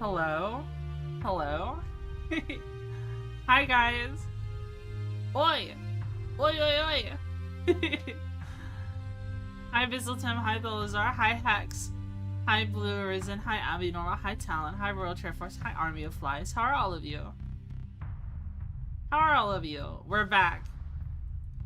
Hello? Hello? Hi, guys. Oi! Oi, oi, oi! Hi, Bizzletim. Hi, Tholazar. Hi, Hex. Hi, Blue Arisen. Hi, Abby Nora. Hi, Talon. Hi, Royal Chair Force. Hi, Army of Flies. How are all of you? How are all of you? We're back.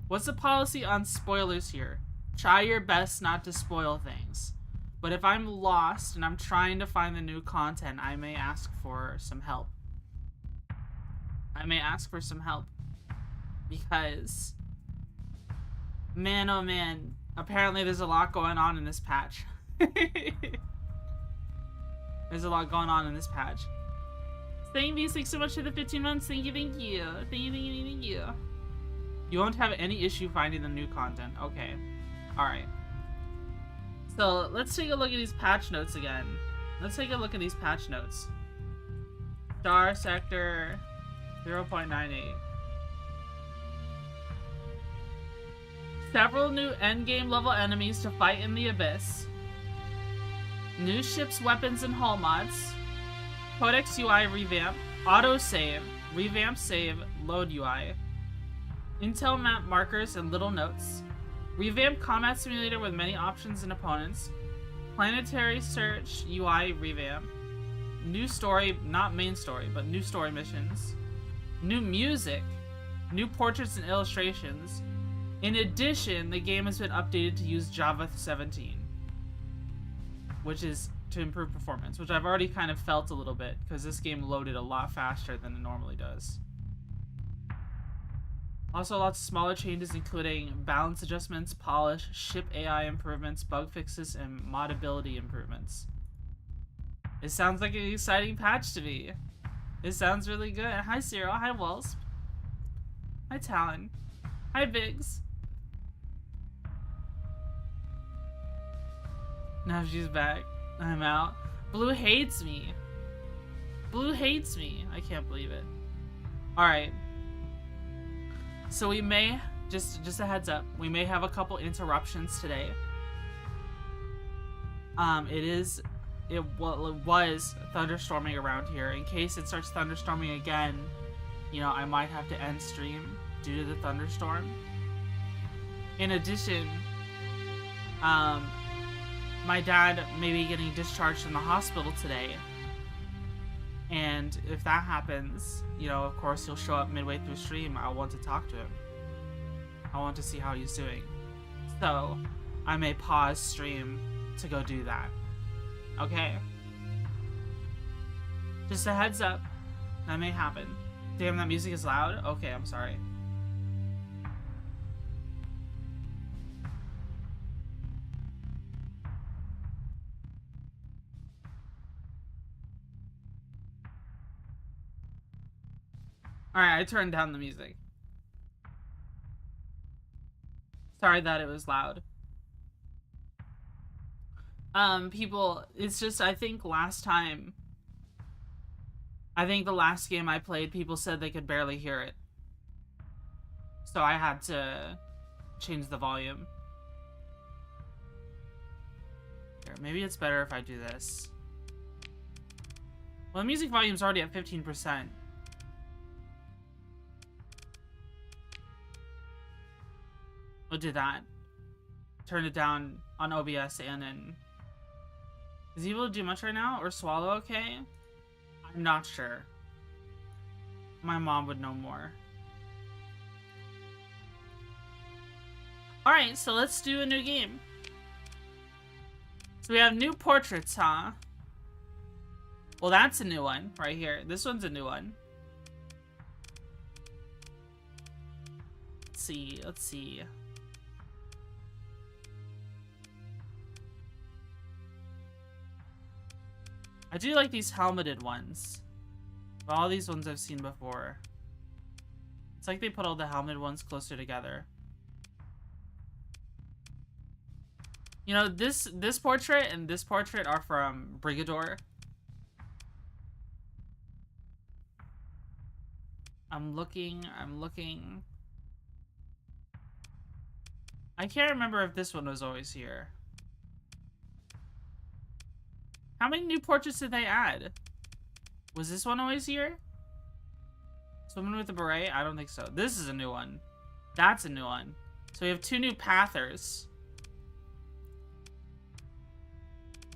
What's the policy on spoilers here? Try your best not to spoil things. But if I'm lost and I'm trying to find the new content, I may ask for some help. I may ask for some help. Because, man oh man, apparently there's a lot going on in this patch. There's a lot going on in this patch. Thank you, thanks so much for the 15 months. Thank you, thank you. Thank you, thank you, thank you. You won't have any issue finding the new content. Okay. Alright. So, let's take a look at these patch notes again. Let's take a look at these patch notes. Starsector 0.98. Several new endgame level enemies to fight in the abyss. New ships, weapons, and hull mods. Codex UI revamp. Autosave. Revamp save. Load UI. Intel map markers and little notes. Revamp combat simulator with many options and opponents. Planetary search UI revamp. New story, not main story, but new story missions. New music. New portraits and illustrations. In addition, the game has been updated to use Java 17. Which is to improve performance, which I've already kind of felt a little bit, because this game loaded a lot faster than it normally does. Also, lots of smaller changes, including balance adjustments, polish, ship AI improvements, bug fixes, and modability improvements. It sounds like an exciting patch to me. It sounds really good. Hi, Cyril. Hi, Wasp. Hi, Talon. Hi, Biggs. Now she's back. I'm out. Blue hates me. Blue hates me. I can't believe it. Alright. So we may, just a heads up, we may have a couple interruptions today. It was thunderstorming around here. In case it starts thunderstorming again, you know, I might have to end stream due to the thunderstorm. In addition, my dad may be getting discharged from the hospital today. And if that happens, you know, of course he'll show up midway through stream. I want to talk to him. I want to see how he's doing. So, I may pause stream to go do that. Okay? Just a heads up. That may happen. Damn, that music is loud? Okay, I'm sorry. Alright, I turned down the music. Sorry that it was loud. People, it's just, I think the last game I played, people said they could barely hear it. So I had to change the volume. Here, maybe it's better if I do this. Well, the music volume's already at 15%. We'll do that. Turn it down on OBS and then... Is he able to do much right now? Or swallow okay? I'm not sure. My mom would know more. Alright, so let's do a new game. So we have new portraits, huh? Well, that's a new one right here. This one's a new one. Let's see. I do like these helmeted ones. But all these ones I've seen before. It's like they put all the helmeted ones closer together. You know, this portrait and this portrait are from Brigador. I'm looking. I can't remember if this one was always here. How many new portraits did they add? Was this one always here? Someone with a beret? I don't think so. This is a new one. That's a new one. So we have 2 new pathers.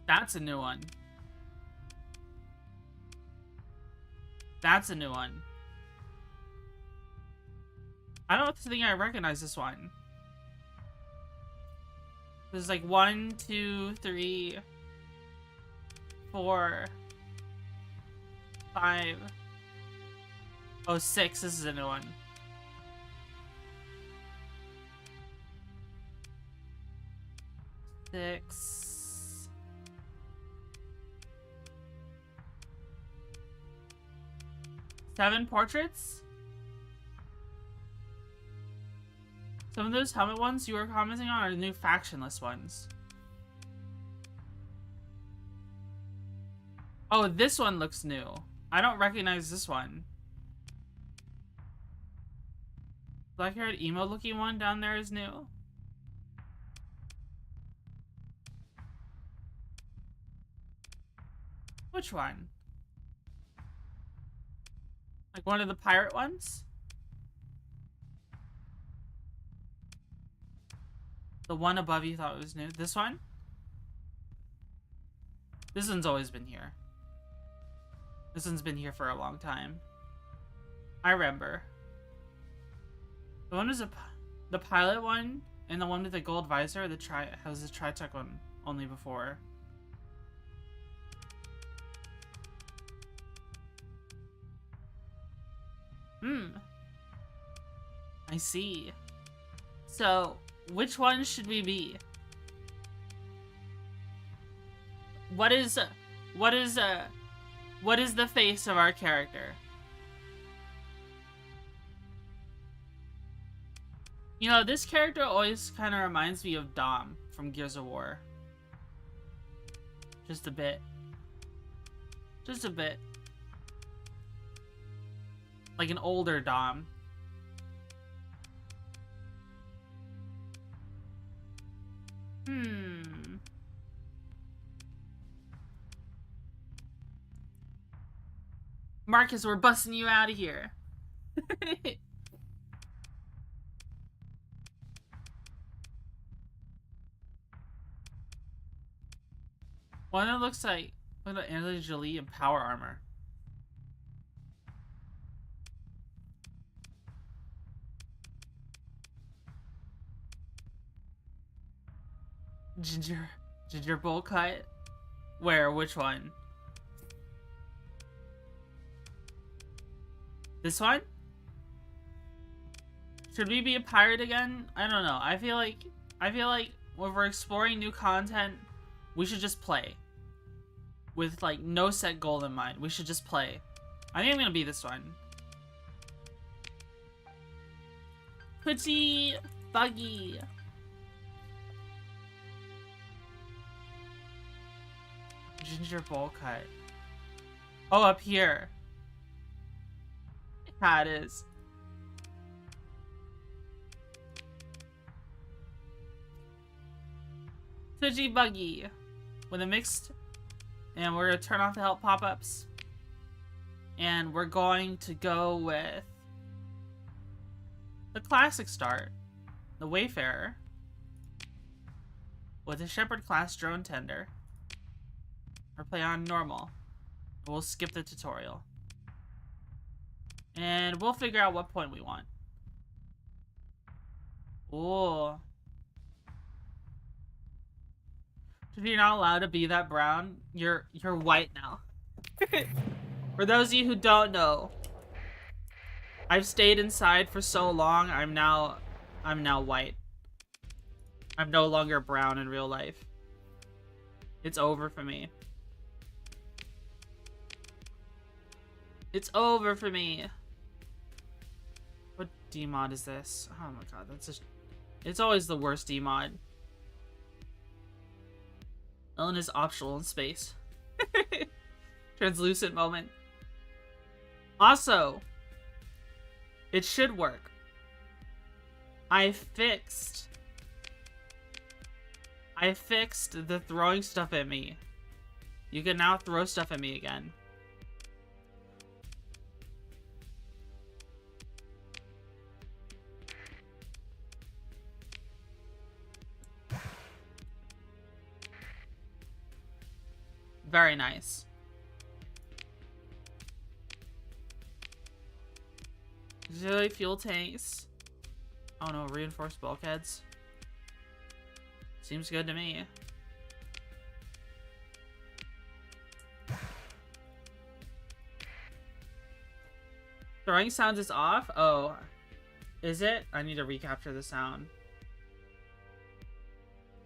That's a new one. That's a new one. I don't think I recognize this one. There's like 1, 2, 3, 4, 5. Oh, 6. This is a new one. Six. Seven portraits? Some of those helmet ones you were commenting on are the new factionless ones. Oh, this one looks new. I don't recognize this one. Black-haired emo-looking one down there is new. Which one? Like one of the pirate ones? The one above you thought was new. This one? This one's always been here. This one's been here for a long time. I remember. The one was the pilot one, and the one with the gold visor. The has the tri-tech one only before. I see. So, which one should we be? What is the face of our character? You know, this character always kind of reminds me of Dom from Gears of War. Just a bit. Just a bit. Like an older Dom. Marcus, we're busting you out of here. One that looks like Angelina Jolie in power armor. Ginger bowl cut? Where? Which one? This one? Should we be a pirate again? I don't know. I feel like when we're exploring new content, we should just play. With like no set goal in mind. We should just play. I think I'm gonna be this one. Twitchy buggy. Ginger bowl cut. Oh, up here. Yeah, it is. Twitchy buggy. With a mixed... And we're gonna turn off the help pop-ups. And we're going to go with... the classic start. The Wayfarer. With a Shepherd class drone tender. Or play on normal. We'll skip the tutorial. And we'll figure out what point we want. Ooh. If you're not allowed to be that brown, you're white now. For those of you who don't know, I've stayed inside for so long, I'm now white. I'm no longer brown in real life. It's over for me. It's over for me. What D-mod is this? Oh my god, that's just... It's always the worst D-mod. Ellen is optional in space. Translucent moment. Also, it should work. I fixed the throwing stuff at me. You can now throw stuff at me again. Very nice. Auxiliary fuel tanks. Oh no, reinforced bulkheads. Seems good to me. Throwing sounds is off? Oh. Is it? I need to recapture the sound.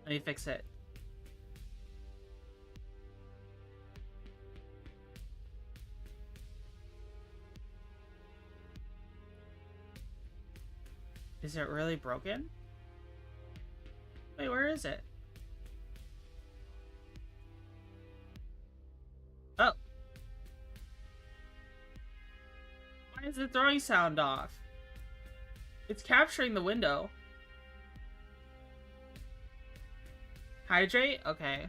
Let me fix it. Is it really broken? Wait, where is it? Oh. Why is the throwing sound off? It's capturing the window. Hydrate? Okay.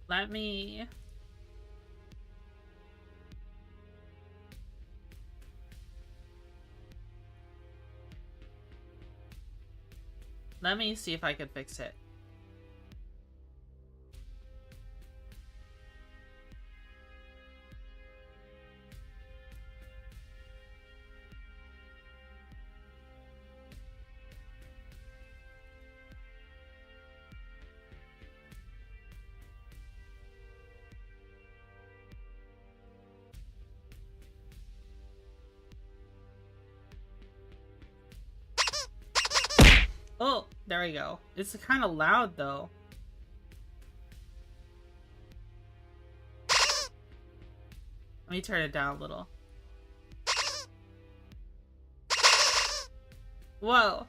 Let me see if I can fix it. Oh, there we go. It's kind of loud, though. Let me turn it down a little. Whoa.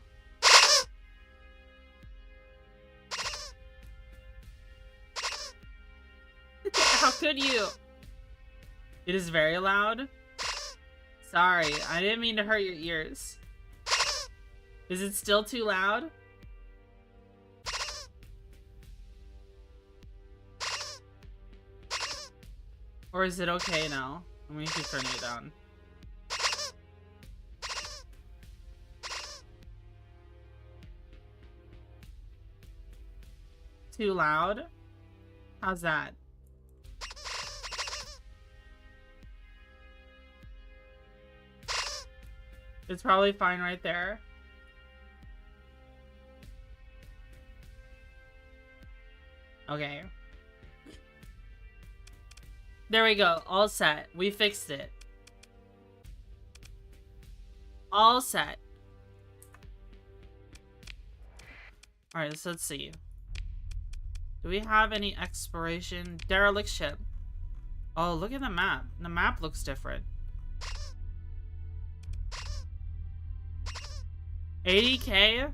How could you? It is very loud. Sorry, I didn't mean to hurt your ears. Is it still too loud? Or is it okay now? I'm gonna keep turning it down. Too loud? How's that? It's probably fine right there. Okay. There we go. All set. We fixed it. All set. Alright, so let's see. Do we have any exploration? Derelict ship. Oh, look at the map. The map looks different. 80K?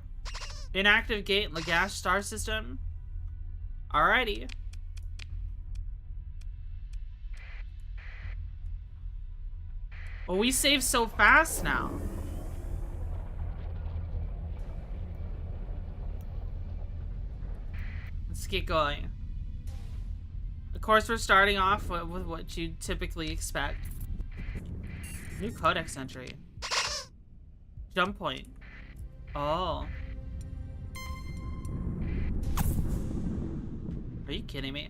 Inactive gate, Lagash star system. Alrighty. Well, we save so fast now. Let's get going. Of course, we're starting off with what you'd typically expect. New codex entry. Jump point. Oh. Are you kidding me?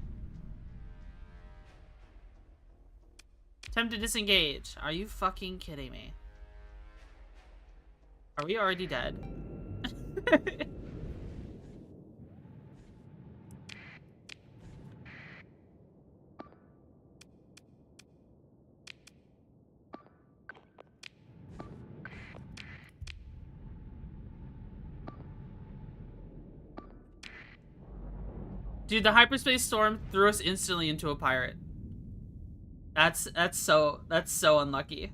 Attempt to disengage. Are you fucking kidding me? Are we already dead? Dude, the hyperspace storm threw us instantly into a pirate. That's so unlucky.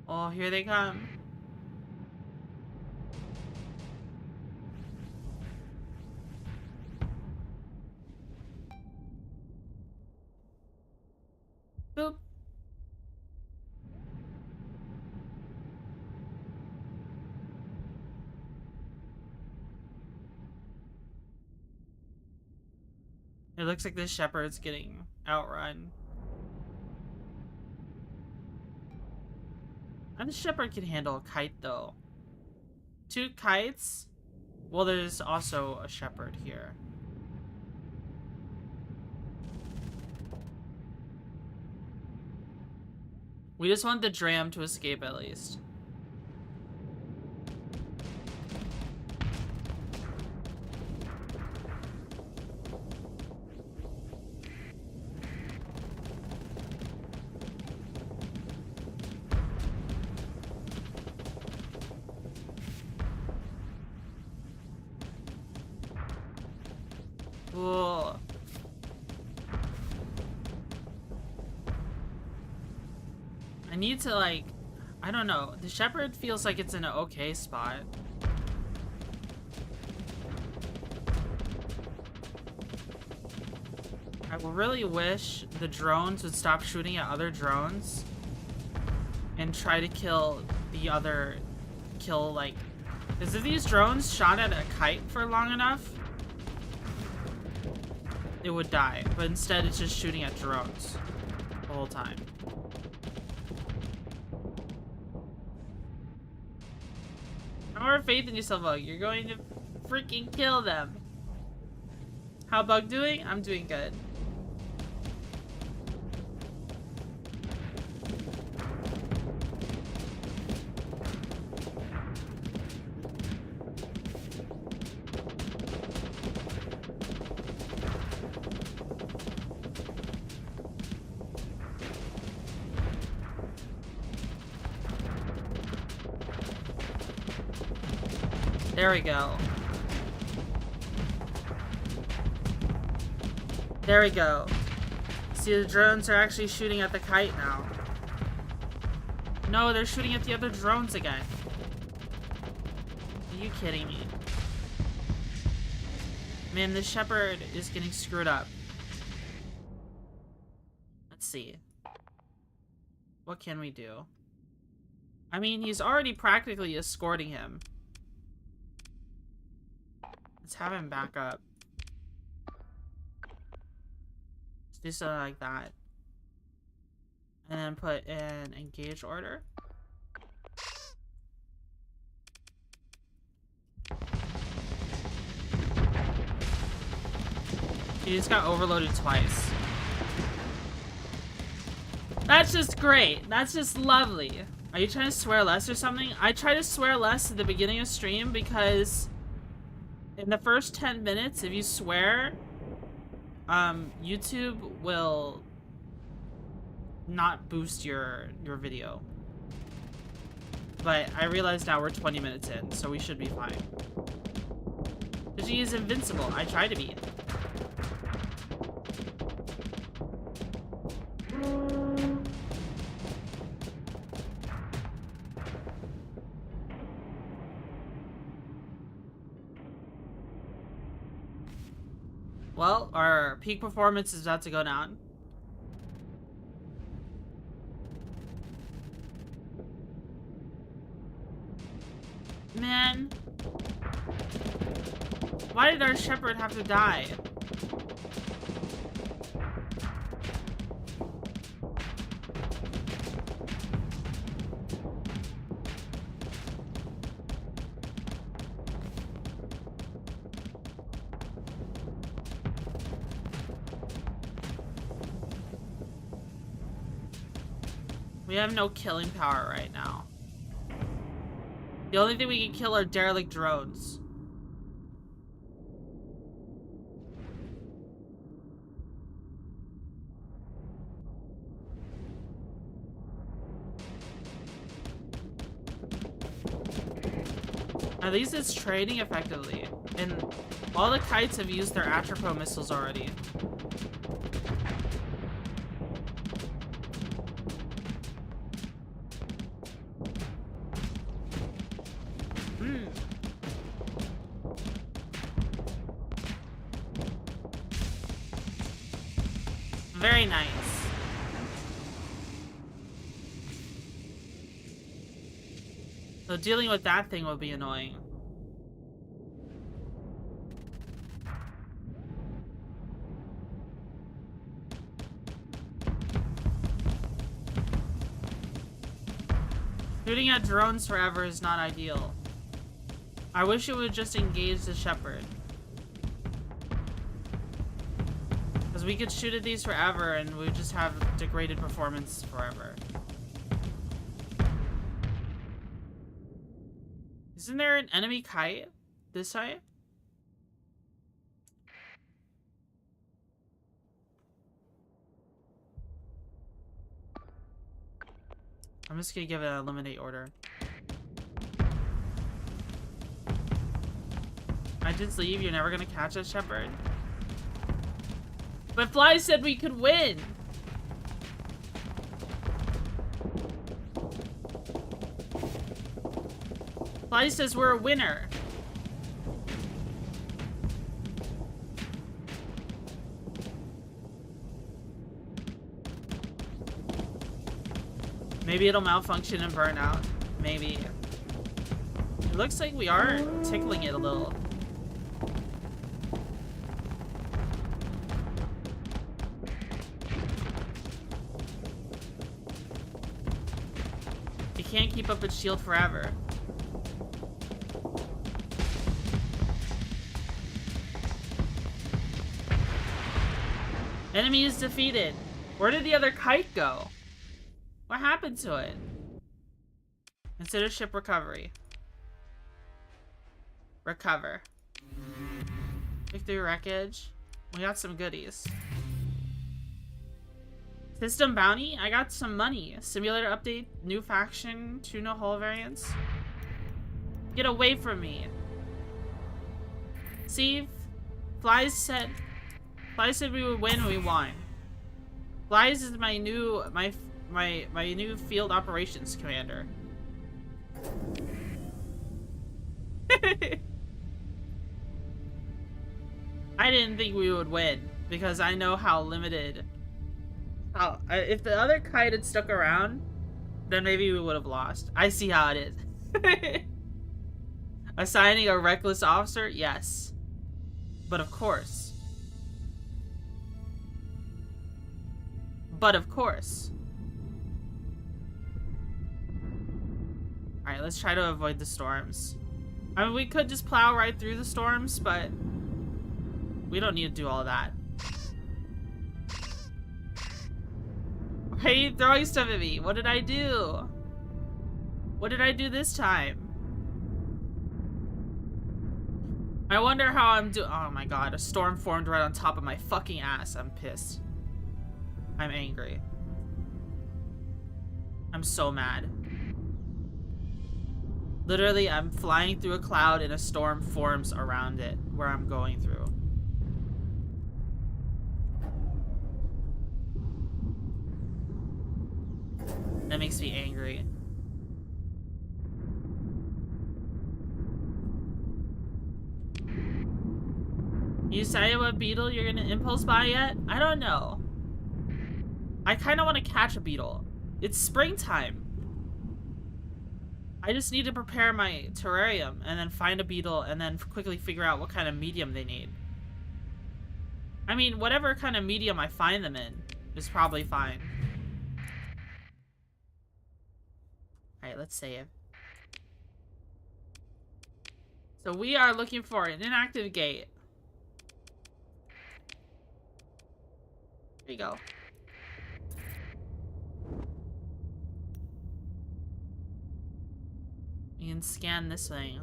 Oh, here they come. Boop. It looks like this shepherd's getting outrun. And the shepherd can handle a kite, though. 2 kites? Well, there's also a shepherd here. We just want the dram to escape, at least. Whoa. I need to, like, I don't know. The shepherd feels like it's in an okay spot. I really wish the drones would stop shooting at other drones and try to kill the other, like, because if these drones shot at a kite for long enough, it would die. But instead, it's just shooting at drones the whole time. Have more faith in yourself, Bug. You're going to freaking kill them. How Bug doing? I'm doing good. There we go. There we go. See, the drones are actually shooting at the kite now. No, they're shooting at the other drones again. Are you kidding me? Man, the shepherd is getting screwed up. Let's see. What can we do? I mean, he's already practically escorting him. Let's have him back up. Let's do something like that. And then put in engage order. He just got overloaded twice. That's just great. That's just lovely. Are you trying to swear less or something? I try to swear less at the beginning of stream because in the first 10 minutes, if you swear, YouTube will not boost your video. But I realize now we're 20 minutes in, so we should be fine. Twitchy is invincible. I try to be. Well, our peak performance is about to go down. Man. Why did our shepherd have to die? We have no killing power right now. The only thing we can kill are derelict drones. At least it's trading effectively. And all the kites have used their Atropos missiles already. Very nice. So dealing with that thing would be annoying. Shooting at drones forever is not ideal. I wish it would just engage the shepherd. Because we could shoot at these forever and we would just have degraded performance forever. Isn't there an enemy kite this side? I'm just gonna give it an eliminate order. I just leave, you're never gonna catch a shepherd. But Fly said we could win! Fly says we're a winner. Maybe it'll malfunction and burn out. Maybe. It looks like we are tickling it a little. It can't keep up its shield forever. Enemy is defeated. Where did the other kite go? What happened to it? Consider ship recovery. Recover. Victory wreckage. We got some goodies. System bounty? I got some money. Simulator update. New faction. Tuna hull variants. Get away from me. See? Flies said we would win and we won. Flies is my new new field operations commander. I didn't think we would win because I know how limited. If the other kite had stuck around, then maybe we would have lost. I see how it is. Assigning a reckless officer? Yes. But of course. But of course. Alright, let's try to avoid the storms. I mean, we could just plow right through the storms, but we don't need to do all that. Why are you throwing stuff at me? What did I do? What did I do this time? I wonder how I'm doing. Oh my god, a storm formed right on top of my fucking ass. I'm pissed. I'm angry. I'm so mad. Literally, I'm flying through a cloud and a storm forms around it where I'm going through. That makes me angry. You decided what beetle you're gonna impulse buy yet? I don't know. I kind of want to catch a beetle. It's springtime. I just need to prepare my terrarium and then find a beetle and then quickly figure out what kind of medium they need. I mean, whatever kind of medium I find them in is probably fine. Alright, let's save. So we are looking for an inactive gate. There you go. You can scan this thing.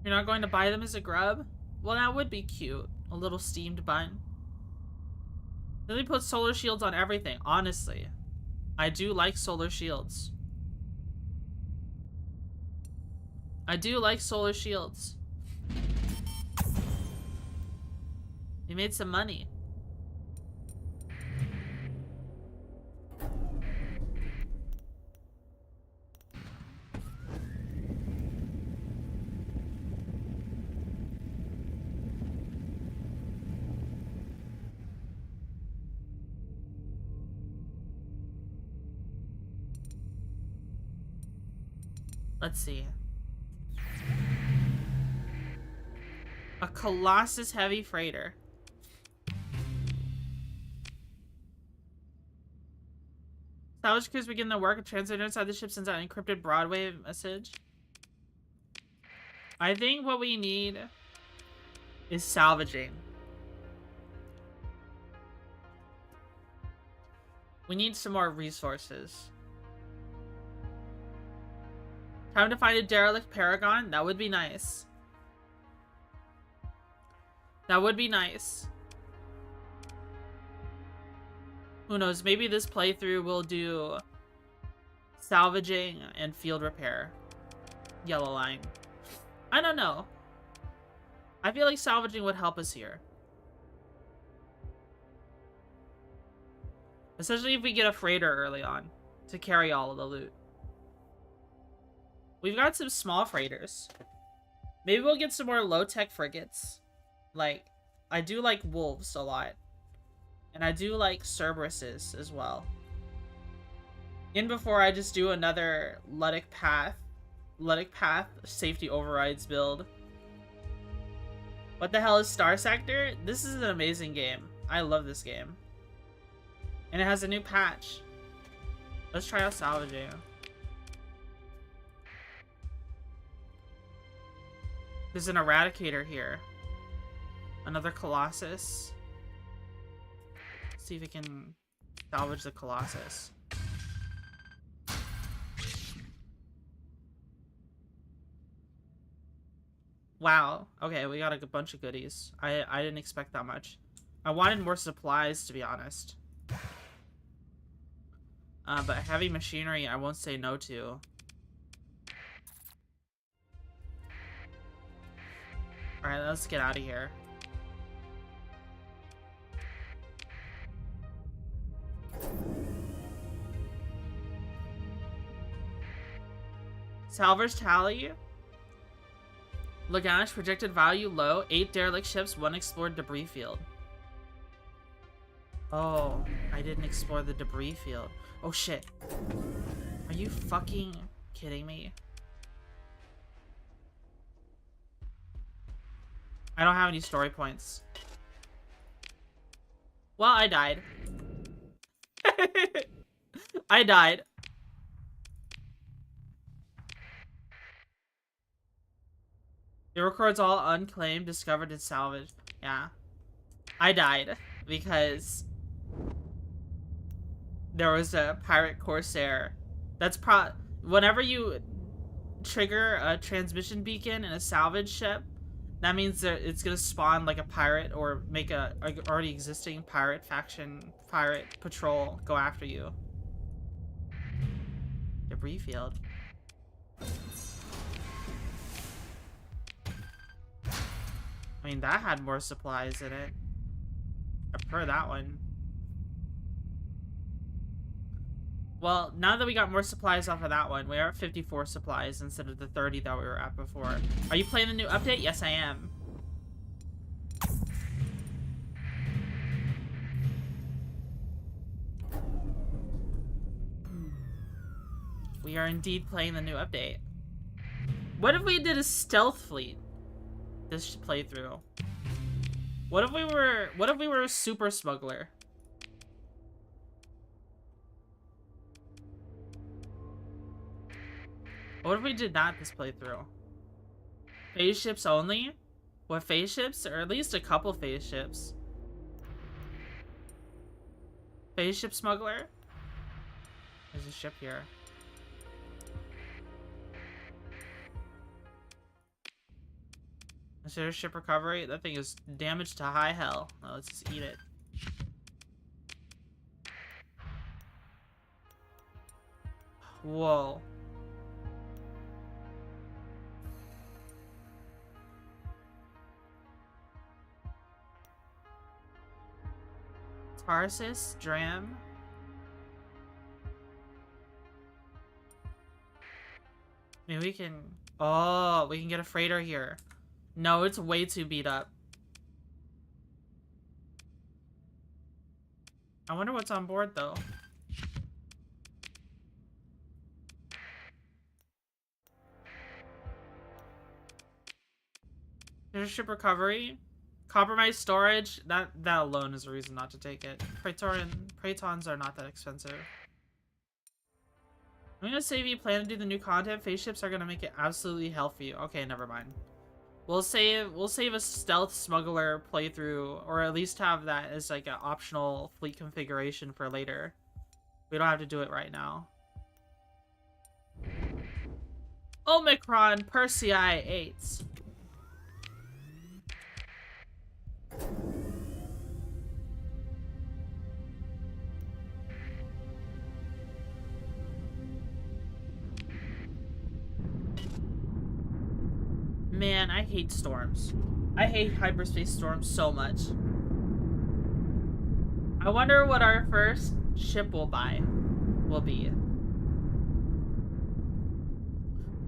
You're not going to buy them as a grub? Well, that would be cute. A little steamed bun. Really put solar shields on everything, honestly. I do like solar shields. I do like solar shields. You made some money. Let's see. A Colossus heavy freighter. Salvage crews begin their work. A translator inside the ship sends out an encrypted Broadway message. I think what we need is salvaging. We need some more resources. Time to find a derelict paragon? That would be nice. That would be nice. Who knows? Maybe this playthrough will do salvaging and field repair. Yellow line. I don't know. I feel like salvaging would help us here. Especially if we get a freighter early on to carry all of the loot. We've got some small freighters. Maybe we'll get some more low-tech frigates. Like, I do like wolves a lot. And I do like Cerberuses as well. In before I just do another Luddic Path safety overrides build. What the hell is Starsector? This is an amazing game. I love this game. And it has a new patch. Let's try out Salvaging. There's an Eradicator here. Another Colossus. Let's see if we can salvage the Colossus. Wow. Okay, we got a bunch of goodies. I didn't expect that much. I wanted more supplies, to be honest. But heavy machinery, I won't say no to. Alright, let's get out of here. Salvage tally. Lagrange projected value low. 8 derelict ships, 1 explored debris field. Oh, I didn't explore the debris field. Oh shit. Are you fucking kidding me? I don't have any story points. Well, I died. I died. It records all unclaimed, discovered, and salvaged. Yeah. I died because there was a pirate corsair. That's whenever you trigger a transmission beacon in a salvage ship, that means that it's gonna spawn like a pirate or make a already existing pirate faction, pirate patrol go after you. Debris field. I mean, that had more supplies in it. I prefer that one. Well, now that we got more supplies off of that one, we are at 54 supplies instead of the 30 that we were at before. Are you playing the new update? Yes, I am. We are indeed playing the new update. What if we did a stealth fleet this playthrough? What if we were a super smuggler? What if we did that this playthrough? Phase ships only? What, phase ships? Or at least a couple phase ships. Phase ship smuggler? There's a ship here. Consider ship recovery. That thing is damaged to high hell. Oh, let's just eat it. Whoa. Tarsus, Dram. Maybe we can... Oh, we can get a freighter here. No, it's way too beat up. I wonder what's on board, though. There's ship recovery. Compromised storage. That alone is a reason not to take it. Protons are not that expensive. I'm gonna say if you plan to do the new content, phase ships are gonna make it absolutely hell for you. Okay, never mind. We'll save a stealth smuggler playthrough, or at least have that as like an optional fleet configuration for later. We don't have to do it right now. Omicron Persei 8. Man, I hate storms. I hate hyperspace storms so much. I wonder what our first ship will be.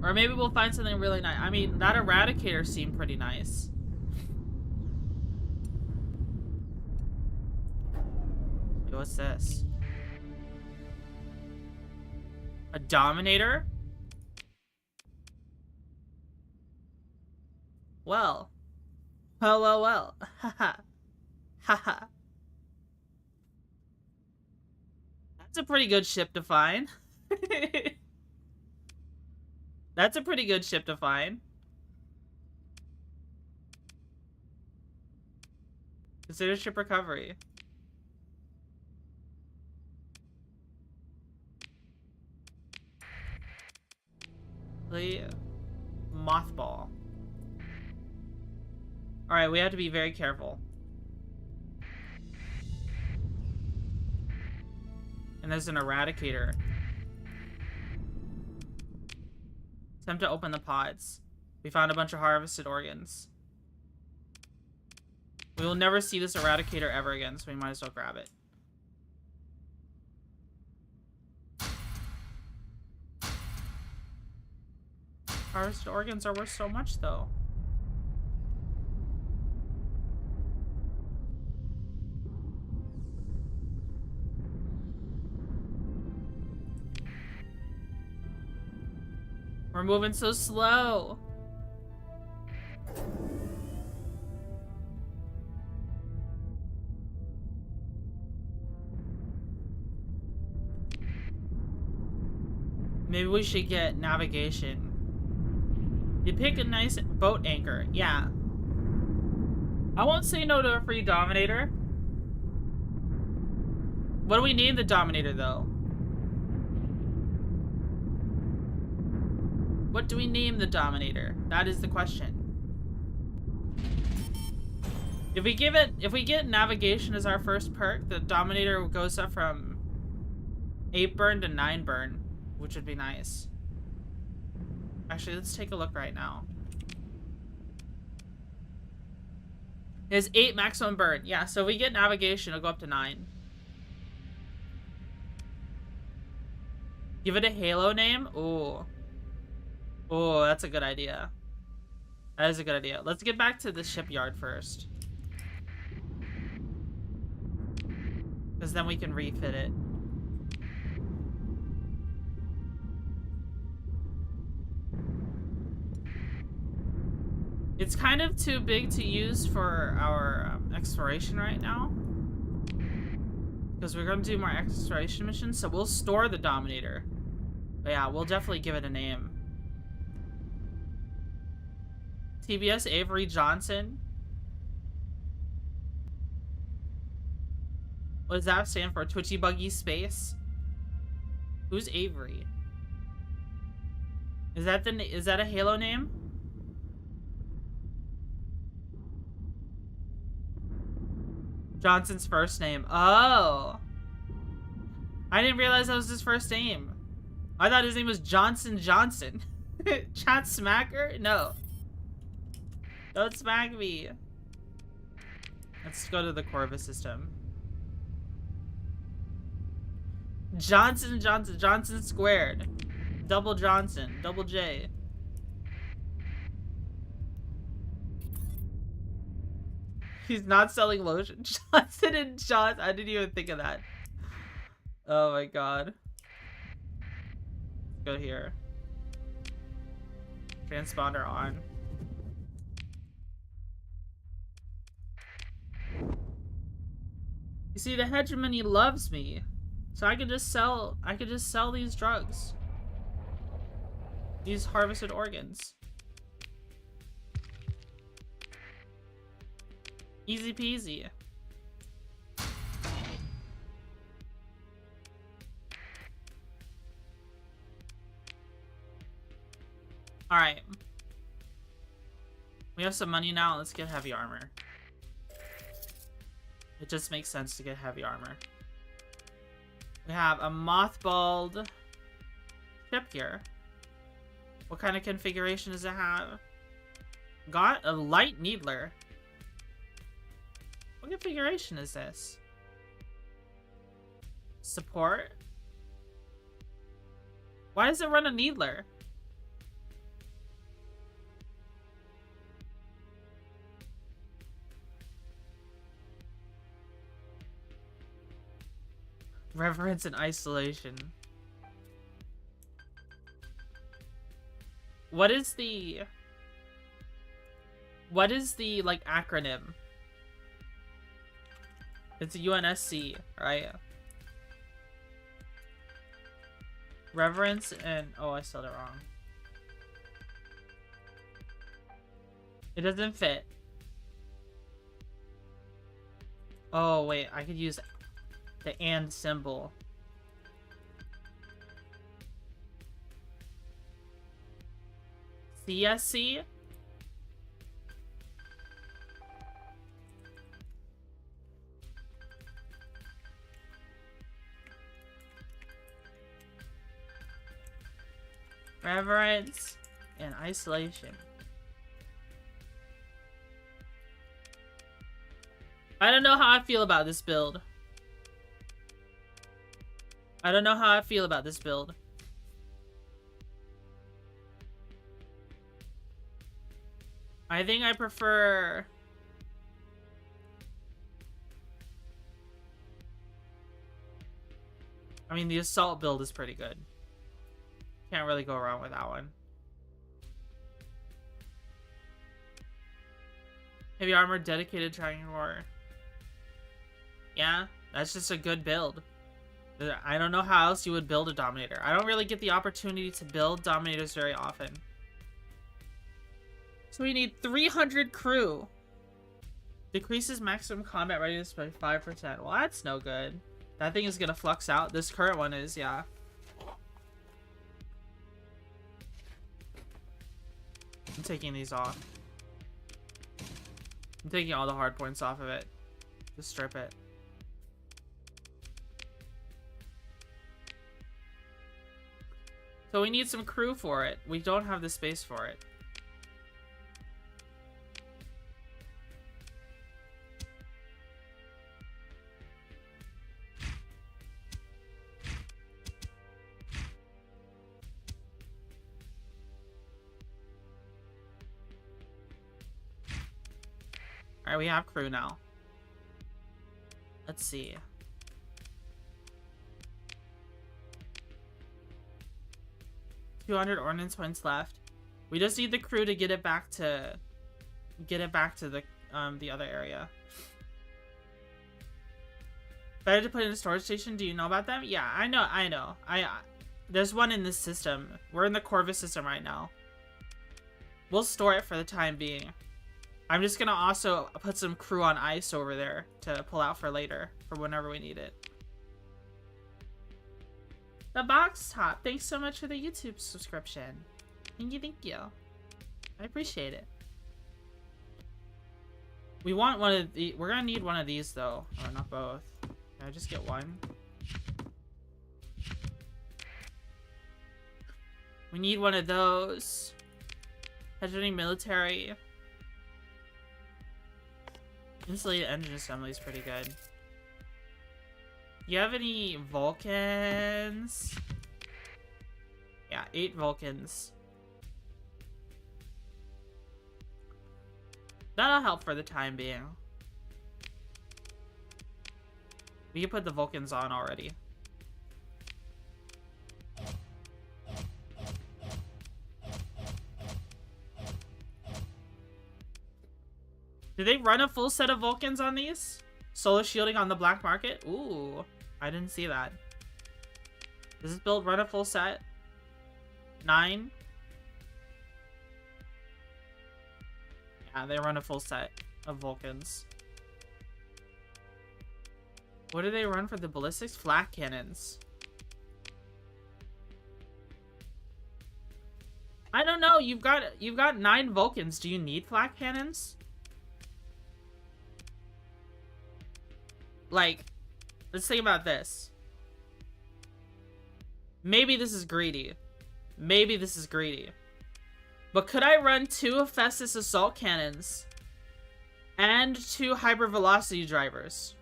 Or maybe we'll find something really nice. I mean, that Eradicator seemed pretty nice. Hey, what's this? A Dominator? Well. Well. Haha. Haha. That's a pretty good ship to find. That's a pretty good ship to find. Consider ship recovery. The mothball. Alright, we have to be very careful. And there's an Eradicator. Attempt to open the pods. We found a bunch of harvested organs. We will never see this Eradicator ever again, so we might as well grab it. Harvested organs are worth so much, though. We're moving so slow. Maybe we should get navigation. You pick a nice boat anchor. Yeah. I won't say no to a free Dominator. What do we name the Dominator, though? What do we name the Dominator? That is the question. If we get navigation as our first perk, the Dominator goes up from 8 burn to 9 burn, which would be nice. Actually, let's take a look right now. It has 8 maximum burn. Yeah, so if we get navigation, it'll go up to 9. Give it a Halo name? Ooh. Oh, that's a good idea. That is a good idea. Let's get back to the shipyard first. Because then we can refit it. It's kind of too big to use for our exploration right now. Because we're going to do more exploration missions, so we'll store the Dominator. But yeah, we'll definitely give it a name. TBS Avery Johnson. What does that stand for? Twitchy Buggy Space? Who's Avery? Is that a Halo name? Johnson's first name. Oh. I didn't realize that was his first name. I thought his name was Johnson. Chat smacker? No. Don't smack me. Let's go to the Corvus system. Johnson squared. Double Johnson. Double J. He's not selling lotion. Johnson and Johnson. I didn't even think of that. Oh my god. Let's go here. Transponder on. You see, the hegemony loves me. So I could just sell these drugs. These harvested organs. Easy peasy. Alright. We have some money now. Let's get heavy armor. It just makes sense to get heavy armor. We have a mothballed ship here. What kind of configuration does it have? Got a light needler. What configuration is this? Support? Why does it run a needler? Reverence and isolation. What is the like acronym? It's UNSC, right? Reverence and oh, I spelled it wrong. It doesn't fit. Oh wait, I could use the and symbol. CSC? Reverence and isolation. I don't know how I feel about this build. I don't know how I feel about this build. I think I prefer... I mean, the assault build is pretty good. Can't really go wrong with that one. Heavy armor, dedicated tracking war. Yeah, that's just a good build. I don't know how else you would build a Dominator. I don't really get the opportunity to build Dominators very often. So we need 300 crew. Decreases maximum combat readiness by 5%. Well, that's no good. That thing is gonna flux out. This current one is, yeah. I'm taking these off. I'm taking all the hard points off of it. Just strip it. So we need some crew for it. We don't have the space for it. Alright, we have crew now. Let's see. $200 ordnance points left. We just need the crew to get it back to the other area. Better to put in a storage station. Do you know about them? Yeah, I know. There's one in this system. We're in the Corvus system right now. We'll store it for the time being. I'm just gonna also put some crew on ice over there to pull out for later, for whenever we need it. The Box Top, thanks so much for the YouTube subscription. Thank you. I appreciate it. We want one of the. We're gonna need one of these though, or not both. Can I just get one? We need one of those. Heading military. Insulated engine assembly is pretty good. You have any Vulcans? Yeah, 8 Vulcans. That'll help for the time being. We can put the Vulcans on already. Do they run a full set of Vulcans on these? Solar shielding on the black market? Ooh, I didn't see that. Does this build run a full set? 9? Yeah, they run a full set of Vulcans. What do they run for the ballistics? Flak cannons. I don't know. You've got 9 Vulcans. Do you need flak cannons? Like, let's think about this. Maybe this is greedy. Maybe this is greedy. But could I run 2 Hephaestus assault cannons and 2 hypervelocity drivers?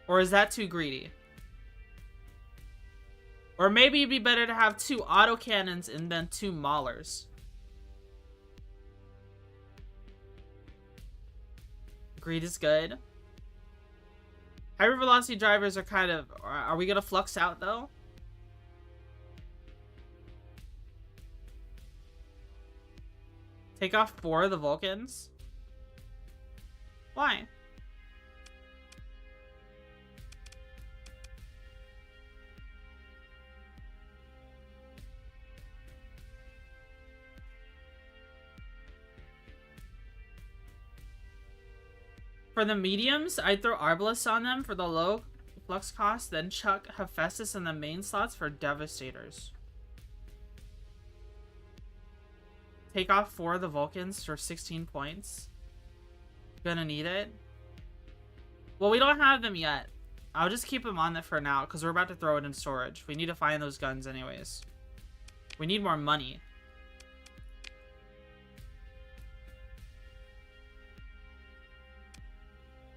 Or is that too greedy? Or maybe it'd be better to have 2 autocannons and then 2 maulers. Greed is good. Hypervelocity drivers are kind of... Are we gonna flux out, though? Take off 4 of the Vulcans? Why? For the mediums, I'd throw Arbalest on them for the low flux cost, then chuck Hephaestus in the main slots for Devastators. Take off 4 of the Vulcans for 16 points. Gonna need it. Well, we don't have them yet. I'll just keep them on there for now, because we're about to throw it in storage. We need to find those guns anyways. We need more money.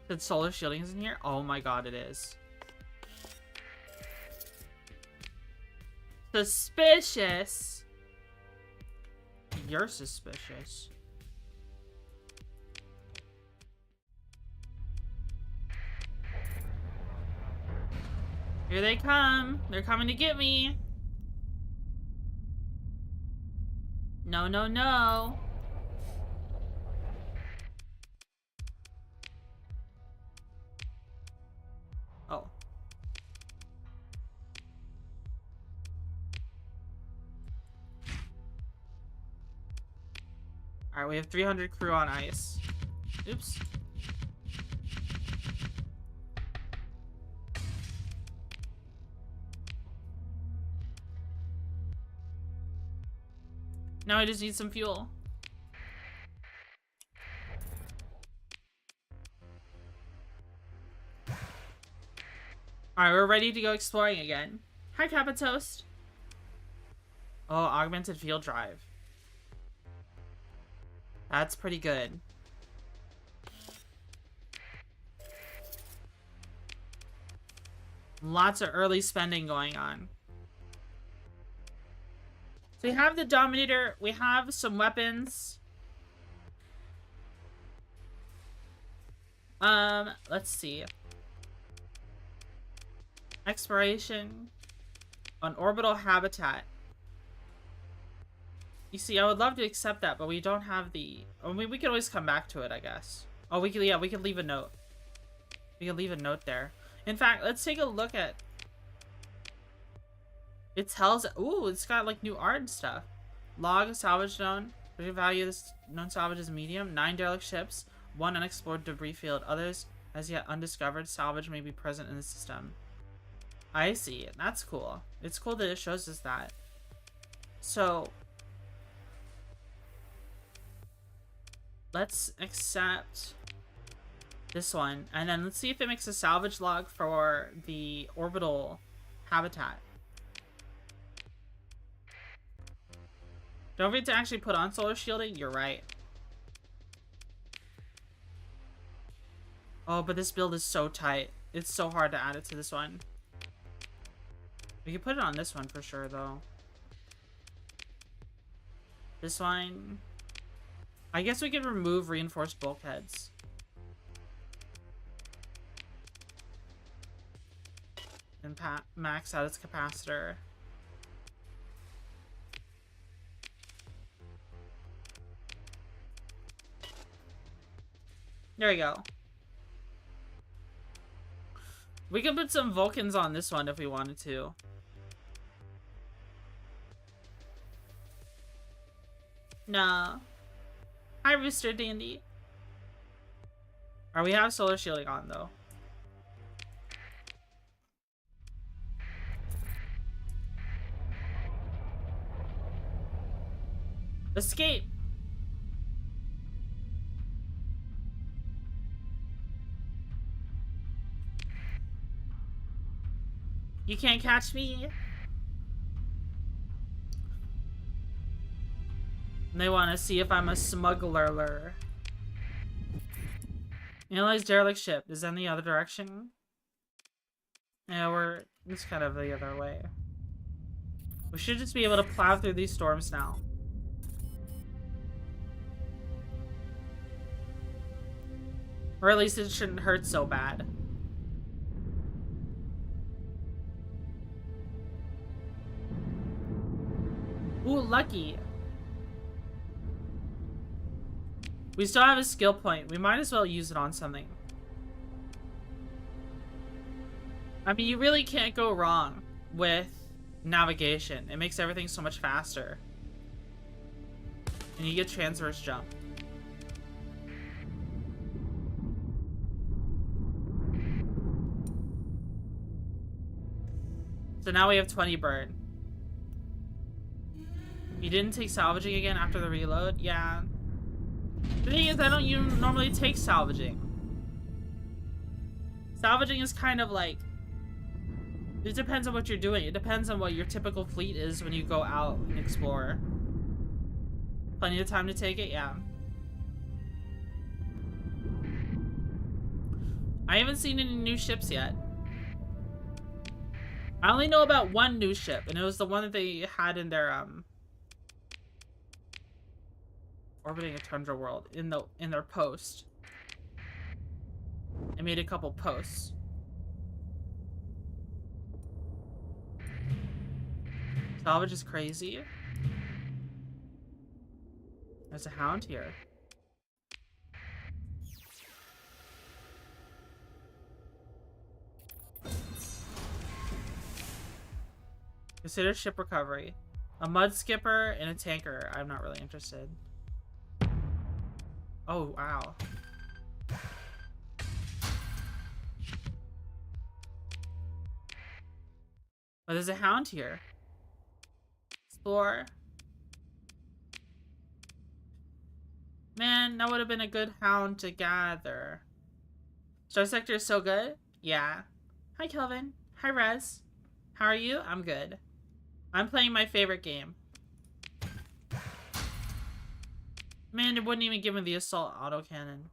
Said solar shielding is in here? Oh my god, it is. Suspicious. You're suspicious. Here they come. They're coming to get me. No, no, no. Oh. Alright, we have 300 crew on ice. Oops. Now I just need some fuel. Alright, we're ready to go exploring again. Hi, Kappa Toast. Oh, augmented field drive. That's pretty good. Lots of early spending going on. So we have the Dominator. We have some weapons. Let's see. Exploration on orbital habitat. You see, I would love to accept that, but we don't have the... I mean, we can always come back to it, I guess. Oh, we can, yeah, we can leave a note. We can leave a note there. In fact, let's take a look at... It tells... Ooh, it's got, like, new art and stuff. Log, salvage known. Value of this known salvage is medium. 9 derelict ships. 1 unexplored debris field. Others, as yet undiscovered, salvage may be present in the system. I see. That's cool. It's cool that it shows us that. So... let's accept this one, and then let's see if it makes a salvage log for the orbital habitat. Don't forget to actually put on solar shielding. You're right. Oh, but this build is so tight. It's so hard to add it to this one. We can put it on this one for sure, though. This one... I guess we could remove reinforced bulkheads. And max out its capacitor. There we go. We could put some Vulcans on this one if we wanted to. Nah. Hi, Rooster Dandy. Alright, we have solar shielding on though. Escape! You can't catch me. They want to see if I'm a smuggler. Analyze derelict ship. Is that in the other direction? Yeah, it's kind of the other way. We should just be able to plow through these storms now. Or at least it shouldn't hurt so bad. Ooh, lucky. We still have a skill point. We might as well use it on something. I mean, you really can't go wrong with navigation. It makes everything so much faster. And you get transverse jump. So now we have 20 burn. You didn't take salvaging again after the reload? Yeah. The thing is, I don't normally take salvaging. Salvaging is kind of like... It depends on what you're doing. It depends on what your typical fleet is when you go out and explore. Plenty of time to take it? Yeah. I haven't seen any new ships yet. I only know about one new ship, and it was the one that they had in their, orbiting a tundra world in their post. I made a couple posts. Salvage is crazy. There's a hound here. Consider ship recovery. A mud skipper and a tanker. I'm not really interested. Oh, wow. Oh, there's a hound here. Explore. Man, that would have been a good hound to gather. Starsector is so good? Yeah. Hi, Kelvin. Hi, Rez. How are you? I'm good. I'm playing my favorite game. Man, it wouldn't even give me the assault autocannon.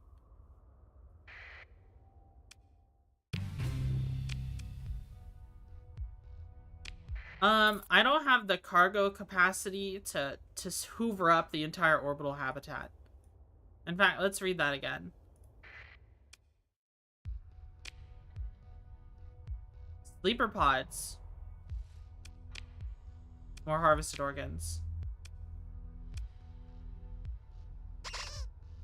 I don't have the cargo capacity to hoover up the entire orbital habitat. In fact, let's read that again. Sleeper pods. More harvested organs.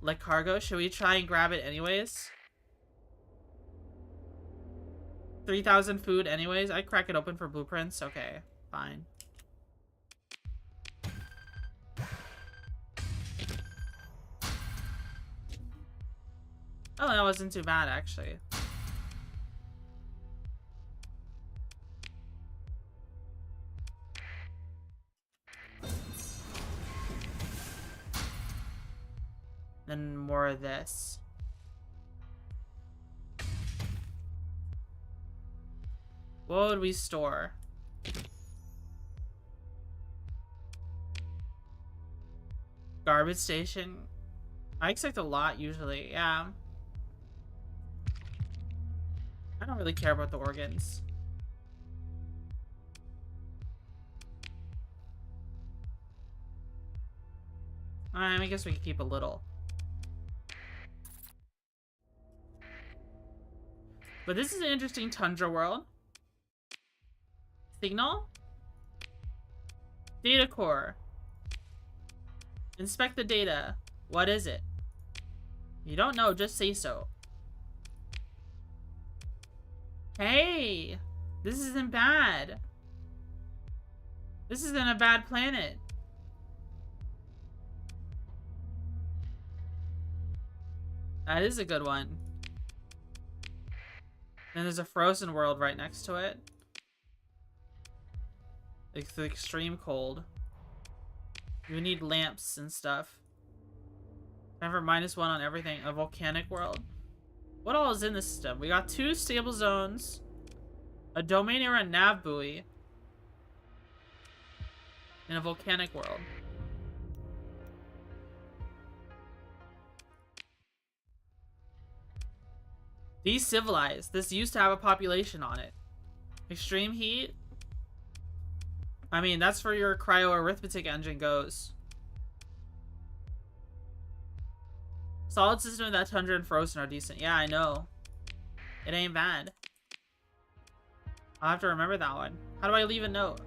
Like cargo? Should we try and grab it anyways? 3,000 food anyways? I'd crack it open for blueprints? Okay, fine. Oh, that wasn't too bad, actually. Then more of this. What would we store? Garbage station? I expect a lot usually, yeah. I don't really care about the organs. I guess we could keep a little. But this is an interesting tundra world. Signal? Data core. Inspect the data. What is it? You don't know, just say so. Hey! This isn't bad. This isn't a bad planet. That is a good one. And there's a frozen world right next to it. It's the extreme cold. You need lamps and stuff. Remember, -1 on everything. A volcanic world. What all is in this system? We got 2 stable zones, a domain era nav buoy, and a volcanic world. Decivilized. This used to have a population on it. Extreme heat. I mean, that's where your cryo-arithmetic engine goes. Solid system, that tundra and frozen are decent. Yeah, I know. It ain't bad. I'll have to remember that one. How do I leave a note?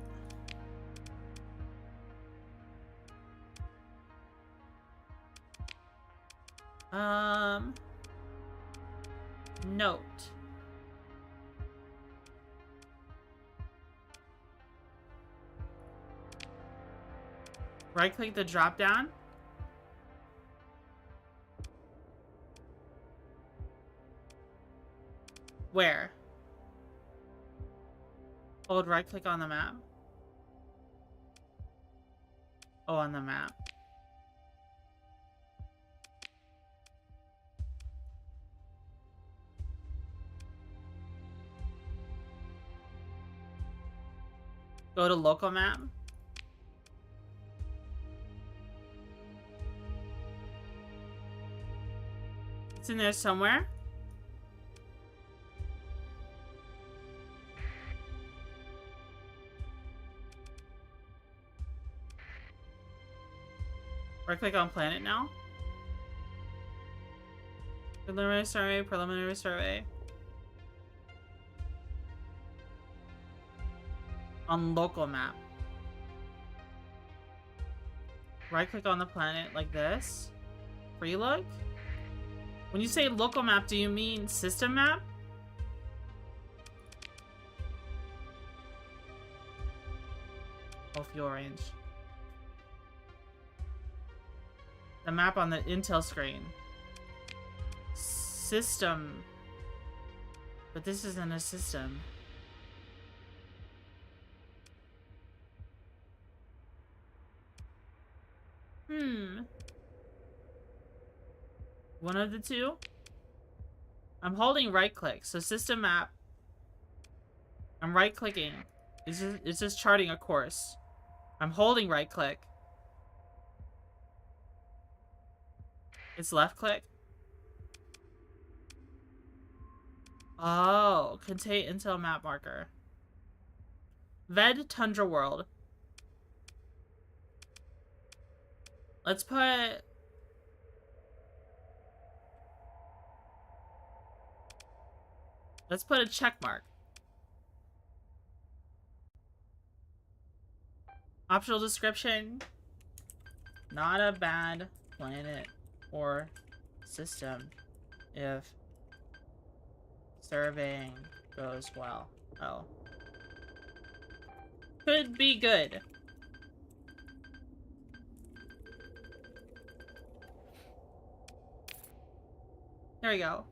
Note. Right click the drop down. Where? Hold right click on the map. Oh, on the map. Go to local map. It's in there somewhere. Right click on planet now. Preliminary survey, preliminary survey. On local map. Right click on the planet like this. Free look? When you say local map, do you mean system map? Oh, fuel range. The map on the intel screen. System. But this isn't a system. One of the two? I'm holding right click, so system map. I'm right clicking. It's just charting a course. I'm holding right click. It's left click. Oh, contain intel map marker. Ved Tundra World. Let's put... Let's put a check mark. Optional description. Not a bad planet or system if surveying goes well. Oh. Could be good. There we go.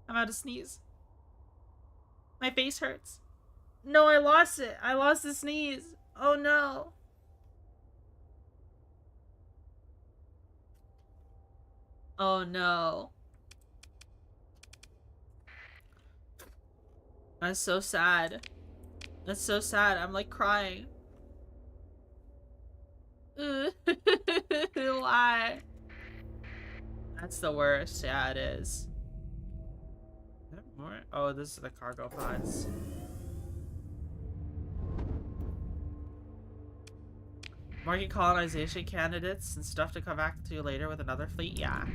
I'm about to sneeze. My face hurts. No, I lost it. I lost the sneeze. Oh no. Oh no. That's so sad. That's so sad. I'm like crying. Why? That's the worst. Yeah, it is. More? Oh, this is the cargo pods. Market colonization candidates and stuff to come back to later with another fleet? Yeah.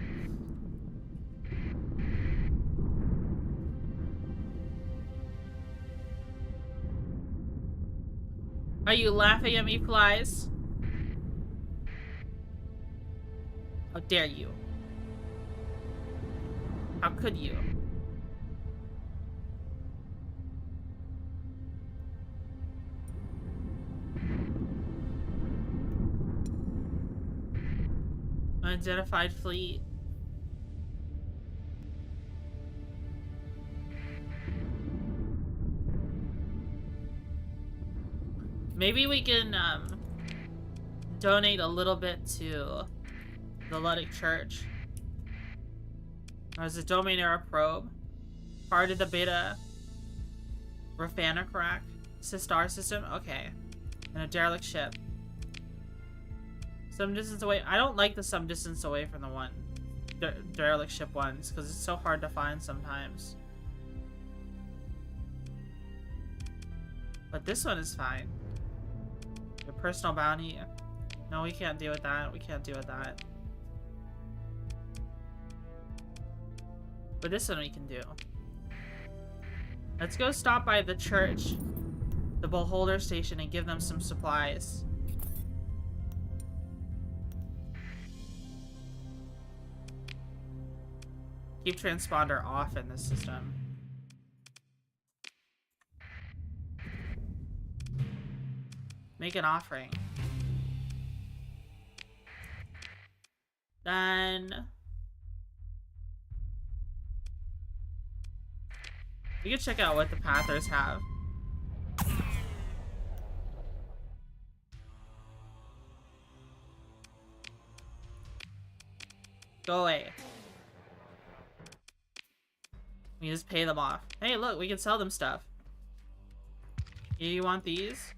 Are you laughing at me, flies? How dare you? How could you? Unidentified fleet. Maybe we can donate a little bit to the Luddic Church. There's a Domain Era probe. Part of the beta Rafanacrack star system. Okay. And a derelict ship. Some distance away. I don't like the some distance away from the one derelict ship ones because it's so hard to find sometimes. But this one is fine. Your personal bounty. No, we can't deal with that. We can't deal with that. But this one we can do. Let's go stop by the church, the Beholder Station, and give them some supplies. Keep transponder off in this system. Make an offering. Then we can check out what the Pathers have. Go away. We just pay them off. Hey, look, we can sell them stuff. You want these?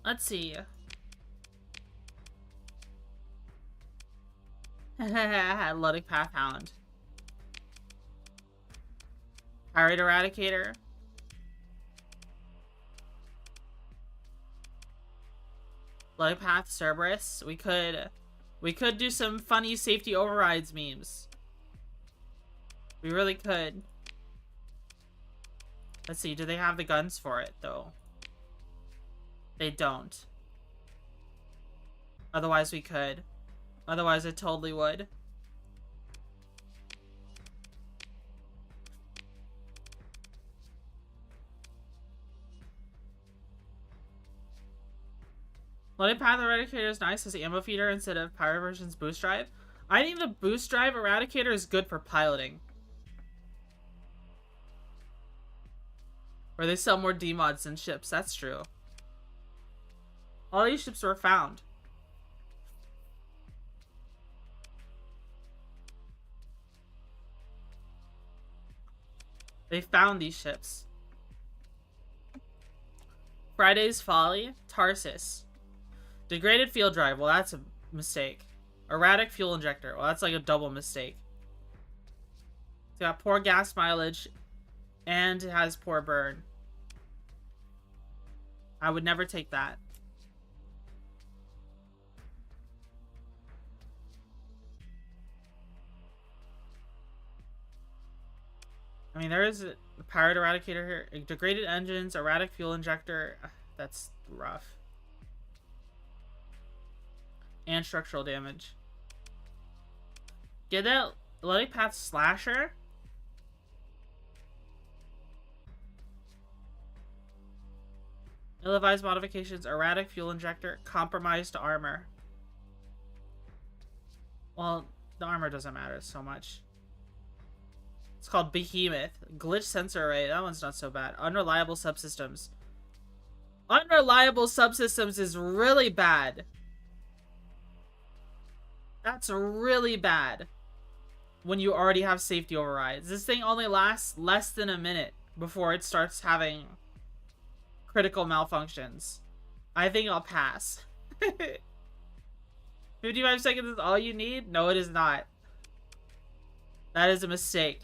Let's see. Luddic Pathhound. Pirate Eradicator. Luddic Path Cerberus. We could do some funny safety overrides memes. We really could. Let's see, do they have the guns for it though? They don't. Otherwise we could. Otherwise I totally would. Luddic Path Eradicator is nice as the ammo feeder instead of Pirate version's boost drive. I think the boost drive Eradicator is good for piloting. Where they sell more demods than ships, that's true. All these ships were found. They found these ships. Friday's Folly, Tarsus. Degraded fuel drive, well that's a mistake. Erratic fuel injector, well that's like a double mistake. It's got poor gas mileage, and it has poor burn. I would never take that. I mean, there is a Pirate Eradicator here. Degraded engines, erratic fuel injector. That's rough. And structural damage. Get that Luddic Path Slasher. Ill-advised modifications, erratic fuel injector, compromised armor. Well, the armor doesn't matter so much. It's called Behemoth. Glitch sensor array. That one's not so bad. Unreliable subsystems. Unreliable subsystems is really bad. That's really bad. When you already have safety overrides. This thing only lasts less than a minute before it starts having critical malfunctions. I think I'll pass. 55 seconds is all you need? No, it is not. That is a mistake.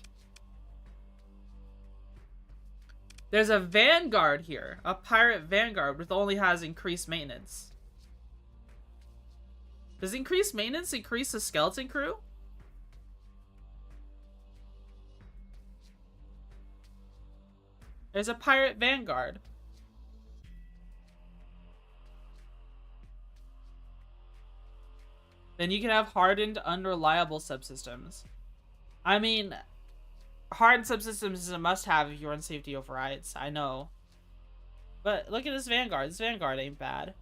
There's a Vanguard here. A Pirate Vanguard, which only has increased maintenance. Does increased maintenance increase the skeleton crew? There's a Pirate Vanguard. then you can have hardened, unreliable subsystems. I mean, hardened subsystems is a must-have if you run safety overrides. I know. But look at this Vanguard. This Vanguard ain't bad.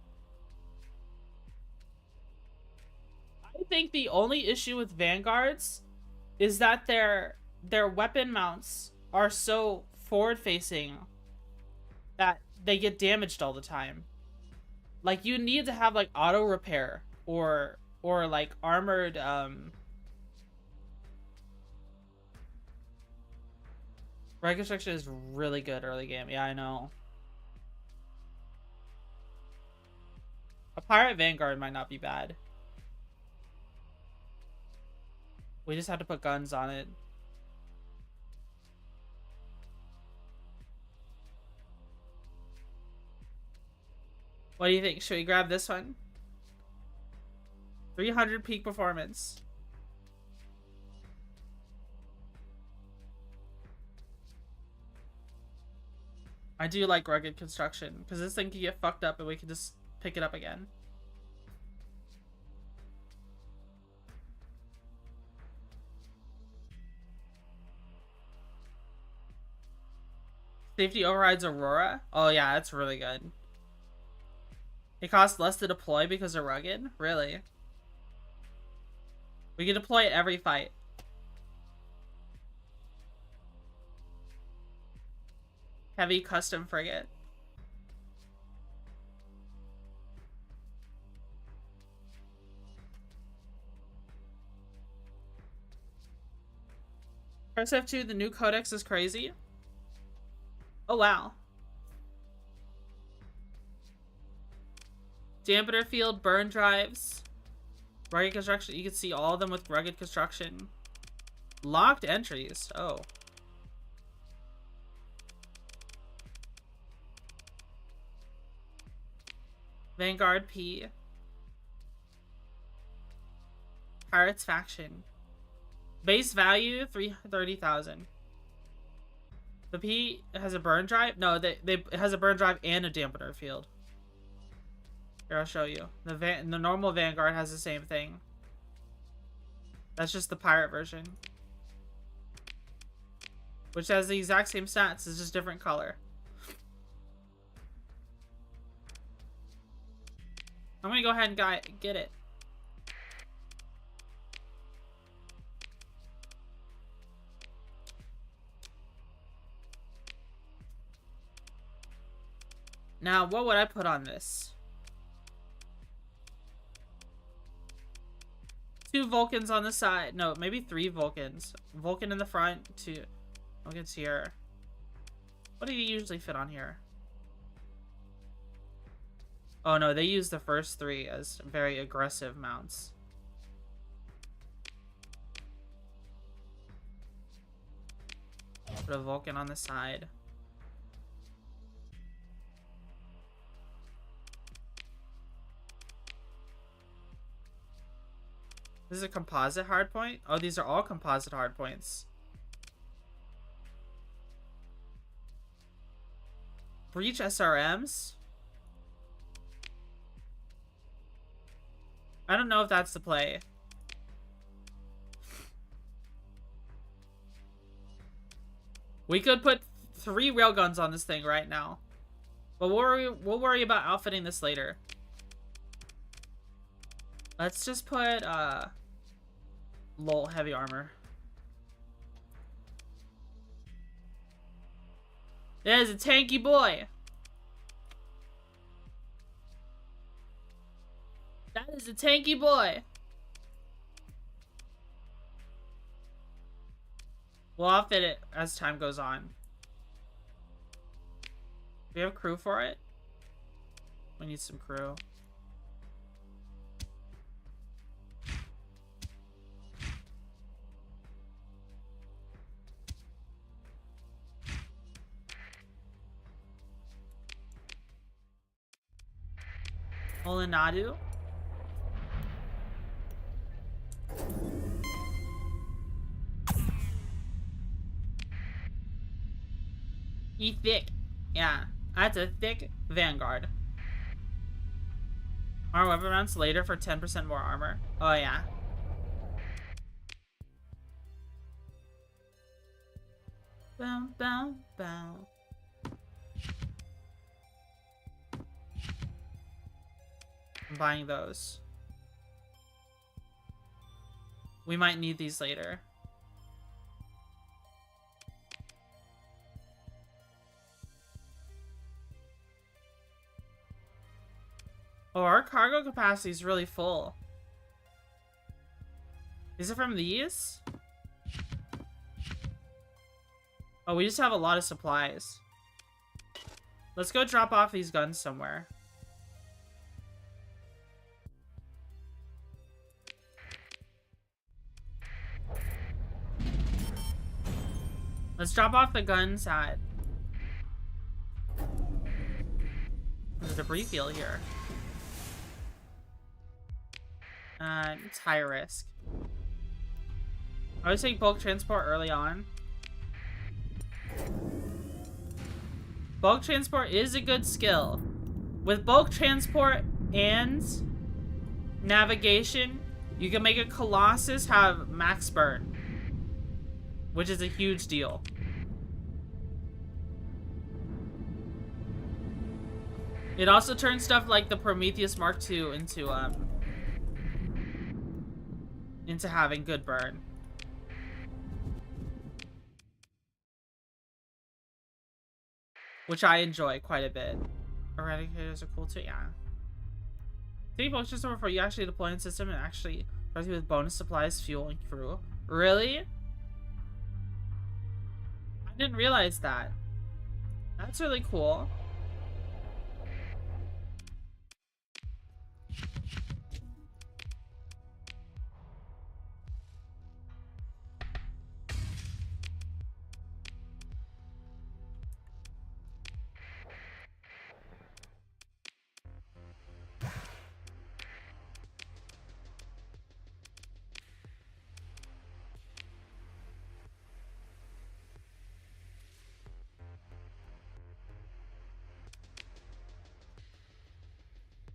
I think the only issue with Vanguards is that their weapon mounts are so forward-facing that they get damaged all the time. Like, you need to have, like, auto repair or like, armored, reconstruction is really good early game. Yeah, I know. A Pirate Vanguard might not be bad. We just have to put guns on it. What do you think? Should we grab this one? 300 peak performance. I do like rugged construction because this thing can get fucked up and we can just pick it up again. Safety overrides Aurora. Oh yeah, that's really good. It costs less to deploy because of rugged? Really? We can deploy it every fight. Heavy custom frigate. Press F2, the new codex is crazy. Oh wow. Dampener field, burn drives, rugged construction. You can see all of them with rugged construction. Locked entries. Oh. Vanguard P. Pirates faction. Base value 330,000. The P has a burn drive. No, it has a burn drive and a dampener field. Here, I'll show you. The normal Vanguard has the same thing. That's just the pirate version, which has the exact same stats. It's just different color. I'm gonna go ahead and get it. Now, what would I put on this? 2 Vulcans on the side. No, maybe 3 Vulcans. Vulcan in the front, 2 Vulcans here. What do you usually fit on here? Oh no, they use the first 3 as very aggressive mounts. Put a Vulcan on the side. This is a composite hardpoint? Oh, these are all composite hardpoints. Breach SRMs? I don't know if that's the play. We could put 3 railguns on this thing right now. But we'll worry about outfitting this later. Let's just put, lol, heavy armor. That is a tanky boy. That is a tanky boy. We'll outfit it as time goes on. Do we have crew for it? We need some crew. Olinadu. E thick. Yeah, that's a thick Vanguard. Our weapon mounts later for 10% more armor. Oh, yeah. Bow, bow, bow. I'm buying those. We might need these later. Oh, our cargo capacity is really full. Is it from these? Oh, we just have a lot of supplies. Let's go drop off these guns somewhere. Let's drop off the guns at... There's a debris field here. It's high risk. I would take bulk transport early on. Bulk transport is a good skill. With bulk transport and navigation, you can make a Colossus have max burn, which is a huge deal. It also turns stuff like the Prometheus Mark II into having good burn. Which I enjoy quite a bit. Eradicators are cool too, yeah. Take bulk transport before you actually deploy a system and actually provides you with bonus supplies, fuel, and crew. Really? I didn't realize that. That's really cool.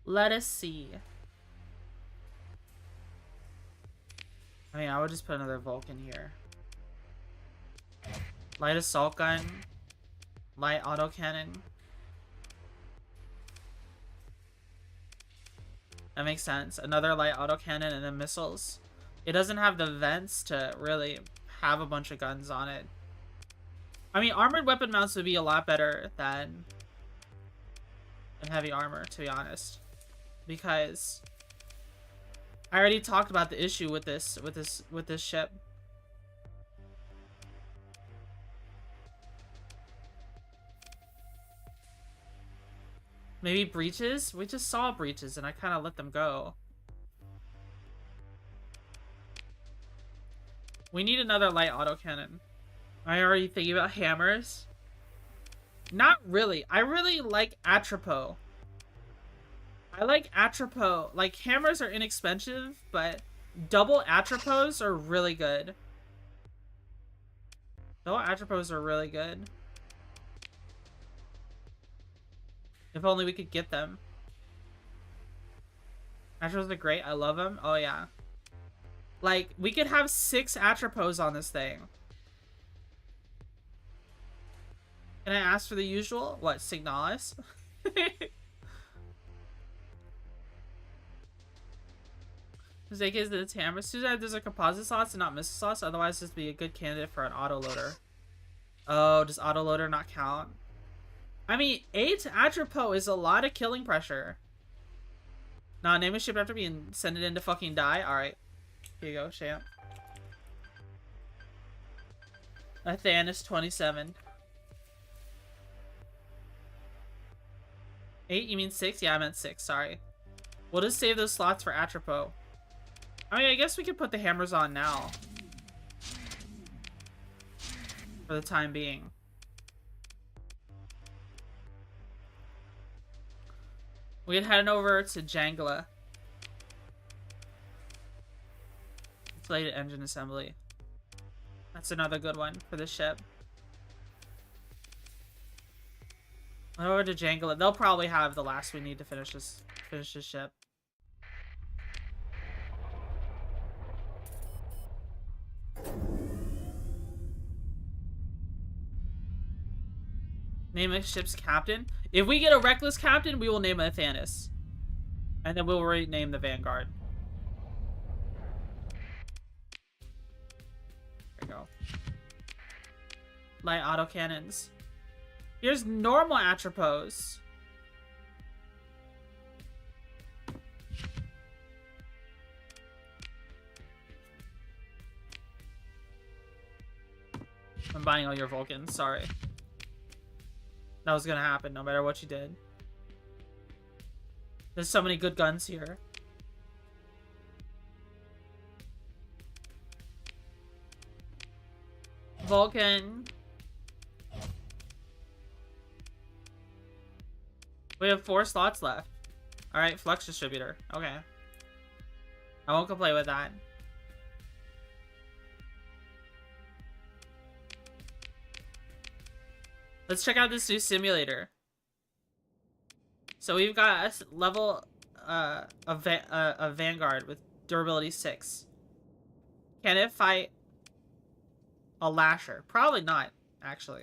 Let us see. I mean, I would just put another Vulcan here. Light assault gun. Light autocannon. That makes sense. Another light autocannon and then missiles. It doesn't have the vents to really have a bunch of guns on it. I mean, armored weapon mounts would be a lot better than heavy armor, to be honest. Because I already talked about the issue with this ship. Maybe breaches? We just saw breaches and I kind of let them go. We need another light autocannon. I already thinking about hammers. Not really. I really like Atropos. I like Atropos. Like, hammers are inexpensive, but double Atropos are really good. Double Atropos are really good. If only we could get them. Atropos are great. I love them. Oh, yeah. Like, we could have 6 Atropos on this thing. Can I ask for the usual? What, Signalis? Mistake is that it's hammer. Suicide, there's a composite slots and not missile slots. Otherwise, this would be a good candidate for an autoloader. Oh, does autoloader not count? I mean, 8 Atropos is a lot of killing pressure. Nah, name a ship after me and send it in to fucking die. Alright. Here you go, champ. Athanis 27. 8? You mean 6? Yeah, I meant 6. Sorry. We'll just save those slots for Atropos. I mean, I guess we could put the hammers on now. For the time being. We can head over to Jangla. Inflated engine assembly. That's another good one for the ship. Over to Jangla. They'll probably have the last we need to finish this ship. Name a ship's captain. If we get a reckless captain, we will name it Thanos. And then we'll rename the Vanguard. There we go. Light autocannons. Here's normal Atropos. I'm buying all your Vulcans, sorry. That was gonna happen no matter what you did. There's so many good guns here. Vulcan. We have 4 slots left. Alright, Flux Distributor. Okay. I won't complain with that. Let's check out this new simulator. So we've got a level a Vanguard with durability 6. Can it fight a Lasher? Probably not, actually.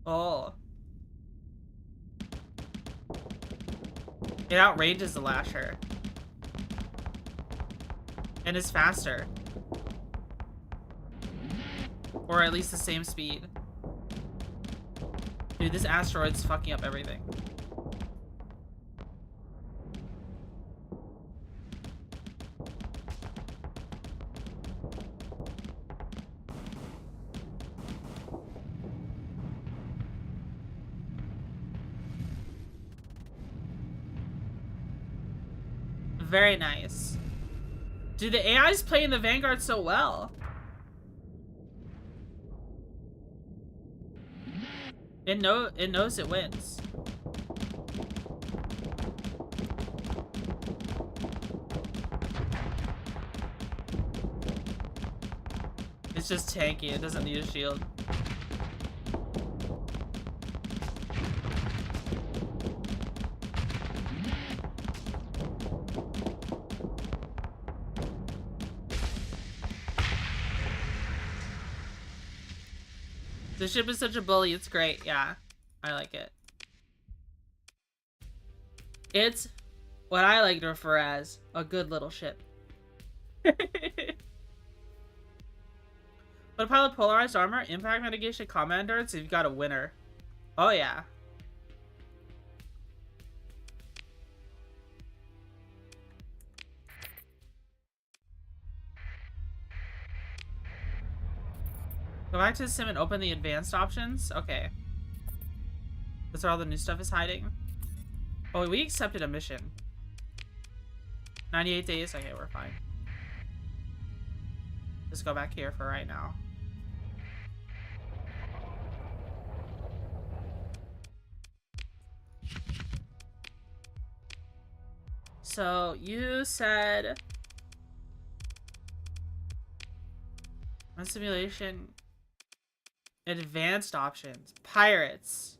Oh. It outranges the Lasher. And is faster. Or at least the same speed. Dude, this asteroid's fucking up everything. Very nice. Dude, the AI's playing the Vanguard so well. It knows it wins. It's just tanky, it doesn't need a shield. The ship is such a bully, it's great. Yeah, I like it. It's what I like to refer as a good little ship. But a pile of polarized armor, impact mitigation, combat endurance, you've got a winner. Oh yeah. Go back to the sim and open the advanced options. Okay. That's where all the new stuff is hiding. Oh, we accepted a mission. 98 days. Okay, we're fine. Just go back here for right now. So, you said... on simulation... advanced options. Pirates.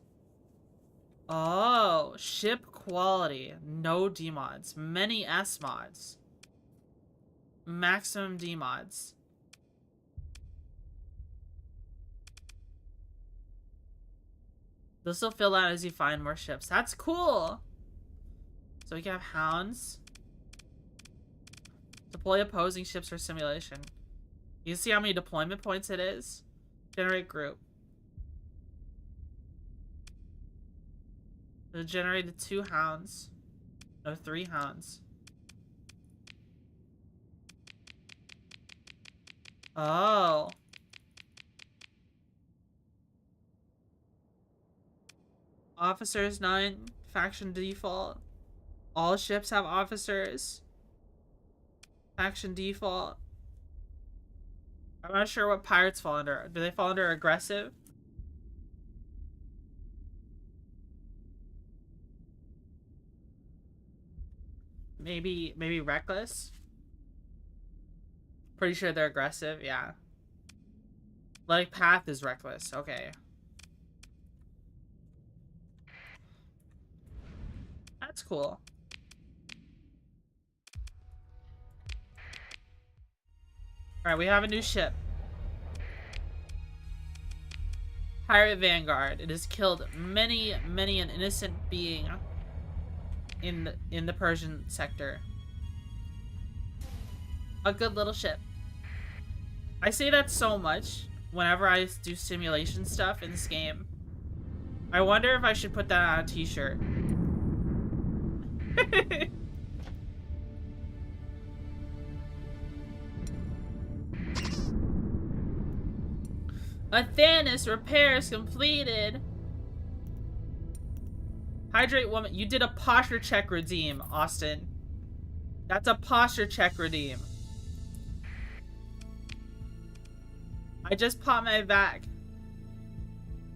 Oh, ship quality. No D mods. Many S mods. Maximum D mods. This will fill out as you find more ships. That's cool. So we can have hounds. Deploy opposing ships for simulation. You see how many deployment points it is? Generate group. It generated 2 hounds. No, 3 hounds. Oh. Officers 9. Faction default. All ships have officers. Faction default. I'm not sure what pirates fall under. Do they fall under aggressive? Maybe reckless? Pretty sure they're aggressive, yeah. Like, path is reckless. Okay. That's cool. Alright, we have a new ship. Pirate Vanguard. It has killed many an innocent being in the Persian sector. A good little ship. I say that so much whenever I do simulation stuff in this game. I wonder if I should put that on a t-shirt. Athanas repairs completed. Hydrate woman. You did a posture check redeem, Austin. That's a posture check redeem. I just popped my back.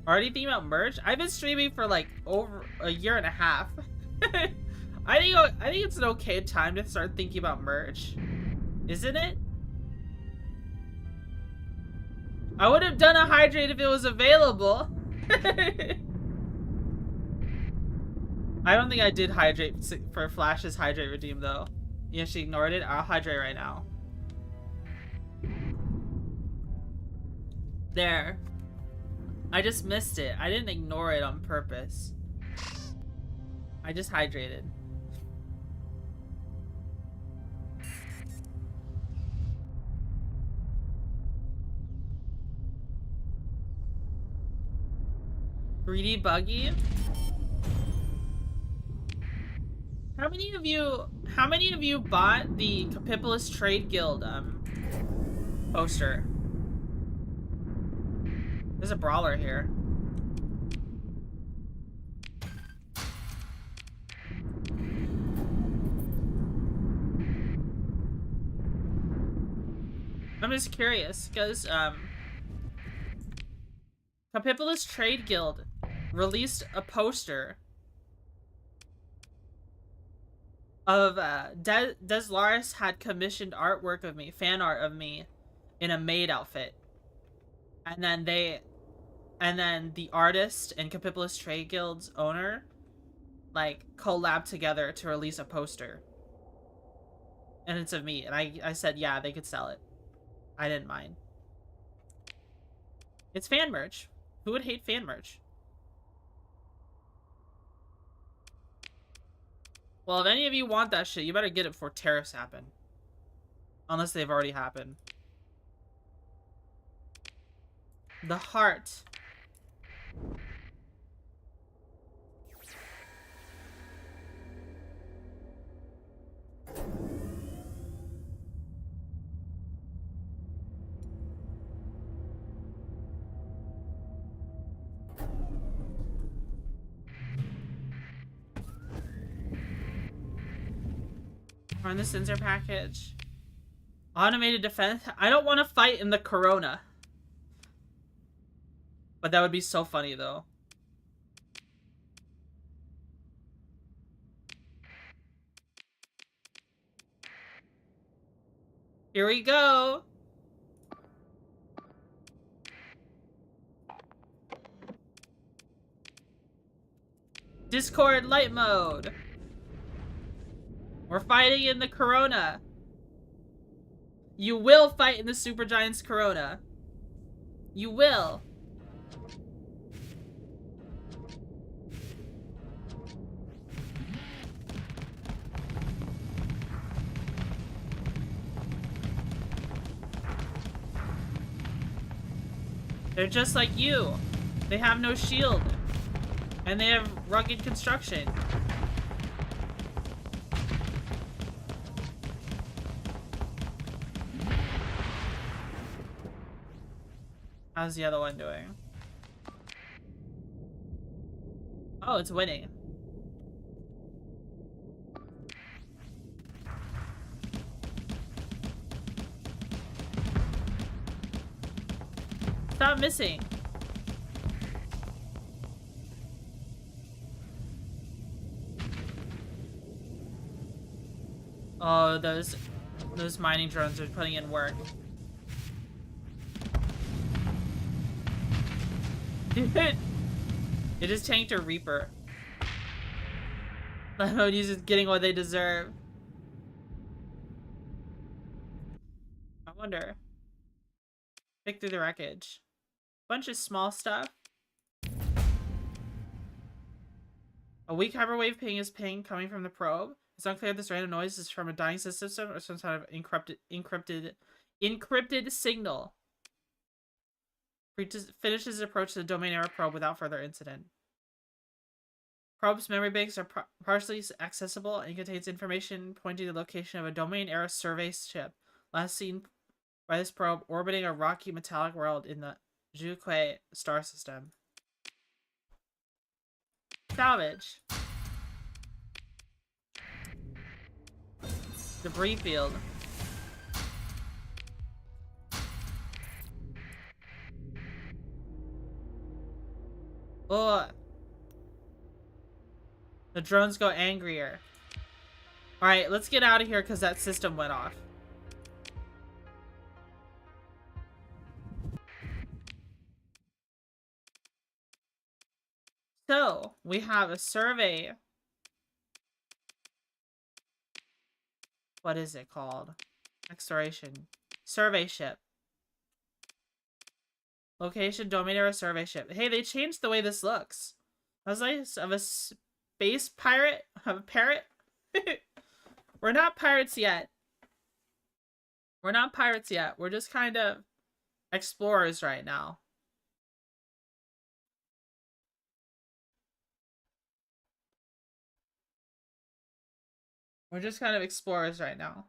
Already thinking about merch? I've been streaming for like over a year and a half. I think it's an okay time to start thinking about merch. Isn't it? I would have done a hydrate if it was available. I don't think I did hydrate for Flash's hydrate redeem though. Yeah, she ignored it. I'll hydrate right now. There. I just missed it. I didn't ignore it on purpose. I just hydrated. Greedy Buggy? How many of you bought the Capipulus Trade Guild poster? There's a brawler here. I'm just curious, because Capipulus Trade Guild released a poster of Deslaris had commissioned artwork of me, fan art of me, in a maid outfit, and then the artist and Capipulus Trade Guild's owner like collabed together to release a poster, and it's of me, and I said yeah, they could sell it. I didn't mind. It's fan merch. Who would hate fan merch? Well, if any of you want that shit, you better get it before tariffs happen. Unless they've already happened. The heart. Run the sensor package. Automated defense. I don't want to fight in the Corona. But that would be so funny though. Here we go. Discord light mode. We're fighting in the Corona. You will fight in the Supergiant's Corona. You will. They're just like you. They have no shield. And they have rugged construction. How's the other one doing? Oh, it's winning. Stop missing. Oh, those mining drones are putting in work. It just tanked a Reaper. That mode uses getting what they deserve. I wonder. Pick through the wreckage. Bunch of small stuff. A weak hyperwave ping is ping coming from the probe. It's unclear if this random noise is from a dying system or some sort of encrypted signal. Finishes his approach to the domain error probe without further incident. Probe's memory banks are partially accessible and contains information pointing to the location of a domain error survey ship, last seen by this probe orbiting a rocky metallic world in the Juque star system. Salvage. Debris field. Ugh. The drones go angrier. Alright, let's get out of here because that system went off. So, we have a survey. What is it called? Exploration. Survey ship. Location, domain error, survey ship. Hey, they changed the way this looks. I was like, of a space pirate? Of a parrot? We're not pirates yet. We're not pirates yet. We're just kind of explorers right now. We're just kind of explorers right now.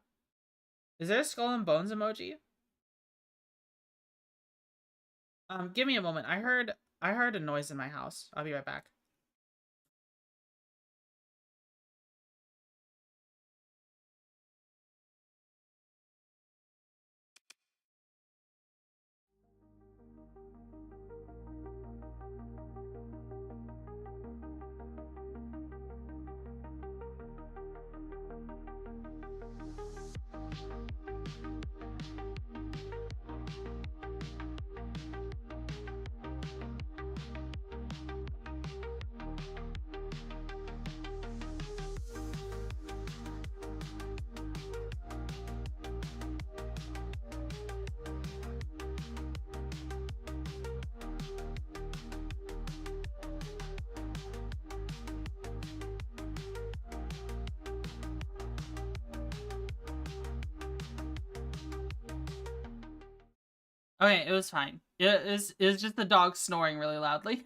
Is there a skull and bones emoji? Give me a moment. I heard a noise in my house. I'll be right back. Okay, it was fine. It was just the dog snoring really loudly.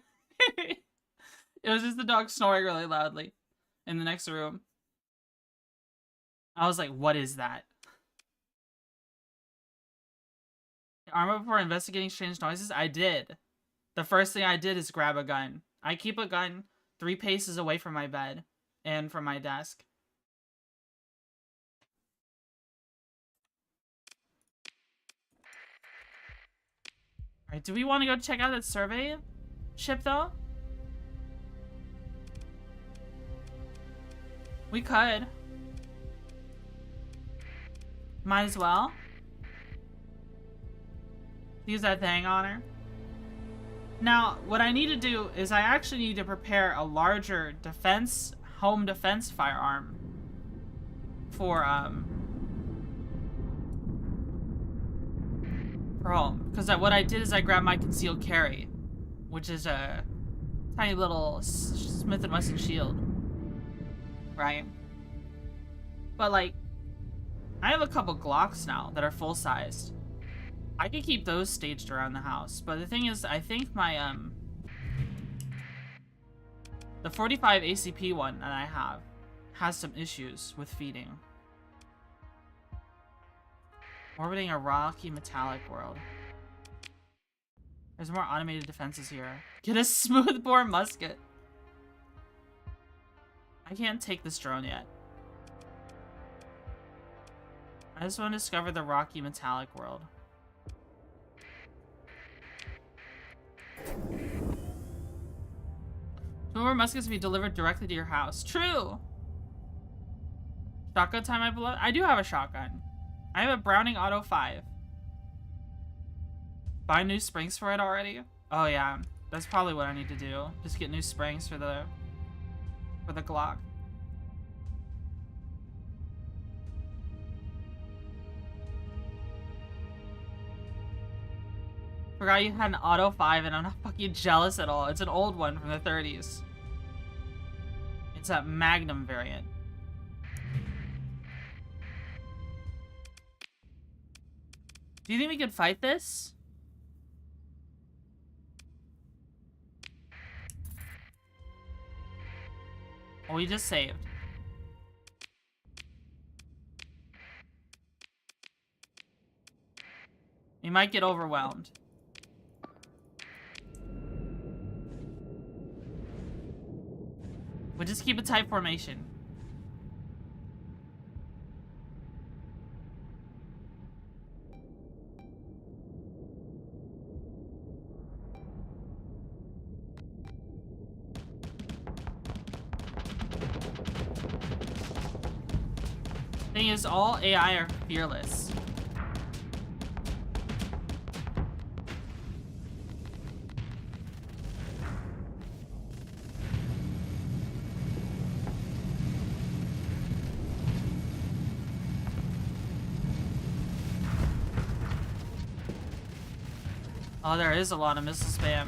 It was just the dog snoring really loudly in the next room. I was like, what is that? Armor before investigating strange noises? I did. The first thing I did is grab a gun. I keep a gun 3 paces away from my bed and from my desk. Alright, do we want to go check out that survey ship, though? We could. Might as well. Use that thing on her. Now, what I need to do is I actually need to prepare a larger defense, home defense firearm for home. Because what I did is I grabbed my concealed carry, which is a tiny little Smith & Wesson shield. Right? But, like, I have a couple Glocks now that are full-sized. I could keep those staged around the house, but the thing is, I think my, the 45 ACP one that I have has some issues with feeding. Orbiting a rocky metallic world. There's more automated defenses here. Get a smoothbore musket. I can't take this drone yet. I just want to discover the rocky metallic world. More muskets to be delivered directly to your house. True! Shotgun time, my beloved? I do have a shotgun. I have a Browning Auto 5. Buy new springs for it already? Oh, yeah. That's probably what I need to do. Just get new springs for the Glock. Forgot you had an Auto 5 and I'm not fucking jealous at all. It's an old one from the 30s. It's a Magnum variant. Do you think we could fight this? Oh, we just saved. We might get overwhelmed. We'll just keep a tight formation. Thing is, all AI are fearless. Oh, there is a lot of missile spam.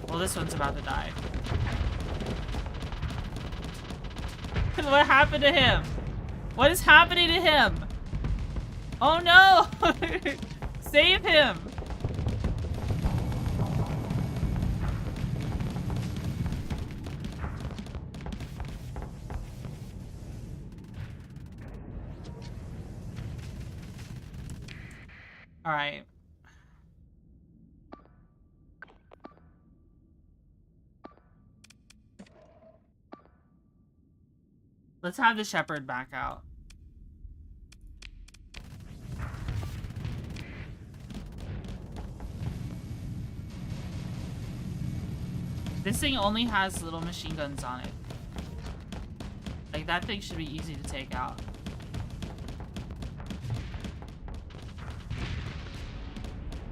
Well, this one's about to die. What happened to him? What is happening to him? Oh no! Save him! All right. Let's have the shepherd back out. This thing only has little machine guns on it. Like, that thing should be easy to take out.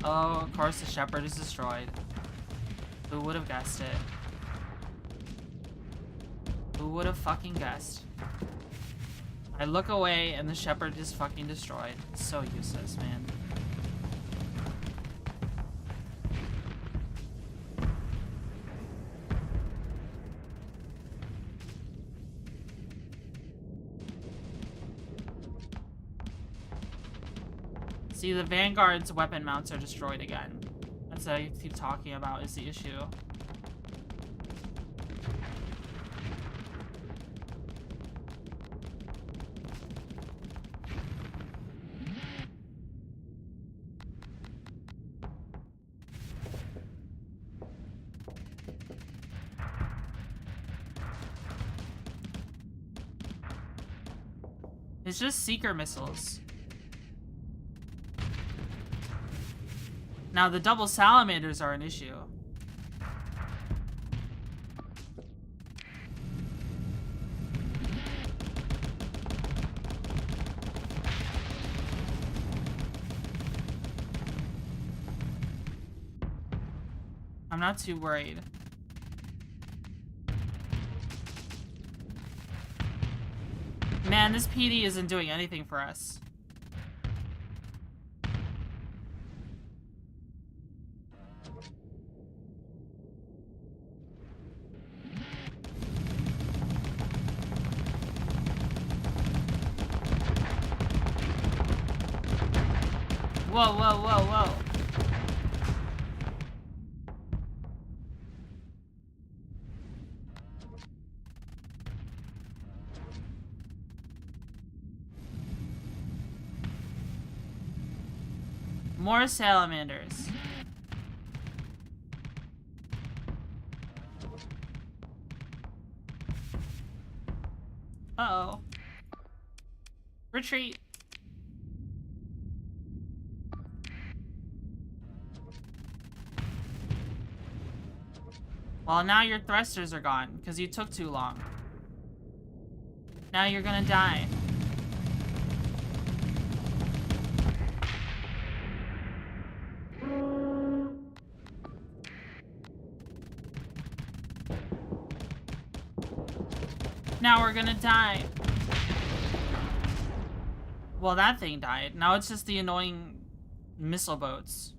Oh, of course the shepherd is destroyed. Who would have guessed it? Who would have fucking guessed? I look away and the shepherd is fucking destroyed. It's so useless, man. See, the Vanguard's weapon mounts are destroyed again. That's what I keep talking about, is the issue. It's just seeker missiles. Now, the double salamanders are an issue. I'm not too worried. Man, this PD isn't doing anything for us. Whoa, whoa, whoa, whoa. More salamanders. Uh-oh. Retreat. Well, now your thrusters are gone, because you took too long. Now you're gonna die. Now we're gonna die. Well, that thing died. Now it's just the annoying missile boats.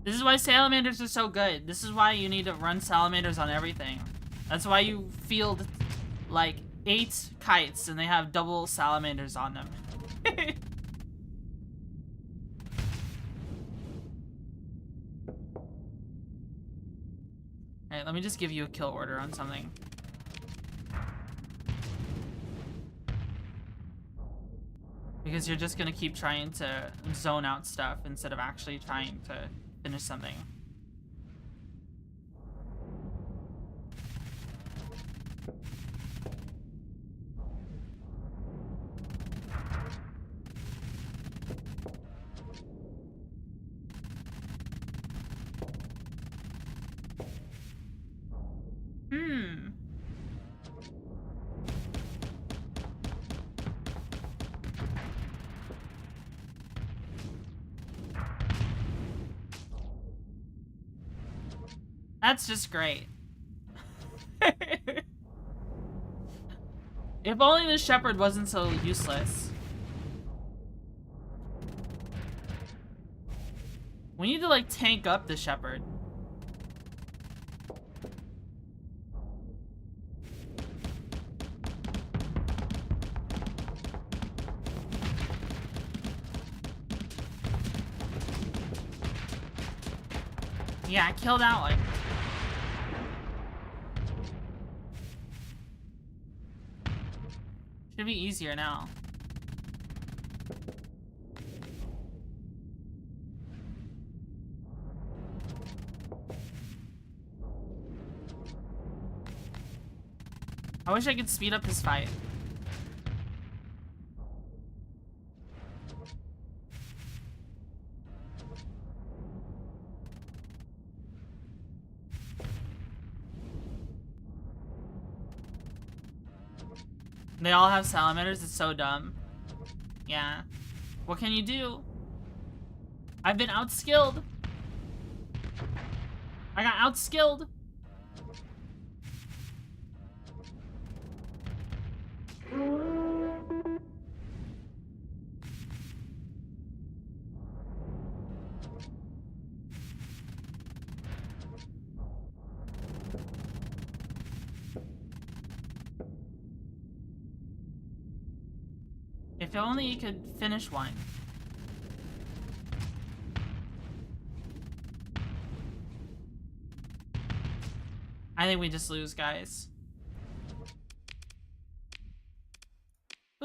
This is why salamanders are so good. This is why you need to run salamanders on everything. That's why you field like 8 kites and they have double salamanders on them. Alright, let me just give you a kill order on something. Because you're just gonna keep trying to zone out stuff instead of actually trying to finish something. That's just great. If only the shepherd wasn't so useless. We need to like tank up the shepherd. Yeah, kill that one. Should be easier now. I wish I could speed up this fight. They all have salamanders, it's so dumb. Yeah. What can you do? I've been outskilled. I got outskilled. If only you could finish one. I think we just lose, guys.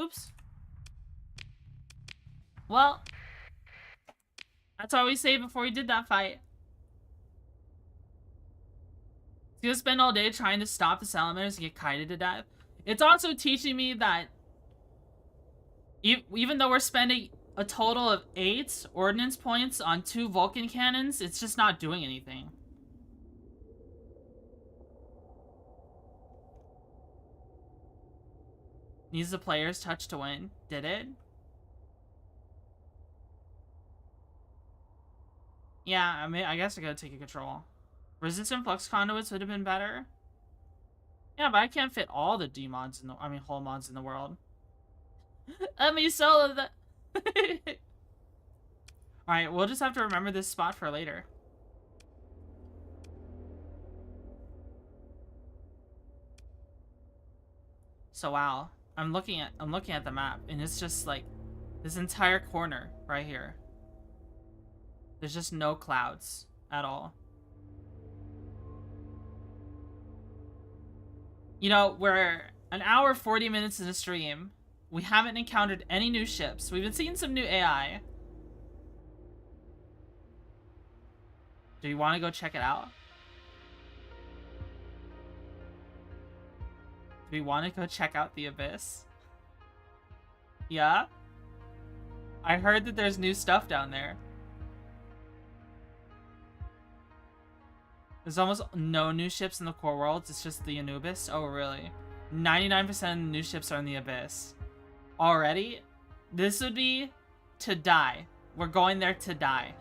Oops. Well, that's all we say before we did that fight. He's gonna spend all day trying to stop the salamanders and get kited to death. It's also teaching me that even though we're spending a total of 8 ordnance points on 2 Vulcan cannons, it's just not doing anything. Needs the player's touch to win. Did it? Yeah, I mean, I guess I gotta take a control. Resistant flux conduits would have been better. Yeah, but I can't fit all the D-mods in the, whole mods in the world. Let me solo the... Alright, we'll just have to remember this spot for later. So wow, I'm looking at the map and it's just like this entire corner right here. There's just no clouds at all. You know, we're an hour 40 minutes in the stream. We haven't encountered any new ships. We've been seeing some new AI. Do you want to go check it out? Do we want to go check out the Abyss? Yeah? I heard that there's new stuff down there. There's almost no new ships in the core worlds. It's just the Anubis. Oh, really? 99% of the new ships are in the Abyss. Already? This would be to die. We're going there to die.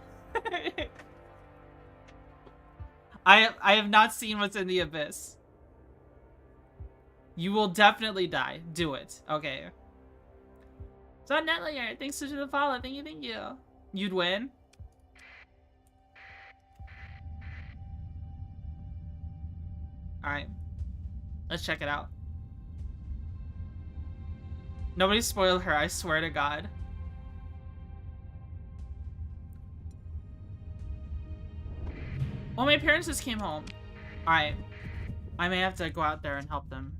I have not seen what's in the abyss. You will definitely die. Do it. Okay. So Netlayer, thanks for the follow. Thank you, thank you. You'd win? Alright. Let's check it out. Nobody spoiled her, I swear to God. Well, my parents just came home. Alright. I may have to go out there and help them.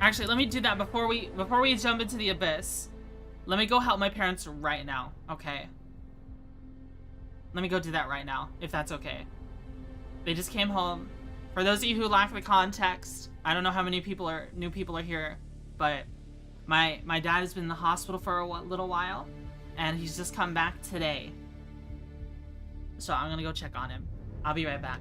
Actually, let me do that before we jump into the abyss. Let me go help my parents right now, okay? Let me go do that right now, if that's okay. They just came home. For those of you who lack the context, I don't know how many new people are here, but my dad has been in the hospital for a little while, and he's just come back today. So I'm gonna go check on him. I'll be right back.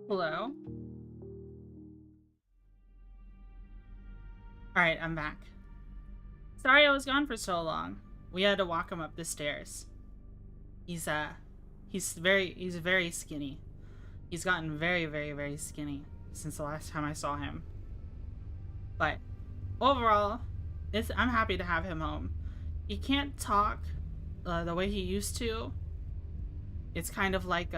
Hello? Alright, I'm back. Sorry I was gone for so long. We had to walk him up the stairs. He's very skinny. He's gotten very skinny since the last time I saw him. But overall, I'm happy to have him home. He can't talk the way he used to. It's kind of like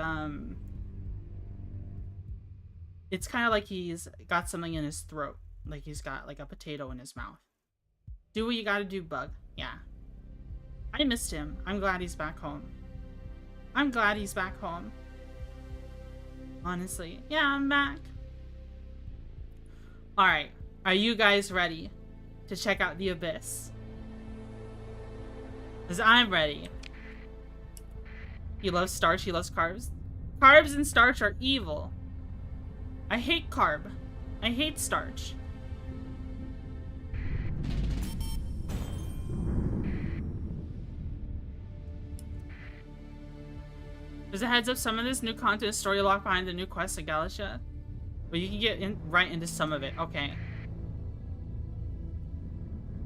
he's got something in his throat. Like he's got like a potato in his mouth. Do what you gotta do, bug. Yeah. I missed him. I'm glad he's back home. I'm glad he's back home. Honestly. Yeah, I'm back. Alright. Are you guys ready to check out the abyss? Because I'm ready. He loves starch, he loves carbs. Carbs and starch are evil. I hate carb. I hate starch. There's a heads up, some of this new content is story locked behind the new quest of Galatia. But you can get right into some of it. Okay.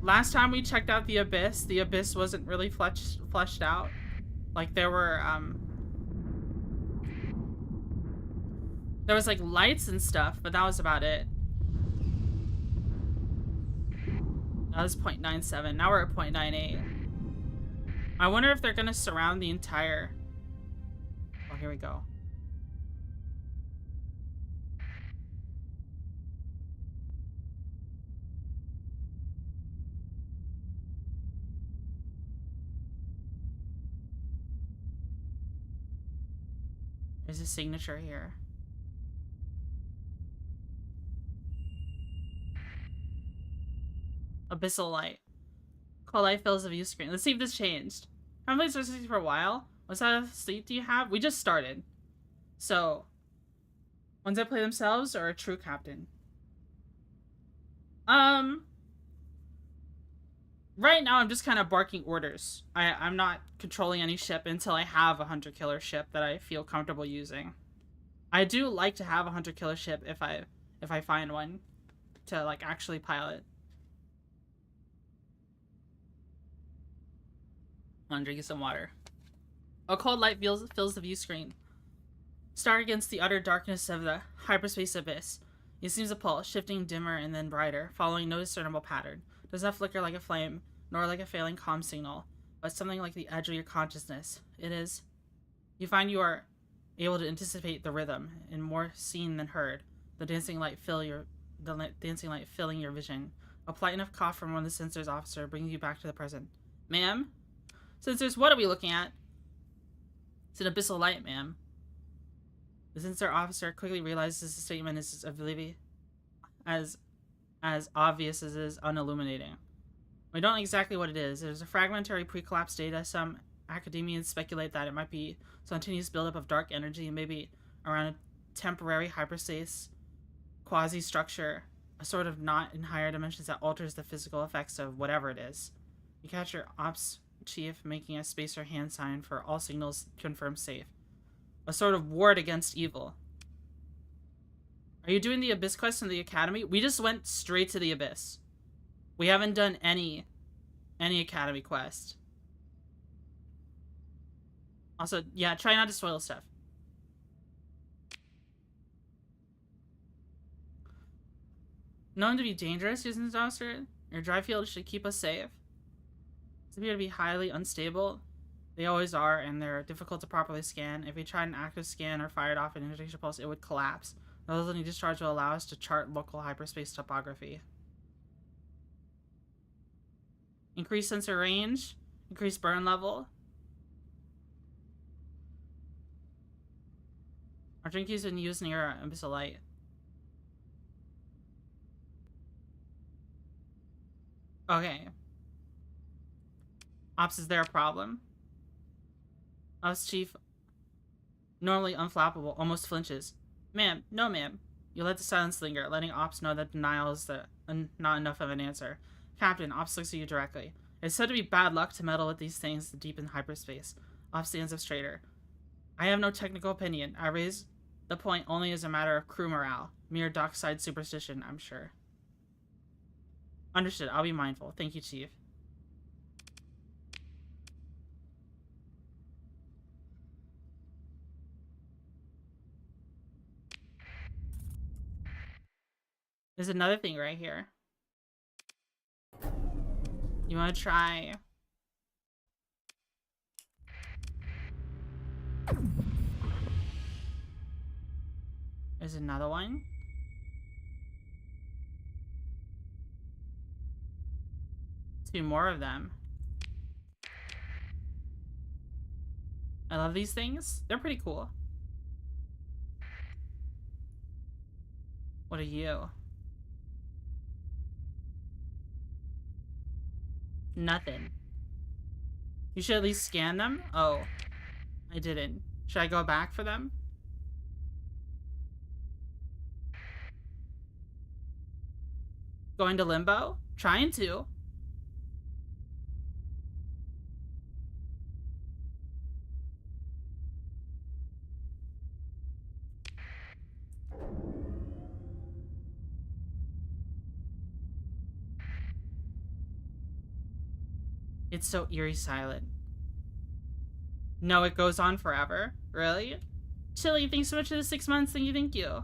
Last time we checked out the abyss wasn't really fleshed out. Like there was like lights and stuff, but that was about it. That was 0.97. Now we're at 0.98. I wonder if they're gonna surround the entire... Oh, here we go. There's a signature here. Abyssal light. Call light fills the view screen. Let's see if this changed. I haven't played Starsector for a while. What side of sleep do you have? We just started. So, ones that play themselves or a true captain? Right now I'm just kind of barking orders. I'm not controlling any ship until I have a hunter-killer ship that I feel comfortable using. I do like to have a hunter-killer ship if I find one to like actually pilot. I'm drinking some water. A cold light fills the view screen. Star against the utter darkness of the hyperspace abyss. It seems a pulse, shifting dimmer and then brighter, following no discernible pattern. Does not flicker like a flame, nor like a failing comm signal, but something like the edge of your consciousness. It is. You find you are able to anticipate the rhythm, and more seen than heard. The dancing light filling your vision. A polite enough cough from one of the sensors officer brings you back to the present. Ma'am? Sensors, what are we looking at? It's an abyssal light, ma'am. The sensor officer quickly realizes the statement is as obvious as it is unilluminating. We don't know exactly what it is. There's a fragmentary pre-collapse data. Some academians speculate that it might be spontaneous buildup of dark energy, maybe around a temporary hyperspace quasi-structure, a sort of knot in higher dimensions that alters the physical effects of whatever it is. You catch your ops chief making a spacer hand sign for all signals confirmed safe. A sort of ward against evil. Are you doing the Abyss quest in the Academy? We just went straight to the Abyss. We haven't done any Academy quest. Also, yeah, try not to spoil stuff. Known to be dangerous, Houston's officer. Your drive field should keep us safe. They appear to be highly unstable. They always are, and they're difficult to properly scan. If we tried an active scan or fired off an interdiction pulse, it would collapse. The resulting discharge will allow us to chart local hyperspace topography. Increase sensor range. Increase burn level. Our drink has been used near abyssal light. Okay. Ops, is there a problem? Ops chief, normally unflappable, almost flinches. Ma'am, no ma'am. You let the silence linger, letting Ops know that denial is not enough of an answer. Captain, Ops looks at you directly. It's said to be bad luck to meddle with these things deep in hyperspace. Ops stands up straighter. I have no technical opinion. I raise the point only is a matter of crew morale. Mere dockside superstition, I'm sure. Understood. I'll be mindful. Thank you, Chief. There's another thing right here. You want to try... There's another one. Two more of them. I love these things. They're pretty cool. What are you? Nothing. You should at least scan them? Oh. I didn't. Should I go back for them? Going to limbo? Trying to. It's so eerie silent. No, it goes on forever? Really? Chili, thanks so much for the 6 months. Thank you, thank you.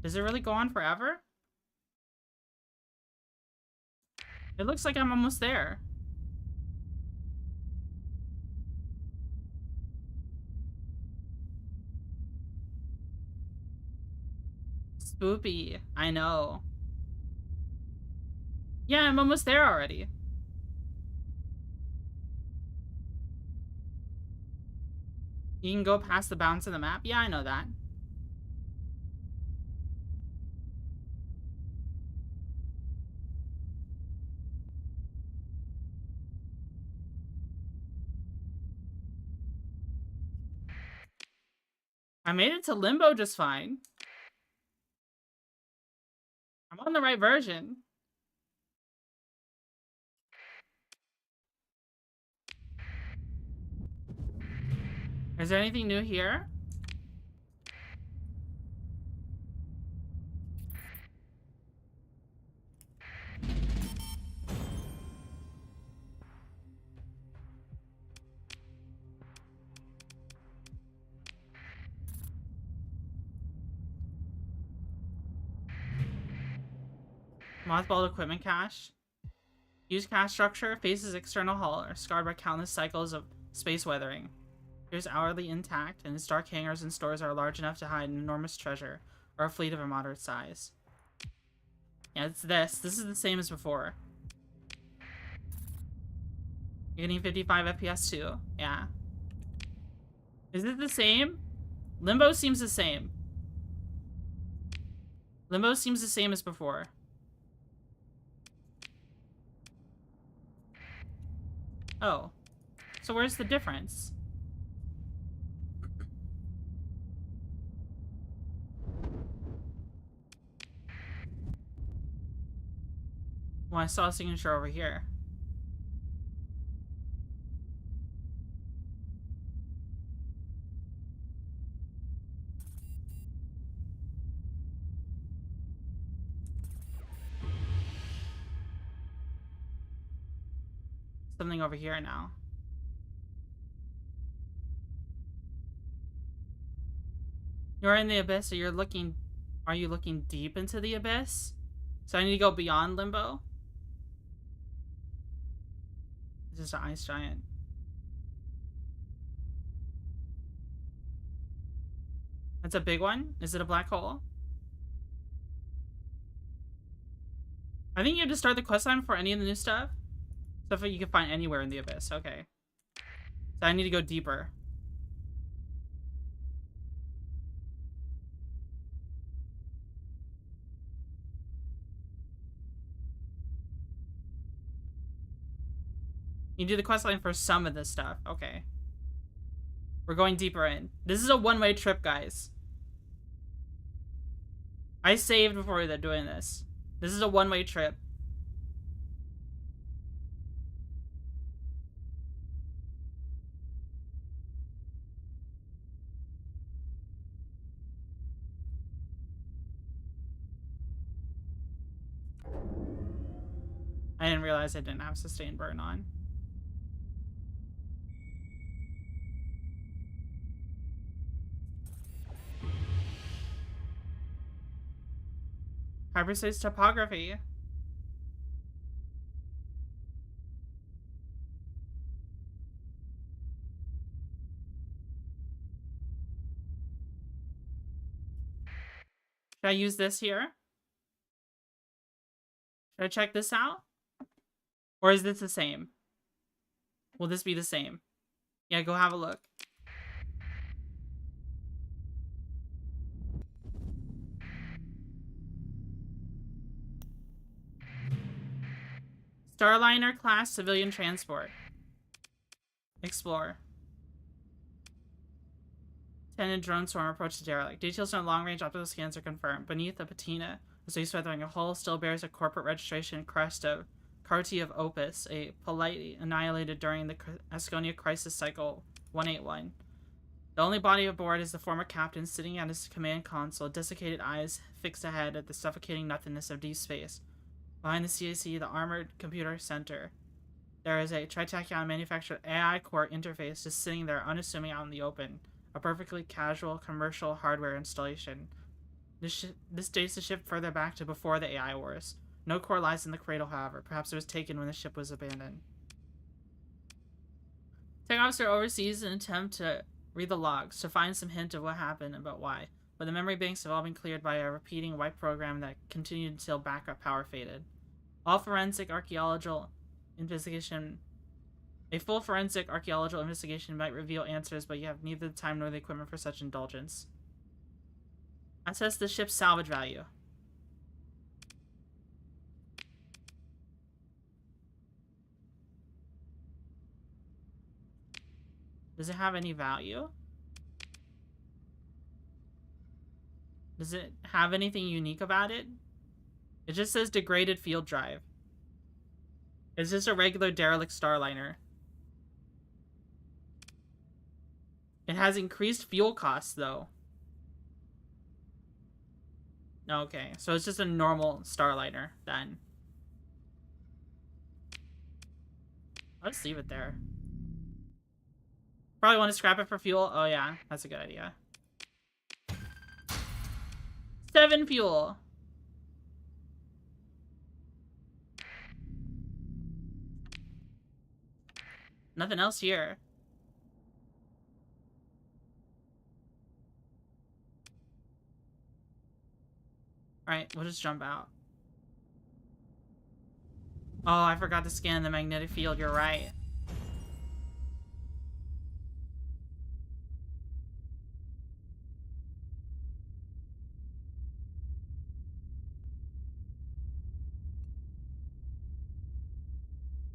Does it really go on forever? It looks like I'm almost there. Spoopy. I know. Yeah, I'm almost there already. You can go past the bounds of the map? Yeah, I know that. I made it to limbo just fine. I'm on the right version. Is there anything new here? Mothballed equipment cache. Used cache structure. Faces external hull are scarred by countless cycles of space weathering. Appears hourly intact, and its dark hangars and stores are large enough to hide an enormous treasure, or a fleet of a moderate size. Yeah, it's this. This is the same as before. You're getting 55 FPS too. Yeah. Is it the same? Limbo seems the same. Limbo seems the same as before. Oh. So where's the difference? Well, I saw a signature over here. Something over here now. You're in the abyss, so are you looking deep into the abyss? So I need to go beyond limbo? It's just an ice giant. That's a big one? Is it a black hole? I think you have to start the questline for any of the new stuff. Stuff that you can find anywhere in the abyss. Okay. So I need to go deeper. You do the questline for some of this stuff. Okay. We're going deeper in. This is a one-way trip, guys. I saved before doing this. This is a one-way trip. I didn't realize I didn't have sustained burn on. Hyperspace topography. Should I use this here? Should I check this out? Or is this the same? Will this be the same? Yeah, go have a look. Starliner class civilian transport. Explore. Attendant drone swarm approach to derelict. Details on long-range optical scans are confirmed. Beneath the patina, the space weathering a hull still bears a corporate registration crest of Carty of Opus, a politely annihilated during the Asconia Crisis Cycle 181. The only body aboard is the former captain sitting at his command console, desiccated eyes fixed ahead at the suffocating nothingness of deep space. Behind the CAC, the Armored Computer Center, there is a Tritachyon manufactured AI core interface just sitting there unassuming out in the open. A perfectly casual commercial hardware installation. This dates the ship further back to before the AI wars. No core lies in the cradle, however. Perhaps it was taken when the ship was abandoned. Tech officer oversees an attempt to read the logs to find some hint of what happened and about why, but the memory banks have all been cleared by a repeating wipe program that continued until backup power faded. All forensic archaeological investigation... A full forensic archaeological investigation might reveal answers, but you have neither the time nor the equipment for such indulgence. Assess the ship's salvage value. Does it have any value? Does it have anything unique about it? It just says degraded field drive. It's just a regular derelict Starliner. It has increased fuel costs, though. Okay, so it's just a normal Starliner, then. I'll just leave it there. Probably want to scrap it for fuel. Oh, yeah, that's a good idea. 7 fuel. Nothing else here. Alright, we'll just jump out. Oh, I forgot to scan the magnetic field. You're right.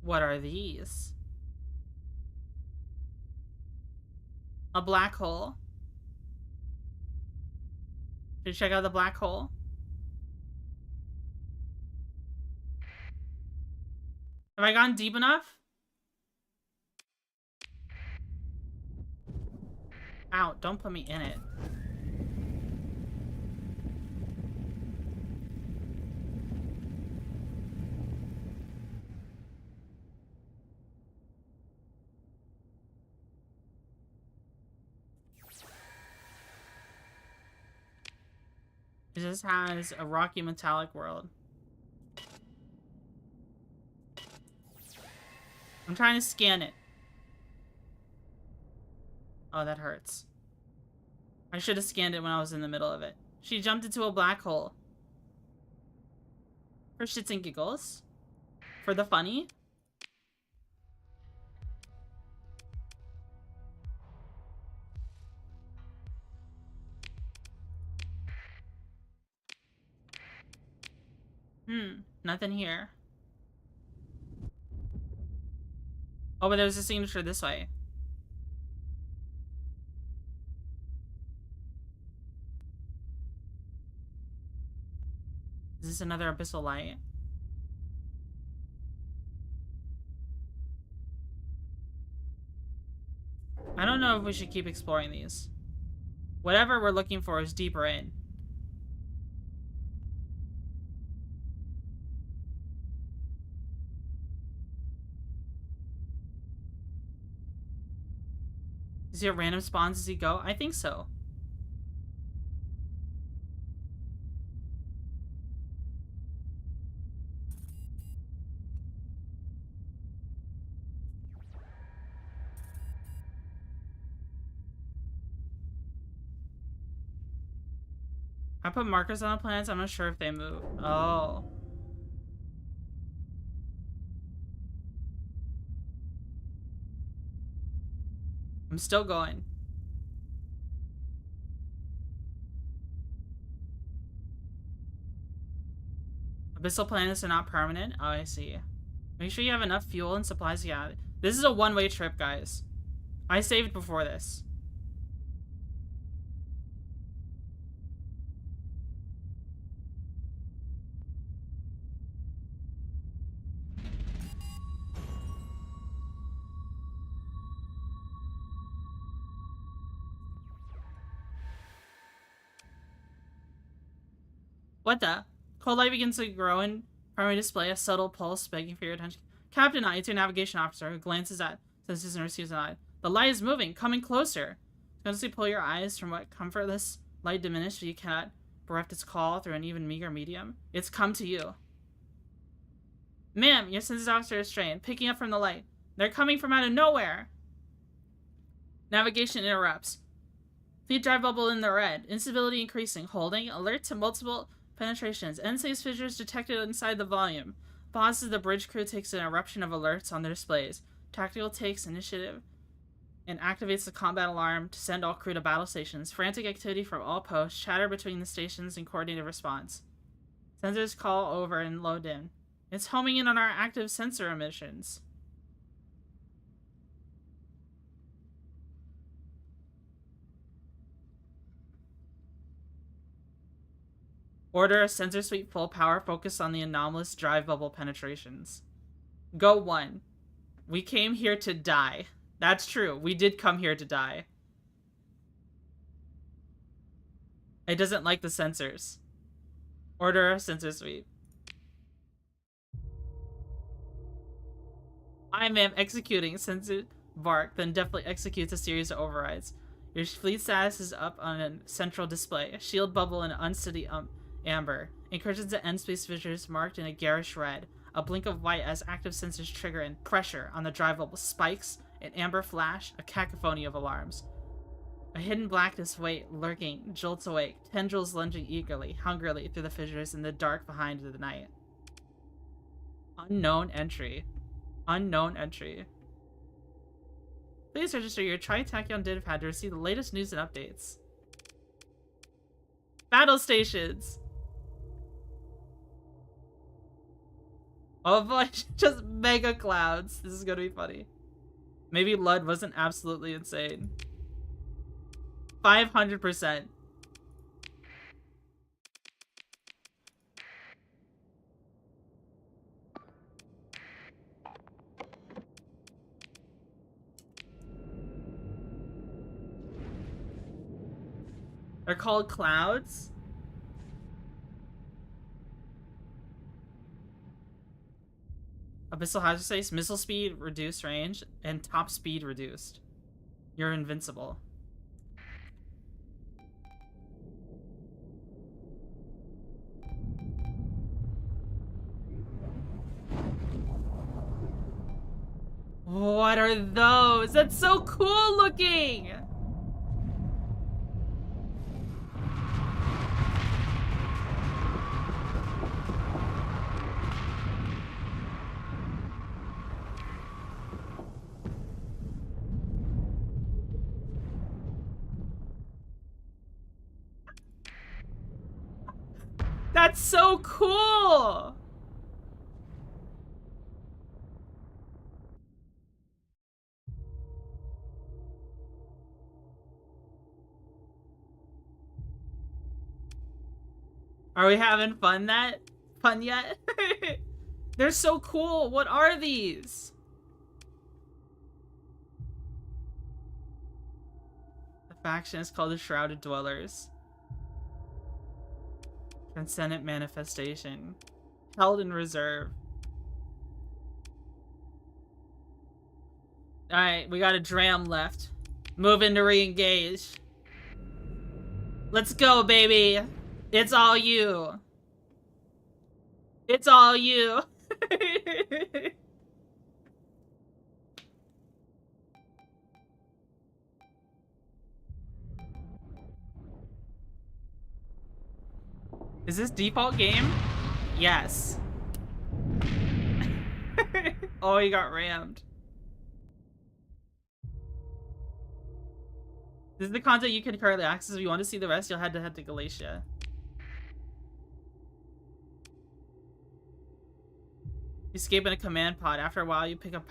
What are these? A black hole. Should we check out the black hole? Have I gone deep enough? Ow, don't put me in it. It just has a rocky metallic world. I'm trying to scan it. Oh, that hurts. I should have scanned it when I was in the middle of it. She jumped into a black hole. For shits and giggles. For the funny. Nothing here. Oh, but there's a signature this way. Is this another abyssal light? I don't know if we should keep exploring these. Whatever we're looking for is deeper in. Does he have random spawns as he go? I think so. I put markers on the planets. I'm not sure if they move. Oh. I'm still going. Abyssal planets are not permanent. Oh, I see. Make sure you have enough fuel and supplies. Yeah. This is a one-way trip, guys. I saved before this. What the? Cold light begins to grow in primary display, a subtle pulse begging for your attention. Captain I, it's your navigation officer, who glances at sensors and receives an eye. The light is moving, coming closer. Consciously pull your eyes from what comfortless light diminished, but you cannot bereft its call through an even meager medium. It's come to you. Ma'am, your sensors officer is strained, picking up from the light. They're coming from out of nowhere. Navigation interrupts. Feed drive bubble in the red. Instability increasing. Holding. Alert to multiple penetrations. End-phase fissures detected inside the volume. Pauses. The bridge crew takes an eruption of alerts on their displays. Tactical takes initiative and activates the combat alarm to send all crew to battle stations. Frantic activity from all posts. Chatter between the stations and coordinated response. Sensors call over and load in. It's homing in on our active sensor emissions. Order a sensor suite full power, focus on the anomalous drive bubble penetrations. Go 1. We came here to die. That's true. We did come here to die. It doesn't like the sensors. Order a sensor suite. I am executing sensor bark, then definitely executes a series of overrides. Your fleet status is up on a central display. A shield bubble and unsteady amber. Incursions at end space fissures marked in a garish red. A blink of white as active sensors trigger and pressure on the drive bubble spikes. An amber flash, a cacophony of alarms. A hidden blackness lurking, jolts awake, tendrils lunging eagerly, hungrily through the fissures in the dark behind the night. Unknown entry. Unknown entry. Please register your Tri-Tachyon data pad to receive the latest news and updates. Battle stations! Oh boy, just mega clouds. This is gonna be funny. Maybe Lud wasn't absolutely insane. 500%. They're called clouds? Abyssal hazard space, missile speed reduced range, and top speed reduced. You're invincible. What are those? That's so cool looking! That's so cool! Are we having fun yet? They're so cool. What are these? The faction is called the Shrouded Dwellers. Transcendent manifestation. Held in reserve. Alright, we got a dram left. Moving to re-engage. Let's go, baby. It's all you. It's all you. Is this default game? Yes. Oh, he got rammed. This is the content you can currently access. If you want to see the rest, you'll have to head to Galatia. You escape in a command pod. After a while, you pick up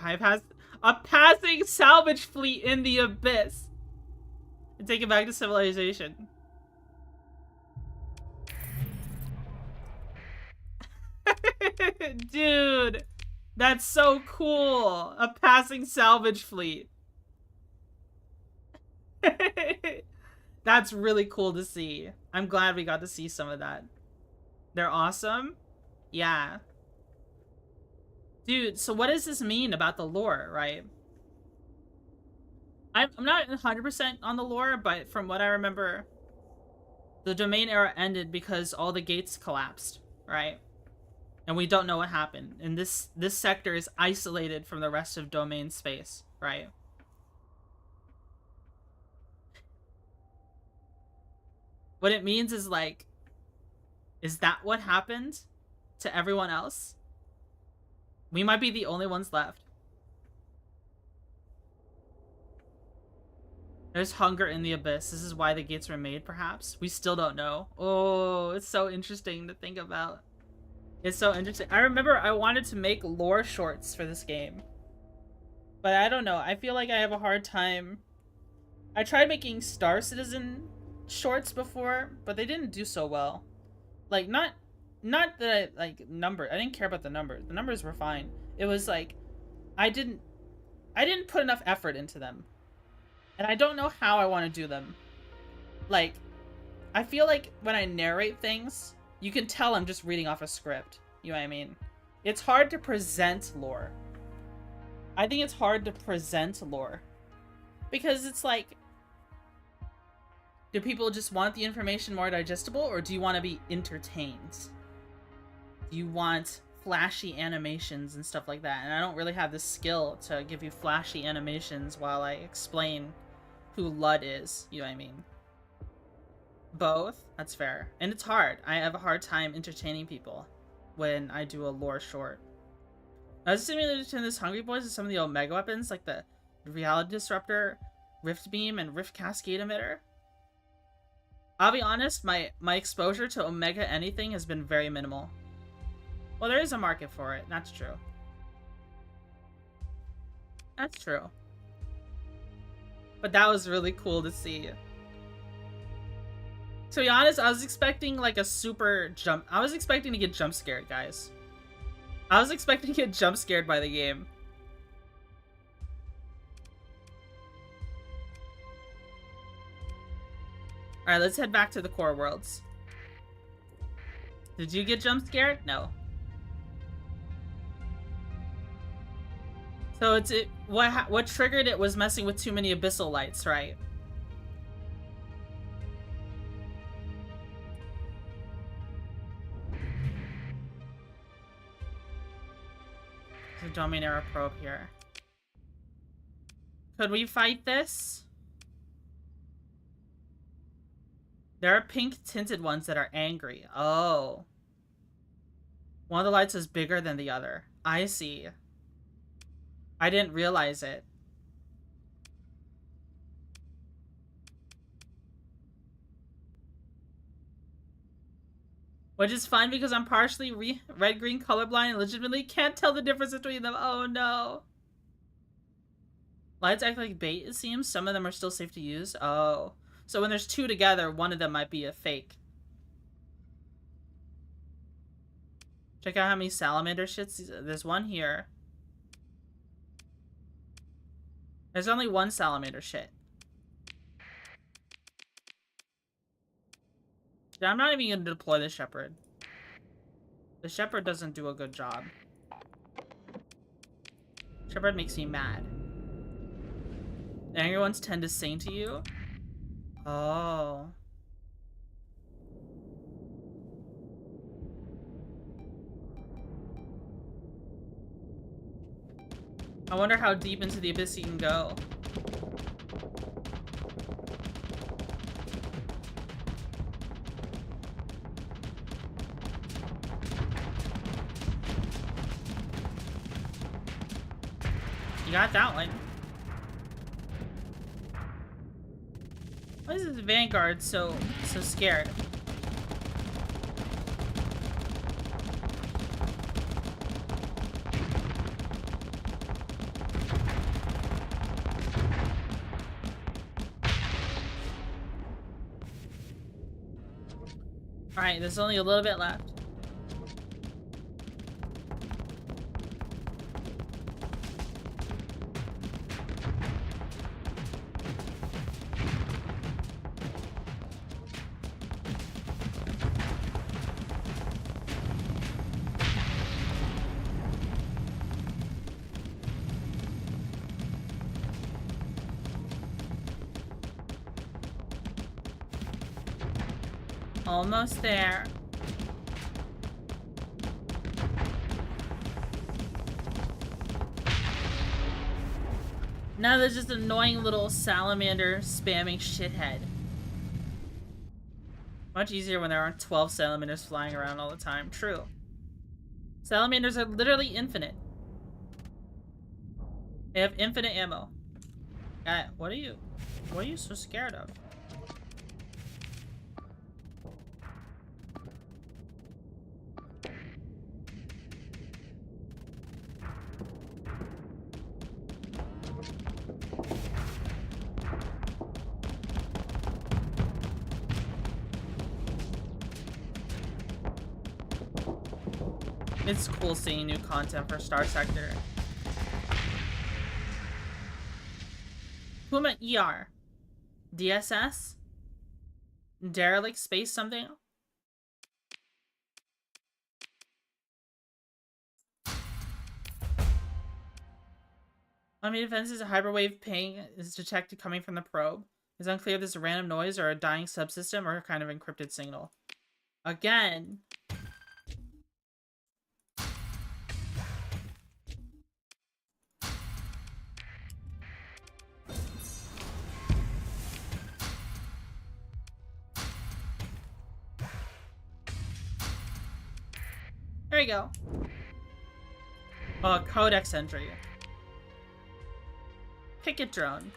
a passing salvage fleet in the abyss and take it back to civilization. Dude, that's so cool. A passing salvage fleet. That's really cool to see. I'm glad we got to see some of that. They're awesome. Yeah. Dude, so what does this mean about the lore, right? I'm not 100% on the lore, but from what I remember, the domain era ended because all the gates collapsed, right? And we don't know what happened. And this sector is isolated from the rest of domain space, right? What it means is like, is that what happened to everyone else? We might be the only ones left. There's hunger in the abyss. This is why the gates were made, perhaps. We still don't know. Oh, it's so interesting to think about. It's so interesting. I remember I wanted to make lore shorts for this game. But I don't know. I feel like I have a hard time. I tried making Star Citizen shorts before, but they didn't do so well. Like, not that I didn't care about the numbers. The numbers were fine. It was like I didn't put enough effort into them. And I don't know how I want to do them. Like, I feel like when I narrate things, you can tell I'm just reading off a script. You know what I mean? It's hard to present lore. I think it's hard to present lore. Because it's like, do people just want the information more digestible, or do you want to be entertained? Do you want flashy animations and stuff like that? And I don't really have the skill to give you flashy animations while I explain who Lud is. You know what I mean? Both? That's fair. And it's hard. I have a hard time entertaining people when I do a lore short. I was similar to this Hungry Boys and some of the Omega weapons, like the Reality Disruptor, Rift Beam, and Rift Cascade Emitter. I'll be honest, my exposure to Omega anything has been very minimal. Well, there is a market for it. That's true. That's true. But that was really cool to see. To be honest, I was expecting like a super jump. I was expecting to get jump scared, guys. I was expecting to get jump scared by the game. Alright, let's head back to the core worlds. Did you get jump scared? No. So what triggered it was messing with too many abyssal lights, right? There's a domain era probe here. Could we fight this? There are pink tinted ones that are angry. Oh. One of the lights is bigger than the other. I see. I didn't realize it. Which is fine because I'm partially red-green colorblind and legitimately can't tell the difference between them. Oh no. Lights act like bait, it seems. Some of them are still safe to use. Oh. So when there's two together, one of them might be a fake. Check out how many salamander shits. There's one here. There's only one salamander shit. I'm not even going to deploy the shepherd. The shepherd doesn't do a good job. Shepherd makes me mad. Angry ones tend to sing to you? Oh. I wonder how deep into the abyss you can go. You got that one. Why is this Vanguard so scared? Alright, there's only a little bit left. Almost there. Now there's just an annoying little salamander spamming shithead. Much easier when there aren't 12 salamanders flying around all the time. True. Salamanders are literally infinite. They have infinite ammo. What are you so scared of? It's cool seeing new content for Starsector. Puma ER. DSS? Derelict space something? Enemy defenses, a hyperwave ping is detected coming from the probe. It's unclear if this is a random noise or a dying subsystem or a kind of encrypted signal. Again. There you go. Oh, codex entry. Picket drone.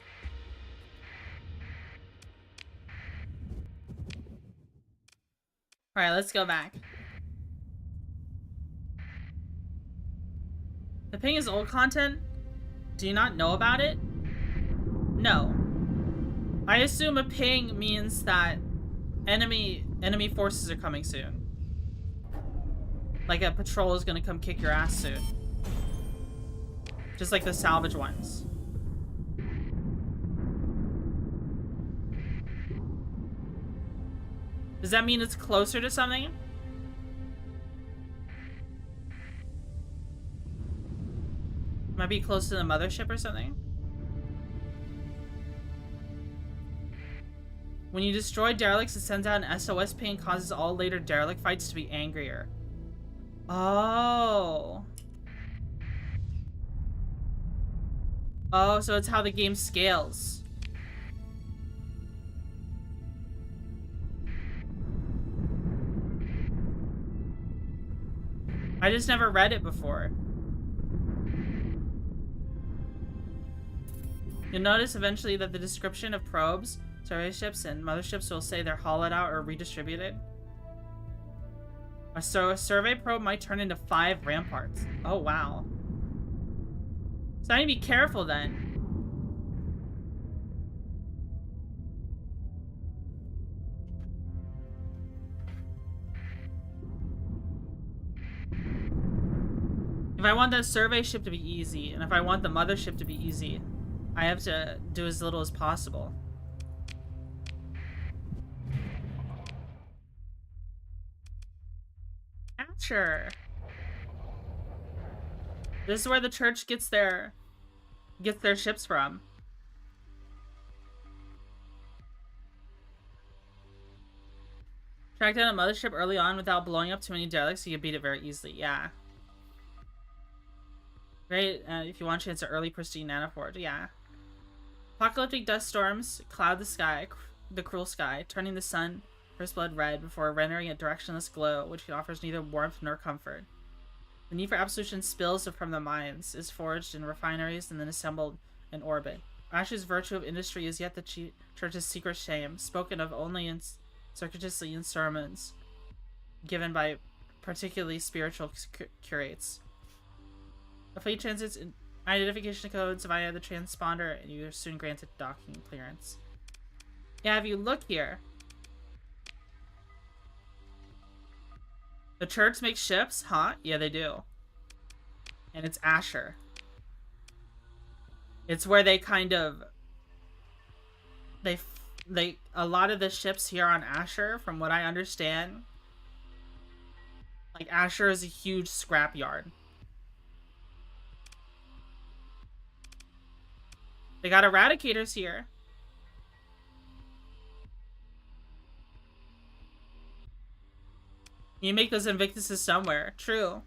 Alright, let's go back. The ping is old content? Do you not know about it? No. I assume a ping means that enemy forces are coming soon. Like a patrol is gonna come kick your ass soon. Just like the salvage ones. Does that mean it's closer to something? Might be close to the mothership or something? When you destroy derelicts, it sends out an SOS ping and causes all later derelict fights to be angrier. Oh. Oh, so it's how the game scales. I just never read it before. You'll notice eventually that the description of probes, survey ships, and motherships will say they're hollowed out or redistributed. So a survey probe might turn into 5 ramparts. Oh, wow. So I need to be careful then. If I want the survey ship to be easy, and if I want the mothership to be easy, I have to do as little as possible. Sure. This is where the church gets their ships from. Track down a mothership early on without blowing up too many derelicts, so you can beat it very easily. Yeah. Great, if you want a chance at early pristine nanoforge. Yeah. Apocalyptic dust storms cloud the sky, the cruel sky, turning the sun first blood red before rendering a directionless glow, which offers neither warmth nor comfort. The need for absolution spills from the mines, is forged in refineries and then assembled in orbit. Ash's virtue of industry is yet the church's secret shame, spoken of only in circuitously in sermons given by particularly spiritual curates. A fleet transits identification codes via the transponder, and you are soon granted docking clearance. Yeah, if you look here, the church makes ships, huh? Yeah, they do. And it's Asher. It's where they kind of a lot of the ships here on Asher, from what I understand, like Asher is a huge scrapyard. They got eradicators here. You make those Invictuses somewhere. True.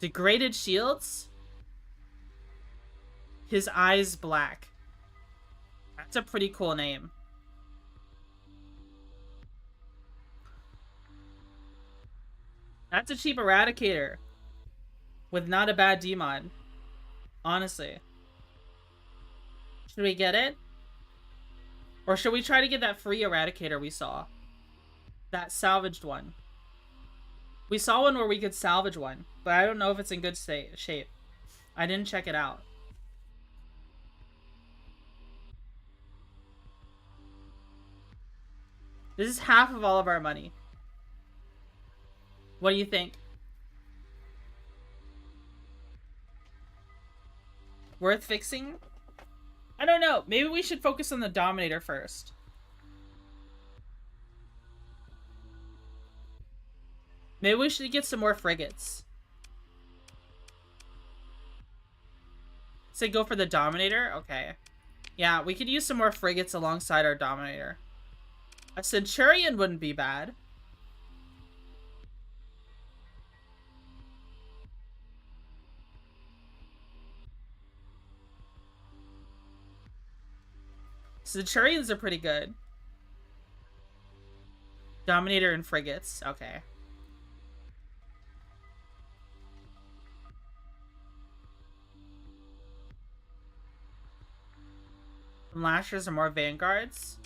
Degraded shields? His eyes black. That's a pretty cool name. That's a cheap eradicator. With not a bad demon. Honestly. Should we get it? Or should we try to get that free eradicator we saw? That salvaged one. We saw one where we could salvage one, but I don't know if it's in good shape. I didn't check it out. This is half of all of our money. What do you think? Worth fixing? I don't know. Maybe we should focus on the Dominator first. Maybe we should get some more frigates. Say go for the Dominator? Okay. Yeah, we could use some more frigates alongside our Dominator. A Centurion wouldn't be bad. Centurions are pretty good. Dominator and frigates. Okay. Some Lashers and more Vanguards.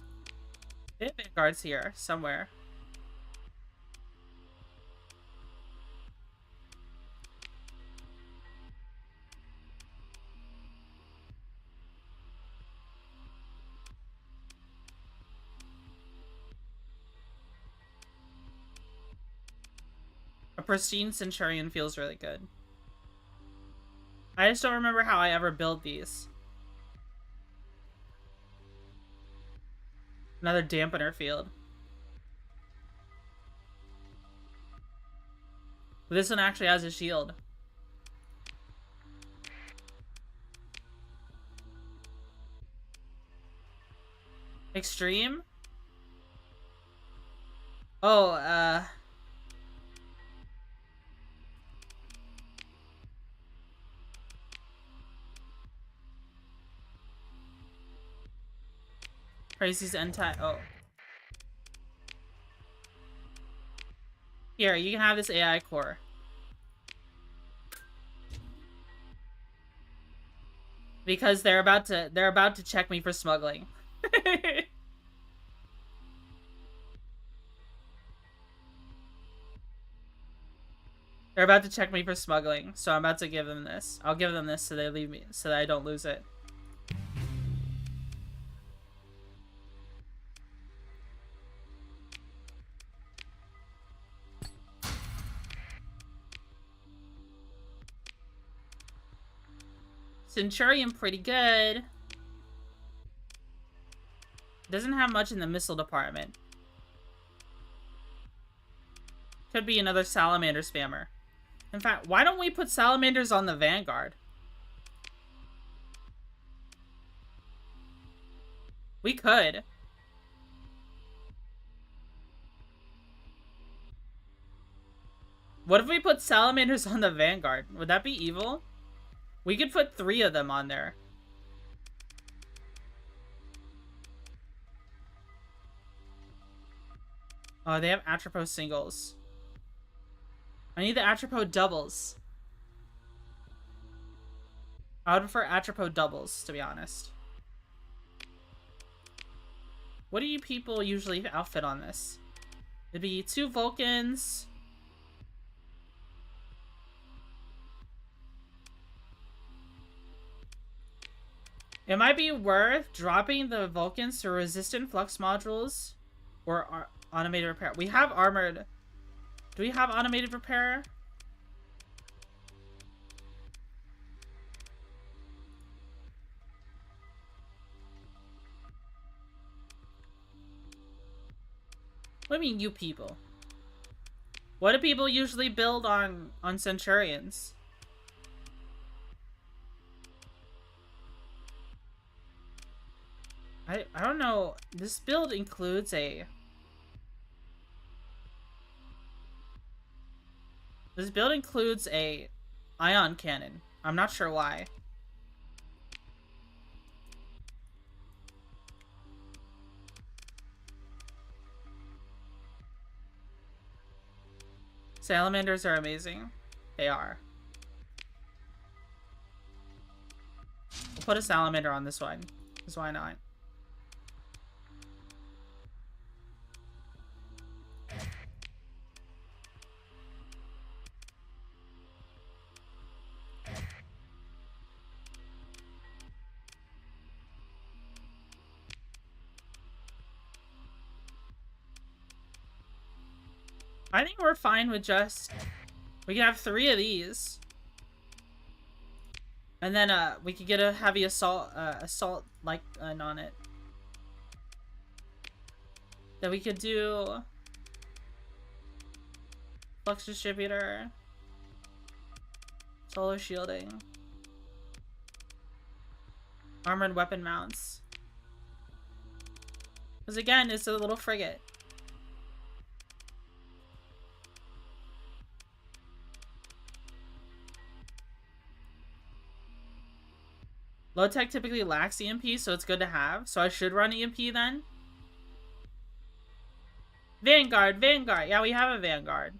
They have Vanguards here, somewhere. A pristine Centurion feels really good. I just don't remember how I ever build these. Another dampener field. But this one actually has a shield. Extreme? Oh, Crazy's oh. Here, you can have this AI core. Because they're about to check me for smuggling. They're about to check me for smuggling, so I'm about to give them this. I'll give them this so they leave me, so that I don't lose it. Centurion pretty good. Doesn't have much in the missile department. Could be another salamander spammer. In fact, why don't we put salamanders on the Vanguard? We could. What if we put salamanders on the Vanguard? Would that be evil? We could put 3 of them on there. Oh, they have Atropos singles. I need the Atropos doubles. I would prefer Atropos doubles, to be honest. What do you people usually outfit on this? It'd be 2 Vulcans. It might be worth dropping the Vulcans to resistant flux modules or automated repair. We have armored. Do we have automated repair? What do you mean, you people? What do people usually build on Centurions? I don't know. This build includes a... This build includes a ion cannon. I'm not sure why. Salamanders are amazing. They are. We'll put a salamander on this one. Because why not? I think we're fine with just... We can have 3 of these. And then we could get a heavy assault like on it. Then we could do flux distributor, solar shielding, armored weapon mounts. Because again, it's a little frigate. Low tech typically lacks EMP, so it's good to have. So I should run EMP then. Vanguard, Vanguard. Yeah, we have a Vanguard.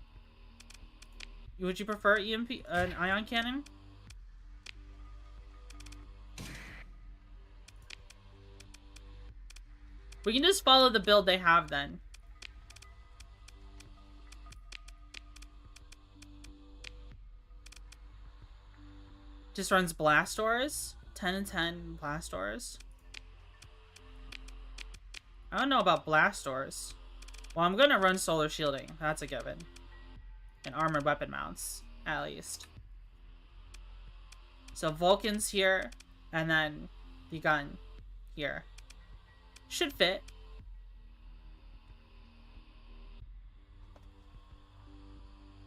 Would you prefer EMP, an ion cannon? We can just follow the build they have then. Just runs blast doors. 10 and 10 blast doors. I don't know about blast doors. Well, I'm gonna run solar shielding. That's a given. And armored weapon mounts, at least. So Vulcans here, and then the gun here. Should fit.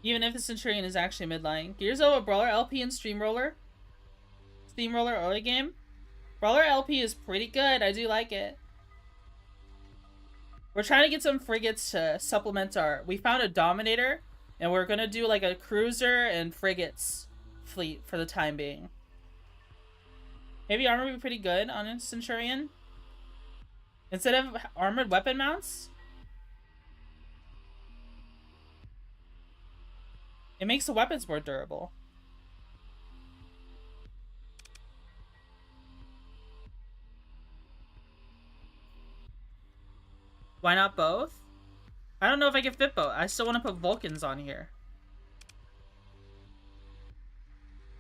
Even if the Centurion is actually midline. Gears of a Brawler LP and Steamroller early game. Brawler LP is pretty good. I do like it. We're trying to get some frigates to supplement our... We found a Dominator, and we're going to do like a cruiser and frigates fleet for the time being. Maybe armor would be pretty good on a Centurion. Instead of armored weapon mounts. It makes the weapons more durable. Why not both? I don't know if I can fit both. I still want to put Vulcans on here.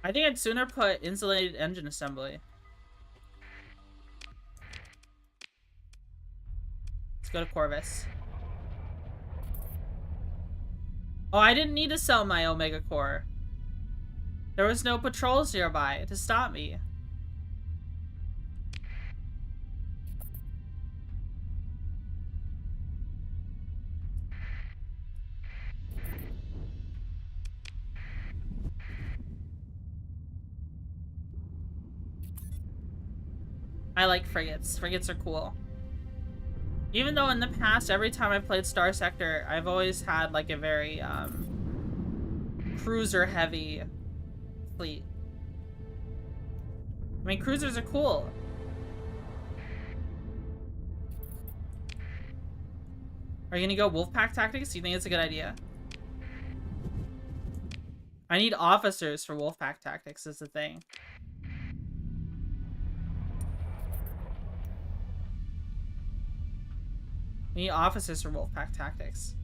I think I'd sooner put insulated engine assembly. Let's go to Corvus. Oh, I didn't need to sell my Omega Core. There was no patrols nearby to stop me. I like frigates. Frigates are cool. Even though in the past, every time I've played Starsector, I've always had like a very, cruiser heavy fleet. I mean, cruisers are cool. Are you gonna go Wolfpack tactics? Do you think it's a good idea? I need officers for Wolfpack tactics is the thing. We need officers for Wolfpack tactics.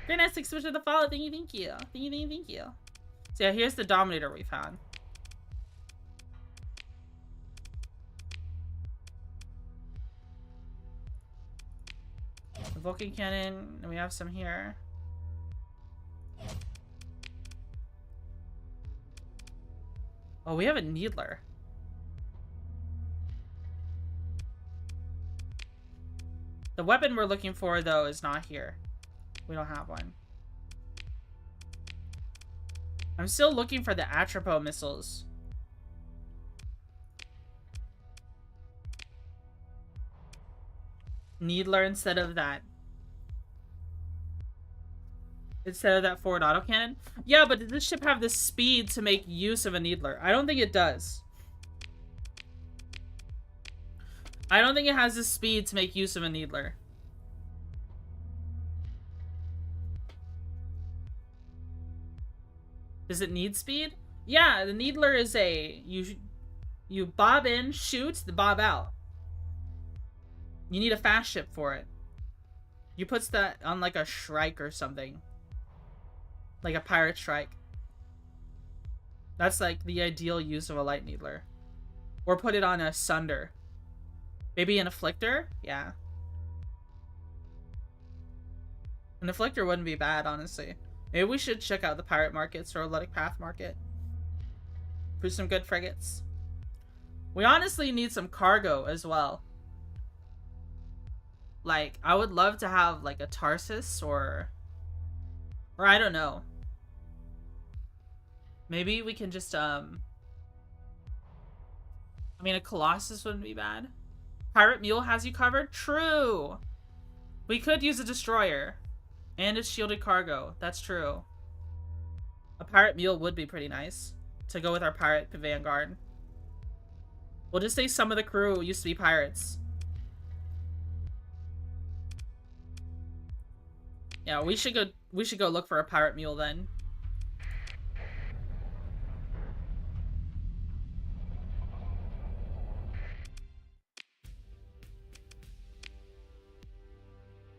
Very nice to switch to the follow. Thank you, thank you. Thank you, thank you, thank you. So yeah, here's the Dominator we found. The Vulcan Cannon, and we have some here. Oh, we have a Needler. The weapon we're looking for, though, is not here. We don't have one. I'm still looking for the Atropo missiles. Needler instead of that. Instead of that forward autocannon? Yeah, but does this ship have the speed to make use of a Needler? I don't think it does. I don't think it has the speed to make use of a Needler. Does it need speed? Yeah, the Needler is a... You bob in, shoot, the bob out. You need a fast ship for it. You puts that on like a Shrike or something. Like a pirate Shrike. That's like the ideal use of a light Needler. Or put it on a Sunder. Maybe an Afflictor? Yeah. An Afflictor wouldn't be bad, honestly. Maybe we should check out the pirate markets or Athletic Path market. For some good frigates. We honestly need some cargo as well. Like, I would love to have like a Tarsus or I don't know. Maybe we can just I mean, a Colossus wouldn't be bad. Pirate Mule has you covered? True. We could use a destroyer and a shielded cargo. That's true. A Pirate Mule would be pretty nice to go with our Pirate Vanguard. We'll just say some of the crew used to be pirates. Yeah, we should go look for a Pirate Mule then.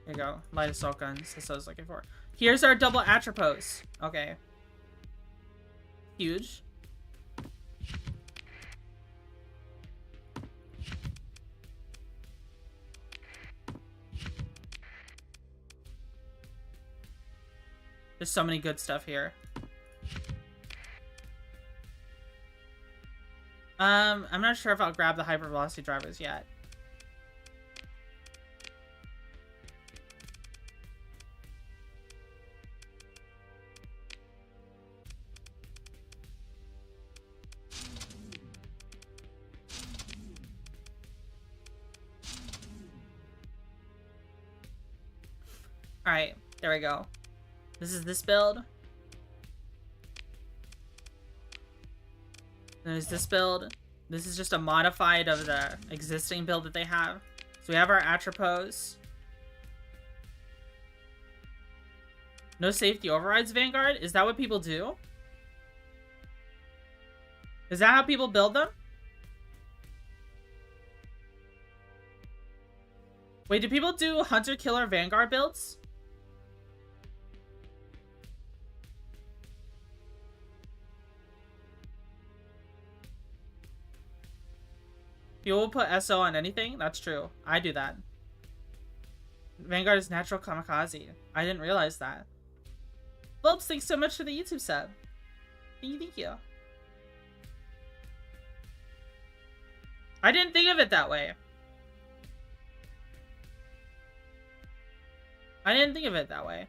There you go. Light assault guns. That's what I was looking for. Here's our double Atropos. Okay. Huge. There's so many good stuff here. I'm not sure if I'll grab the hypervelocity drivers yet. Alright, there we go. This is this build. There's this build. This is just a modified of the existing build that they have. So we have our Atropos. No safety overrides, Vanguard? Is that what people do? Is that how people build them? Wait, do people do Hunter-Killer Vanguard builds? People will put SO on anything? That's true. I do that. Vanguard is natural kamikaze. I didn't realize that. Phillips, thanks so much for the YouTube sub. Thank you, thank you. I didn't think of it that way. I didn't think of it that way.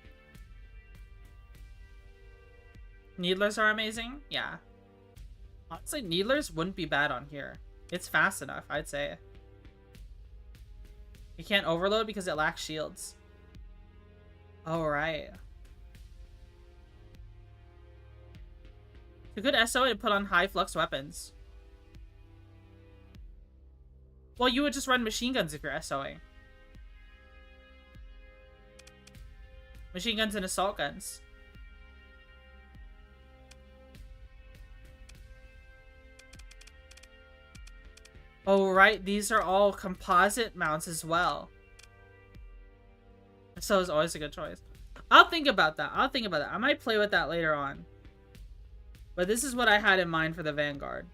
Needlers are amazing? Yeah. Honestly, Needlers wouldn't be bad on here. It's fast enough, I'd say. You can't overload because it lacks shields. Oh, right. A good SOA to put on high flux weapons. Well, you would just run machine guns if you're SOing. Machine guns and assault guns. Oh, right. These are all composite mounts as well. So it's always a good choice. I'll think about that. I'll think about that. I might play with that later on. But this is what I had in mind for the Vanguard.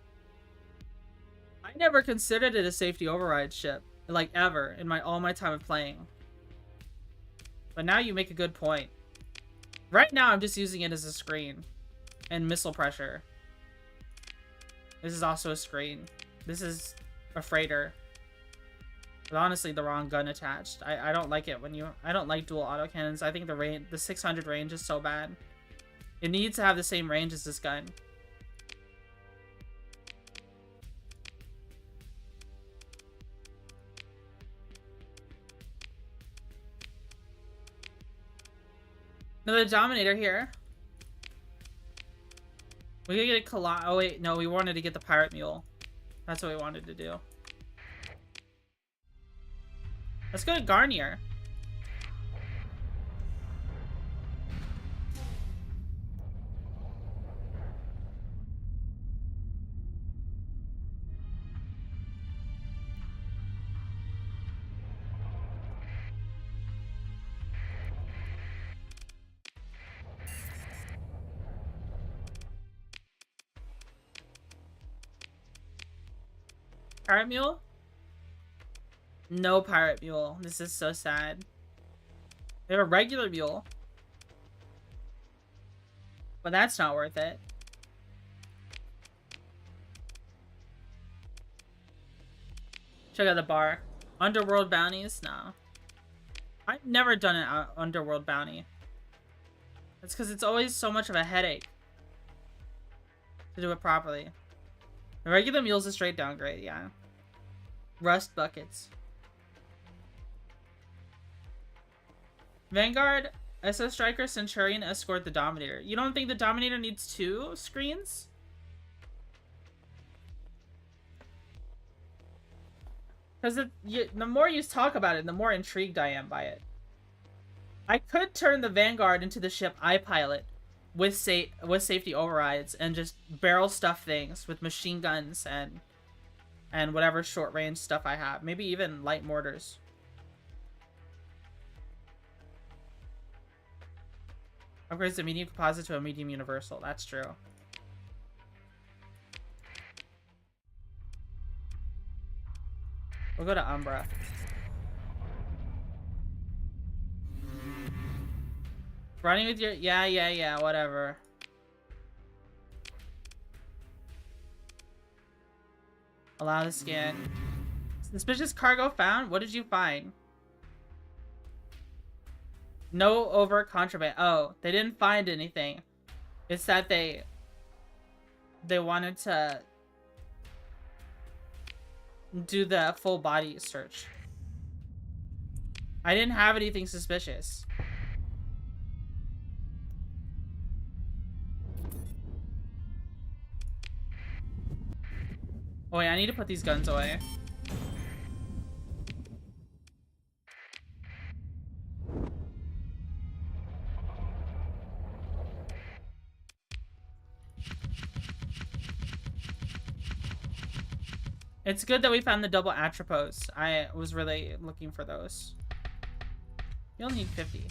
I never considered it a safety override ship. Like, ever. In all my time of playing. But now you make a good point. Right now, I'm just using it as a screen. And missile pressure. This is also a screen. This is a freighter. But honestly, the wrong gun attached. I don't like it when you... I don't like dual autocannons. I think the 600 range is so bad. It needs to have the same range as this gun. Another Dominator here. We could get a oh wait, no, we wanted to get the Pirate Mule. That's what we wanted to do. Let's go to Garnier. Pirate Mule? No Pirate Mule. This is so sad. We have a regular mule. But that's not worth it. Check out the bar. Underworld bounties? No. I've never done an underworld bounty. That's because it's always so much of a headache to do it properly. The regular mule's a straight downgrade, yeah. Rust buckets. Vanguard, SS Striker, Centurion, escort the Dominator. You don't think the Dominator needs 2 screens? Because the more you talk about it, the more intrigued I am by it. I could turn the Vanguard into the ship I pilot with safety overrides and just barrel stuff things with machine guns and whatever short range stuff I have. Maybe even light mortars. Upgrades the medium composite to a medium universal. That's true. We'll go to Umbra. Running with your... Yeah, whatever. Allow the scan. Suspicious cargo found? What did you find? No overt contraband. Oh, they didn't find anything. It's that they wanted to do the full body search. I didn't have anything suspicious. Oh wait, I need to put these guns away. It's good that we found the double atropos. I was really looking for those. You only need 50.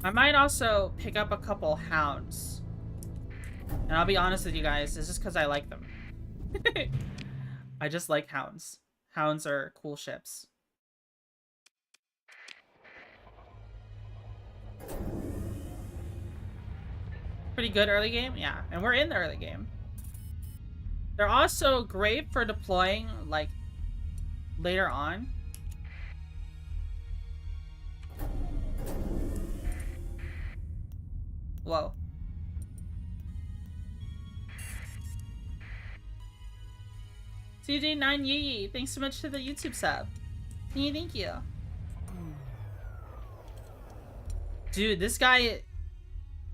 I might also pick up a couple hounds. And I'll be honest with you guys, it's just because I like them. I just like hounds. Hounds are cool ships. Pretty good early game? Yeah, and we're in the early game. They're also great for deploying, like, later on. Whoa. CJ9 Yee, thanks so much for the YouTube sub. Yeah, thank you. Dude, this guy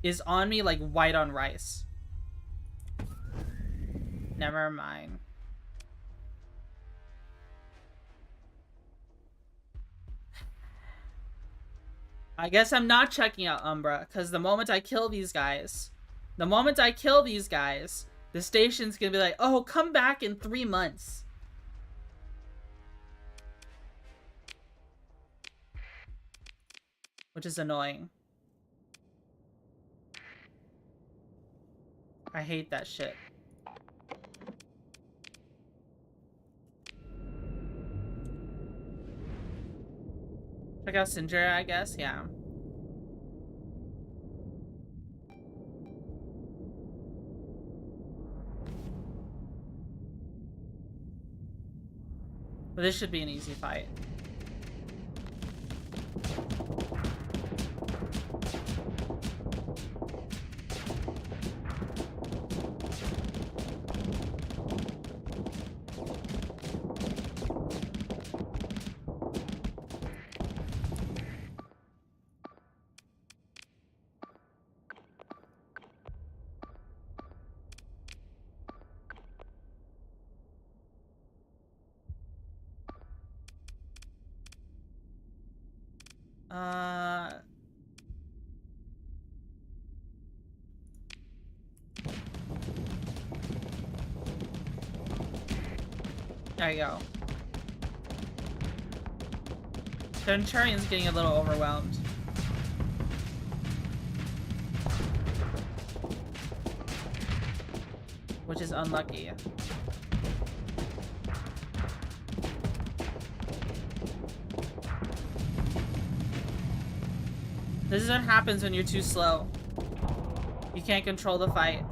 is on me like white on rice. Never mind. I guess I'm not checking out Umbra, because the moment I kill these guys, the station's gonna be like, oh, come back in 3 months. Which is annoying. I hate that shit. Check out Sindra, I guess, yeah. But this should be an easy fight. There you go. The Centurion's getting a little overwhelmed. Which is unlucky. This is what happens when you're too slow. You can't control the fight.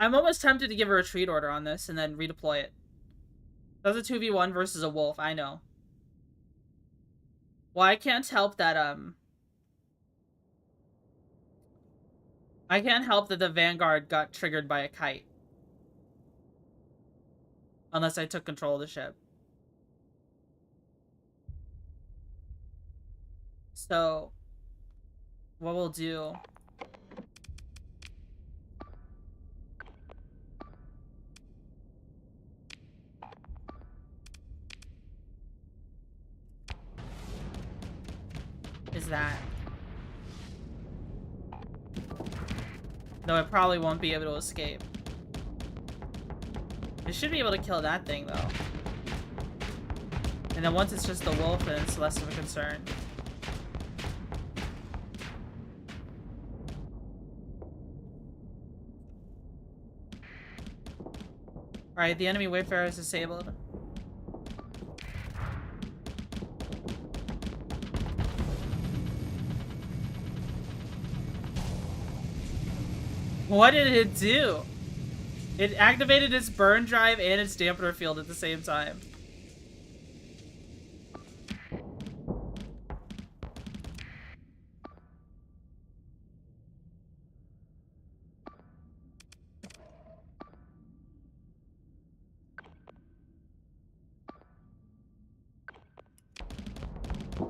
I'm almost tempted to give a retreat order on this and then redeploy it. That was a 2v1 versus a wolf, I know. Well, I can't help that, I can't help that the Vanguard got triggered by a kite. Unless I took control of the ship. So, what we'll do... is that. Though I probably won't be able to escape. I should be able to kill that thing, though. And then once it's just the wolf, then it's less of a concern. Alright, the enemy Wayfarer is disabled. What did it do? It activated its burn drive and its dampener field at the same time.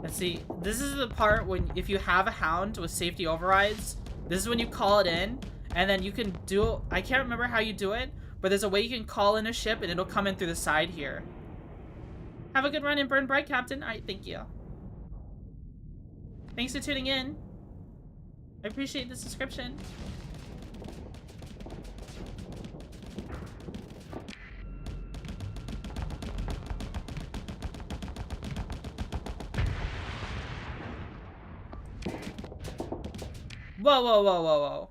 And see, this is the part when if you have a hound with safety overrides, this is when you call it in. And then you can do... I can't remember how you do it, but there's a way you can call in a ship and it'll come in through the side here. Have a good run and burn bright, Captain. Alright, thank you. Thanks for tuning in. I appreciate the subscription. Whoa, whoa, whoa, whoa, whoa.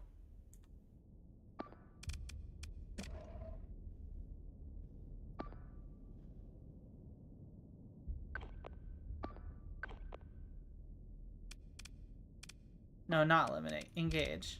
No, not eliminate. Engage.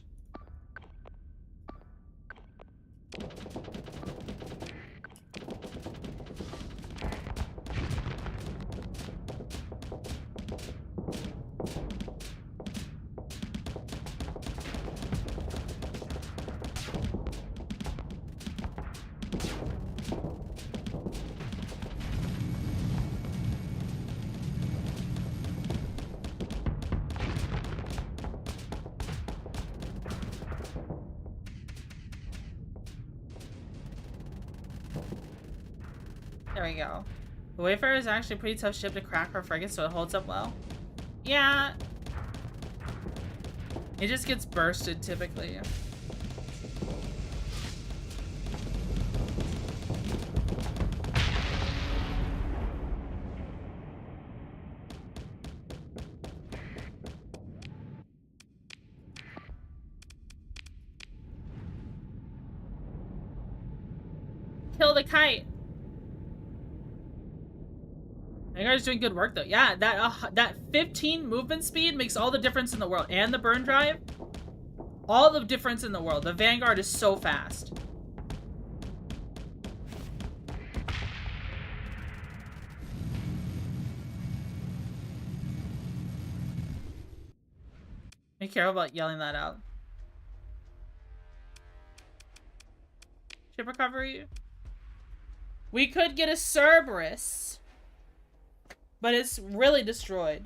we go. The Wayfarer is actually a pretty tough ship to crack for frigates, so it holds up well. Yeah. It just gets bursted, typically. Kill the kite. You guys are doing good work though. Yeah, that 15 movement speed makes all the difference in the world. And the burn drive. All the difference in the world. The Vanguard is so fast. Be careful about yelling that out. Ship recovery. We could get a Cerberus. But it's really destroyed.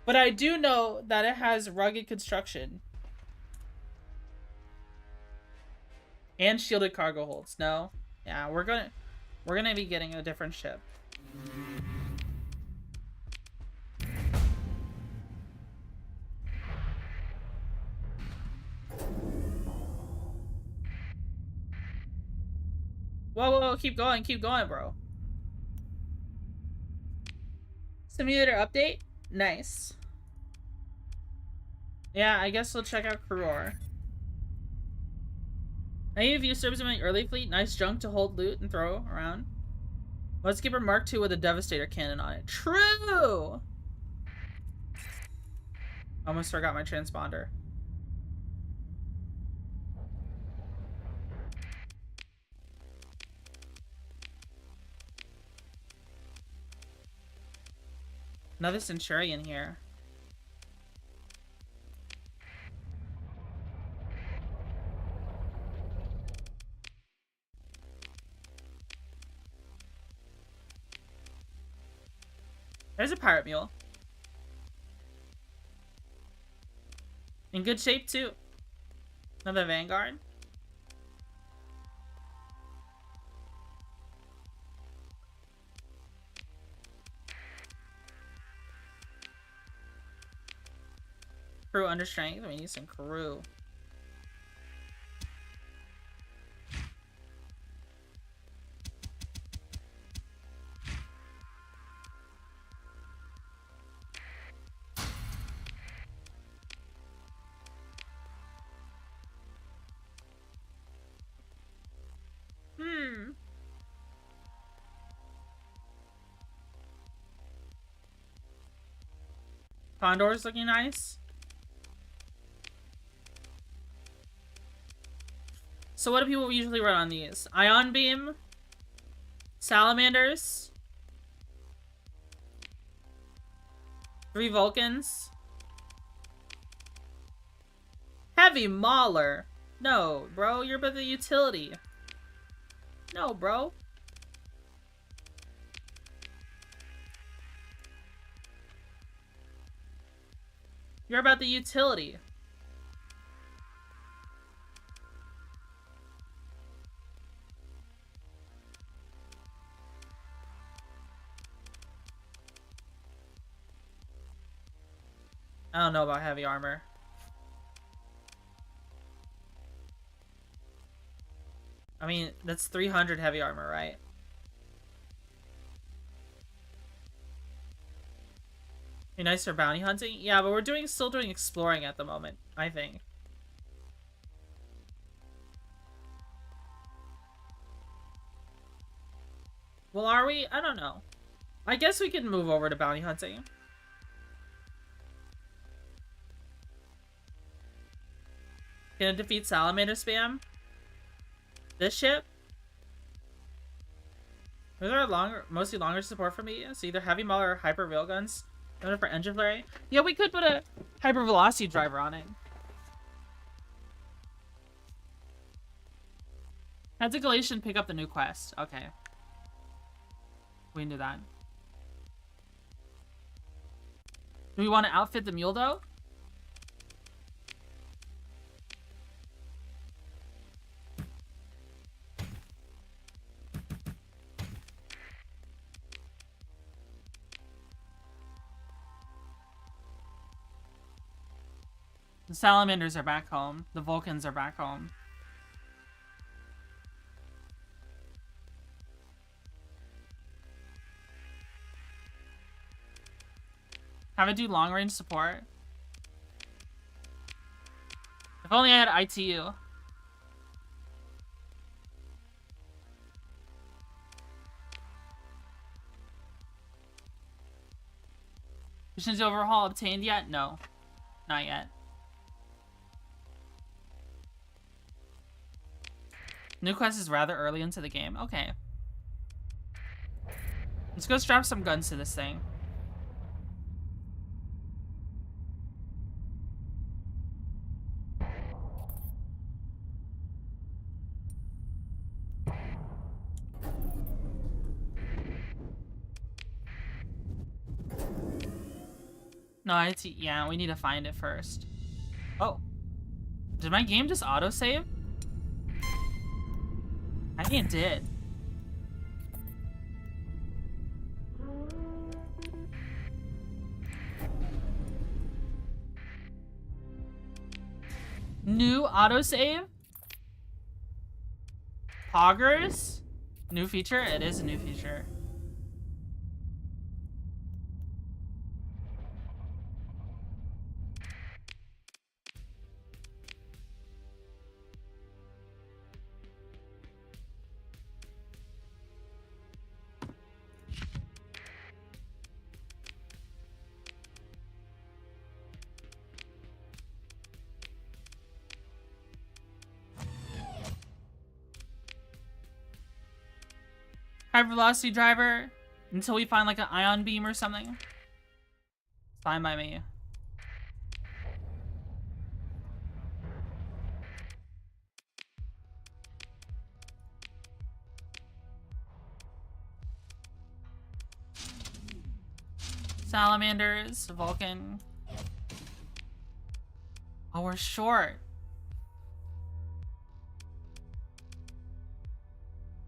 But I do know that it has rugged construction. And shielded cargo holds. No. Yeah, we're gonna be getting a different ship. Whoa, whoa, whoa, keep going, bro. Simulator update? Nice. Yeah, I guess we'll check out Kuror. Any of you serves in my early fleet? Nice junk to hold loot and throw around. Let's give her Mark II with a Devastator cannon on it. True! Almost forgot my transponder. Another Centurion here. There's a pirate mule. In good shape too. Another Vanguard. Crew under strength. We need some crew. Condor's looking nice. So what do people usually run on these? Ion Beam? Salamanders? 3 Vulcans? Heavy Mauler? No, bro, you're about the utility. No, bro. You're about the utility. I don't know about heavy armor. I mean, that's 300 heavy armor, right? Be nice for bounty hunting? Yeah, but we're still doing exploring at the moment, I think. Well, are we? I don't know. I guess we can move over to bounty hunting. Gonna defeat salamander spam? This ship? Those are mostly longer support for me. So either heavy maul or hyper railguns. For engine flare. Yeah, we could put a hyper velocity driver on it. Had to Galatian pick up the new quest. Okay. We can do that. Do we want to outfit the mule though? The salamanders are back home. The Vulcans are back home. Have it do long range support. If only I had ITU. Missions overhaul obtained yet? No. Not yet. New quest is rather early into the game. Okay. Let's go strap some guns to this thing. No, yeah, we need to find it first. Oh. Did my game just autosave? I think it did. New autosave? Poggers? New feature? It is a new feature. High velocity driver until we find like an ion beam or something. Fine by me. Salamanders, Vulcan. Oh, we're short.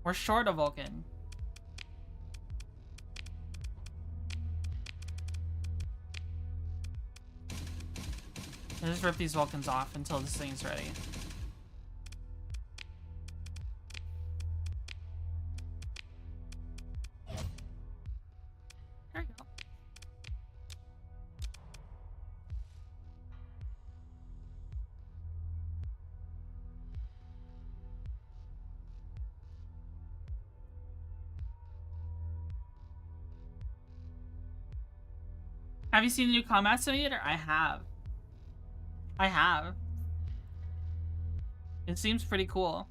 We're short a Vulcan. I'll just rip these Vulcans off until this thing's ready. There you go. Have you seen the new combat simulator? I have. I have. It seems pretty cool.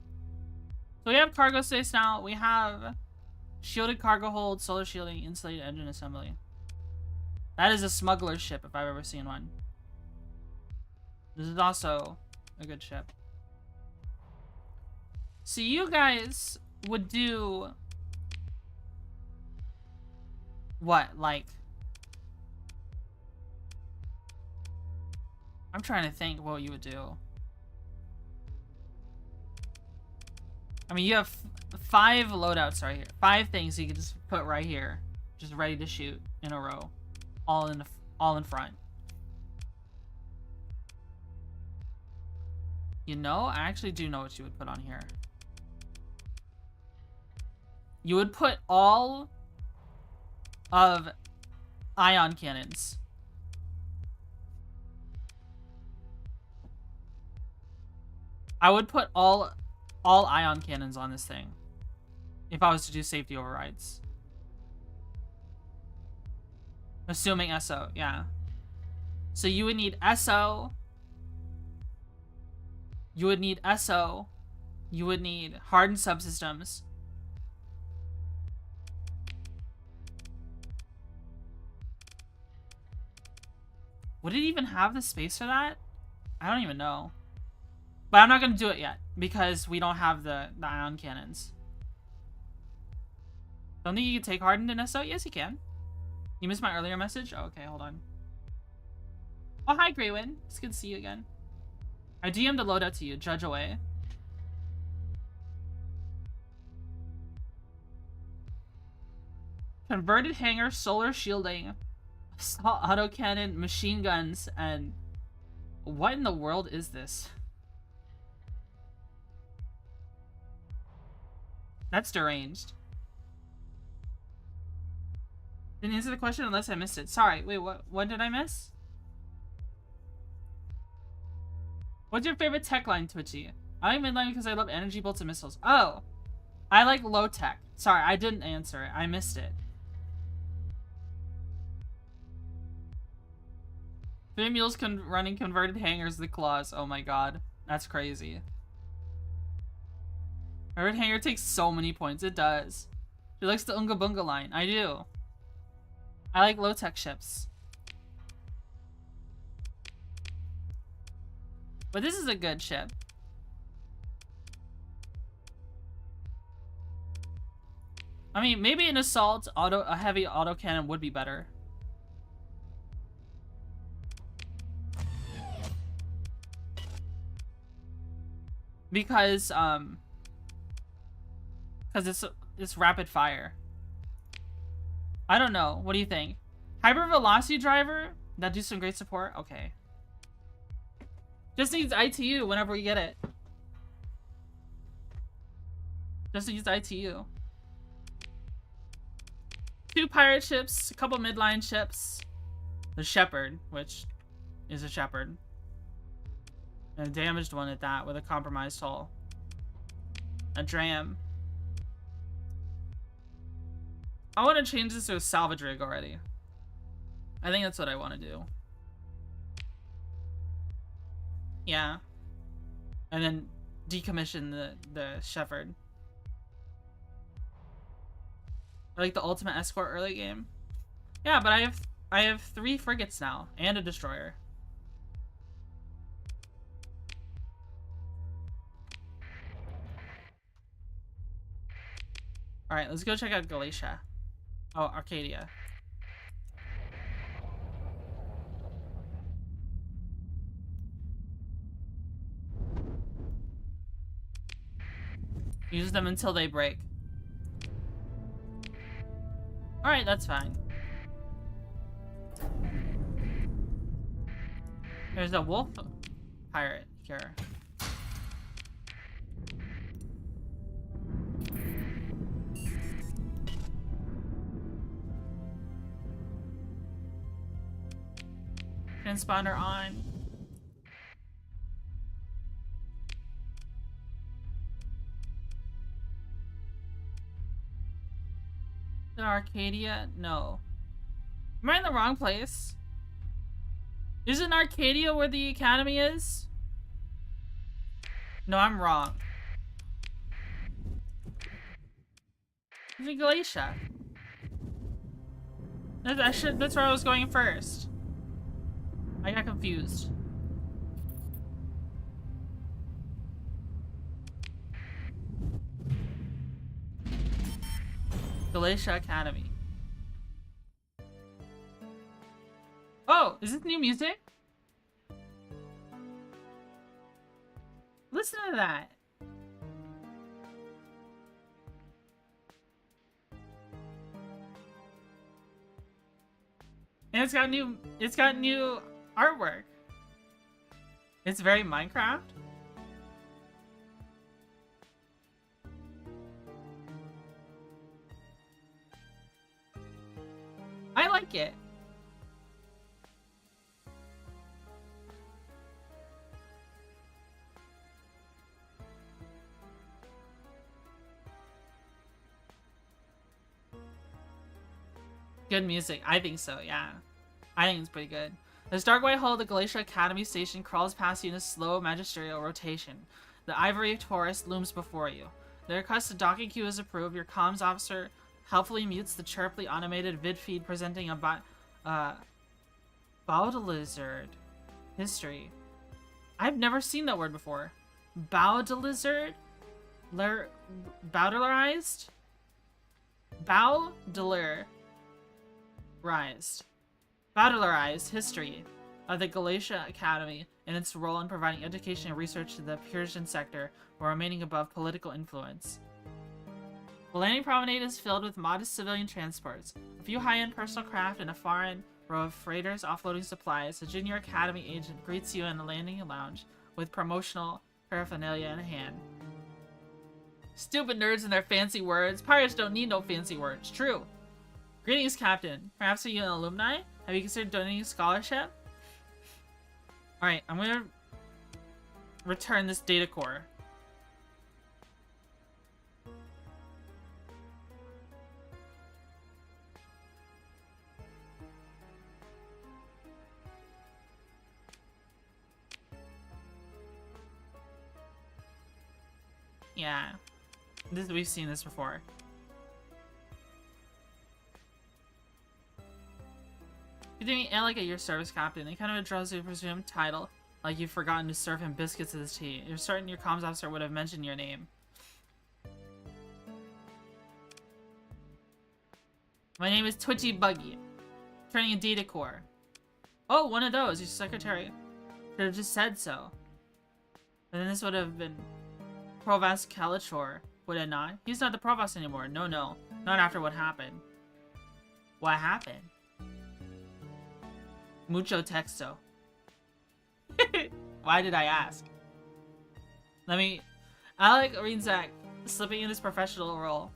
So we have cargo space now. We have shielded cargo hold, solar shielding, insulated engine assembly. That is a smuggler ship if I've ever seen one. This is also a good ship. So you guys would do what? Like, I'm trying to think what you would do. I mean, you have 5 loadouts right here. 5 things you can just put right here, just ready to shoot in a row, all in front. You know, I actually do know what you would put on here. You would put all of ion cannons. I would put all ion cannons on this thing if I was to do safety overrides. Assuming SO, yeah. So you would need SO. You would need SO. You would need hardened subsystems. Would it even have the space for that? I don't even know. But I'm not going to do it yet, because we don't have the ion cannons. Don't think you can take hardened in SO? Yes, you can. You missed my earlier message? Oh, okay, hold on. Oh, hi, Greywin. It's good to see you again. I DM'd a loadout to you. Judge away. Converted hangar, solar shielding, assault autocannon, machine guns, and What in the world is this? That's deranged. Didn't answer the question unless I missed it. Sorry, wait, what did I miss? What's your favorite tech line, Twitchy? I like midline because I love energy bolts and missiles. Oh! I like low tech. Sorry, I didn't answer it. I missed it. 3 mules running converted hangars, the claws. Oh my god. That's crazy. Converted hanger takes so many points. It does. She likes the Unga Bunga line. I do. I like low tech ships. But this is a good ship. I mean, maybe an assault a heavy autocannon would be better. Because it's rapid fire. I don't know. What do you think? Hyper velocity driver? That do some great support? Okay. Just needs ITU whenever we get it. Just needs ITU. 2 pirate ships, a couple midline ships. The Shepherd, which is a Shepherd. And a damaged one at that, with a compromised hull. A Dram. I want to change this to a salvage rig already. I think that's what I want to do. Yeah. And then decommission the Shepherd. I like the ultimate escort early game. Yeah, but I have 3 frigates now and a destroyer. All right, let's go check out Galatia. Oh, Arcadia. Use them until they break. Alright, that's fine. There's a wolf pirate here. Transponder on. The Arcadia? No. Am I in the wrong place? Isn't Arcadia where the academy is? No, I'm wrong. It's in Galatia. That's where I was going first. I got confused. Galatia Academy. Oh, is this new music? Listen to that. And it's got new artwork. It's very Minecraft. I like it. Good music. I think so, yeah. I think it's pretty good. As dark white hull of the Galatia Academy station crawls past you in a slow magisterial rotation. The ivory Taurus looms before you. The request to docking queue is approved. Your comms officer helpfully mutes the chirply automated vid feed presenting a Baudelaizard history. I've never seen that word before. Baudelaizard? Baudelarized? Baudelarized history of the Galatia Academy and its role in providing education and research to the Persian sector while remaining above political influence. The landing promenade is filled with modest civilian transports, a few high-end personal craft, and a foreign row of freighters offloading supplies, a junior academy agent greets you in the landing lounge with promotional paraphernalia in hand. Stupid nerds and their fancy words. Pirates don't need no fancy words. True. Greetings, Captain. Perhaps are you an alumni? Have you considered donating a scholarship? Alright, I'm gonna return this data core. Yeah. We've seen this before. You're doing Alec at your service, Captain. They kind of address your presumed title, like you've forgotten to serve him biscuits with his tea. You're certain your comms officer would have mentioned your name. My name is Twitchy Buggy. Turning a data core. Oh, one of those. Your secretary should have just said so. But then this would have been Provost Calichor, would it not? He's not the provost anymore. No, no. Not after what happened. What happened? Mucho texto. Why did I ask? Alec Reinzak, slipping in his professional role.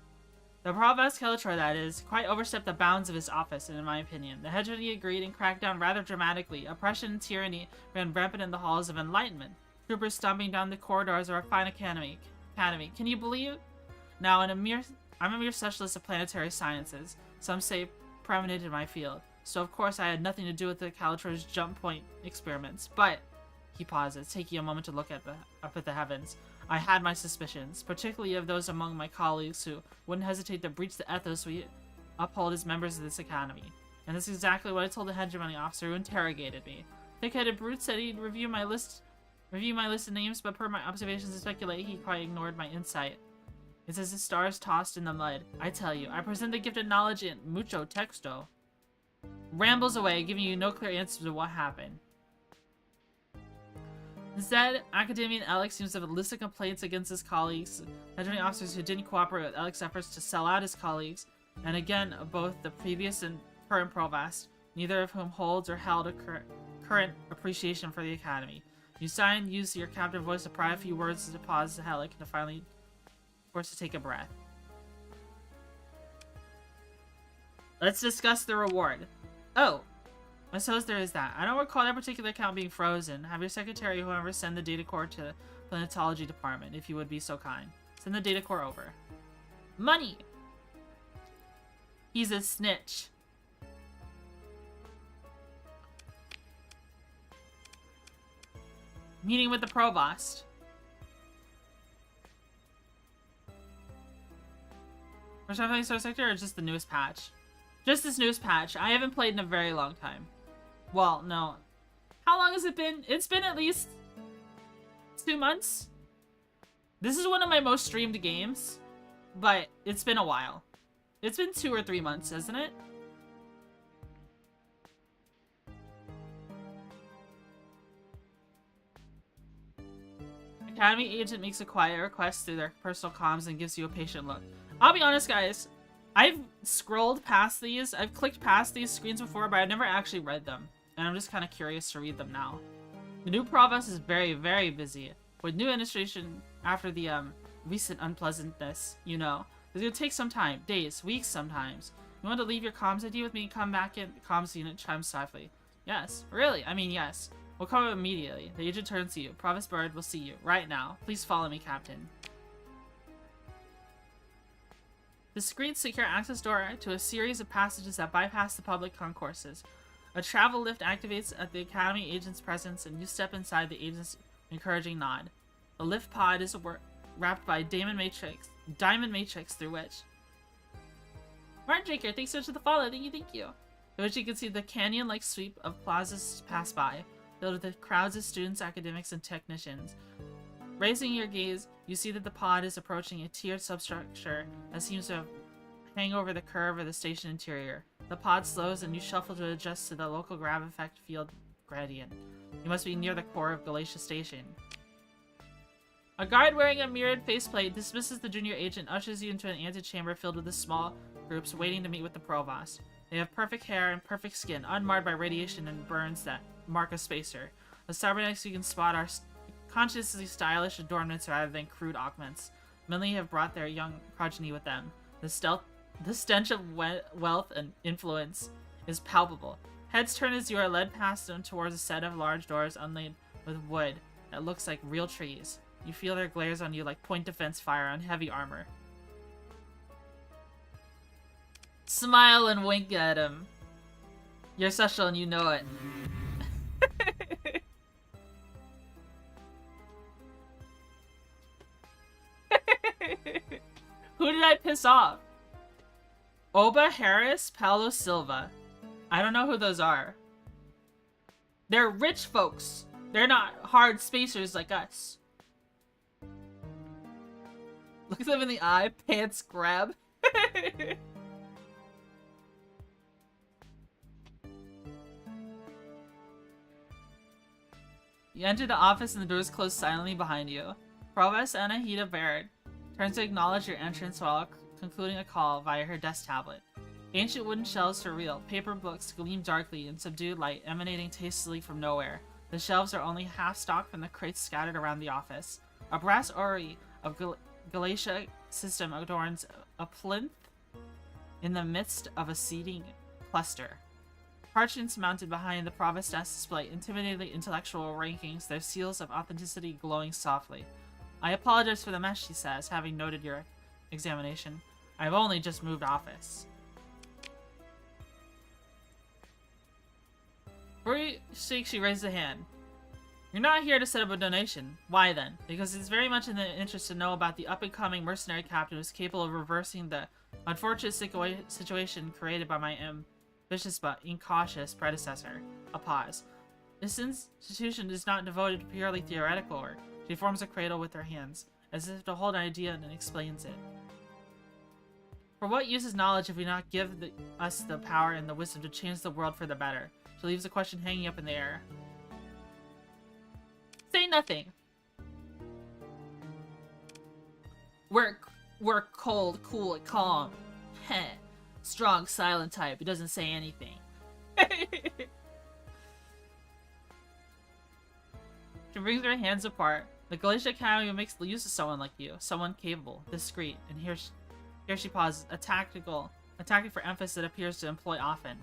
The Provost Calichor, that is, quite overstepped the bounds of his office, in my opinion. The hegemony agreed and cracked down rather dramatically. Oppression and tyranny ran rampant in the halls of enlightenment. Troopers stomping down the corridors of our fine academy. Can you believe? Now, I'm a mere specialist of planetary sciences. Some say preeminent in my field. So of course I had nothing to do with the Calichor's jump point experiments. But he pauses, taking a moment to look up at the heavens. I had my suspicions, particularly of those among my colleagues who wouldn't hesitate to breach the ethos we uphold as members of this academy. And this is exactly what I told the hegemony officer who interrogated me. Thick-headed brute said he'd review my list of names, but per my observations and speculate, he quite ignored my insight. It's as the stars tossed in the mud. I tell you, I present the gift of knowledge in mucho texto. Rambles away, giving you no clear answer to what happened. Instead, Academian Alex seems to have a list of complaints against his colleagues, hegemony officers who didn't cooperate with Alex's efforts to sell out his colleagues, and again, both the previous and current provost, neither of whom holds or held a current appreciation for the academy. You sign, use your captive voice to pry a few words to pause the Helic and to finally force to take a breath. Let's discuss the reward. Oh, I suppose there is that. I don't recall that particular account being frozen. Have your secretary, whoever, send the data core to the planetology department, if you would be so kind. Send the data core over. Money! He's a snitch. Meeting with the provost. First time playing Starsector or just the newest patch? Just this newest patch. I haven't played in a very long time. Well, no. How long has it been? It's been at least 2 months. This is one of my most streamed games, but it's been a while. It's been 2 or 3 months, hasn't it? Academy agent makes a quiet request through their personal comms and gives you a patient look. I'll be honest, guys. I've scrolled past these. I've clicked past these screens before, but I've never actually read them. And I'm just kind of curious to read them now. The new provost is very, very busy. With new administration after the recent unpleasantness, you know. It's gonna take some time. Days, weeks sometimes. You want to leave your comms ID with me and come back in? The comms unit chimes softly. Yes. Really? I mean, yes. We'll come immediately. The agent turns to you. Provost Bird will see you. Right now. Please follow me, Captain. Discreet, secure access door to a series of passages that bypass the public concourses. A travel lift activates at the Academy agent's presence, and you step inside the agent's encouraging nod. The lift pod is wrapped by diamond matrix through which... Martin Draker, thanks so much for the follow. Thank you. Through which you can see the canyon-like sweep of plazas pass by, filled with crowds of students, academics, and technicians. Raising your gaze, you see that the pod is approaching a tiered substructure that seems to hang over the curve of the station interior. The pod slows and you shuffle to adjust to the local grav effect field gradient. You must be near the core of Galatia Station. A guard wearing a mirrored faceplate dismisses the junior agent, ushers you into an antechamber filled with the small groups waiting to meet with the provost. They have perfect hair and perfect skin, unmarred by radiation and burns that mark a spacer. The cybernetics you can spot are consciously stylish adornments rather than crude augments. Many have brought their young progeny with them. The stench of wealth and influence is palpable. Heads turn as you are led past them towards a set of large doors inlaid with wood that looks like real trees. You feel their glares on you like point defense fire on heavy armor. Smile and wink at him. You're social and you know it. Who did I piss off? Oba, Harris, Paulo Silva. I don't know who those are. They're rich folks. They're not hard spacers like us. Look at them in the eye, pants grab. You enter the office and the doors close silently behind you. Provost Anahita Baird turns to acknowledge your entrance while concluding a call via her desk tablet. Ancient wooden shelves for real, paper books gleam darkly in subdued light emanating tastily from nowhere. The shelves are only half stocked from the crates scattered around the office. A brass orrery of Galatia system adorns a plinth in the midst of a seating cluster. Parchments mounted behind the Provost desk display intimidatingly intellectual rankings, their seals of authenticity glowing softly. I apologize for the mess, she says, having noted your examination. I've only just moved office. Very shake, she raised a hand. You're not here to set up a donation. Why then? Because it's very much in the interest to know about the up-and-coming mercenary captain who's capable of reversing the unfortunate situation created by my ambitious but incautious predecessor. A pause. This institution is not devoted to purely theoretical work. She forms a cradle with her hands, as if to hold an idea and explains it. For what use is knowledge if we not give us the power and the wisdom to change the world for the better? She leaves the question hanging up in the air. Say nothing. We're cold, cool, and calm. Heh. Strong, silent type. It doesn't say anything. She brings her hands apart. The Galatia Academy makes use of someone like you. Someone capable, discreet, and here she pauses. A tactic for emphasis that appears to employ often.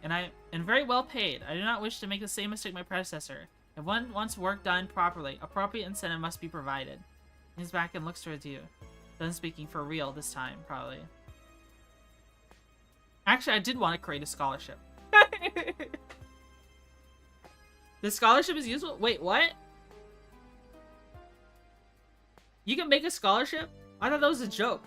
And very well paid. I do not wish to make the same mistake my predecessor. If one wants work done properly, appropriate incentive must be provided. He leans back and looks towards you. Done speaking for real this time, probably. Actually, I did want to create a scholarship. This scholarship is useful? Wait, what? You can make a scholarship? I thought that was a joke.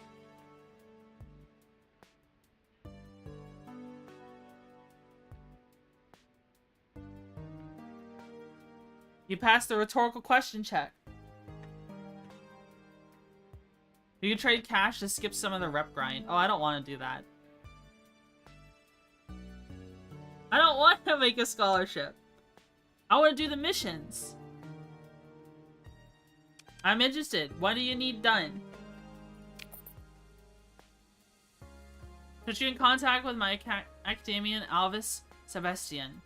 You passed the rhetorical question check. You can trade cash to skip some of the rep grind. Oh, I don't want to do that. I don't want to make a scholarship. I want to do the missions. I'm interested. What do you need done? Put you in contact with my academian Alvis Sebastian.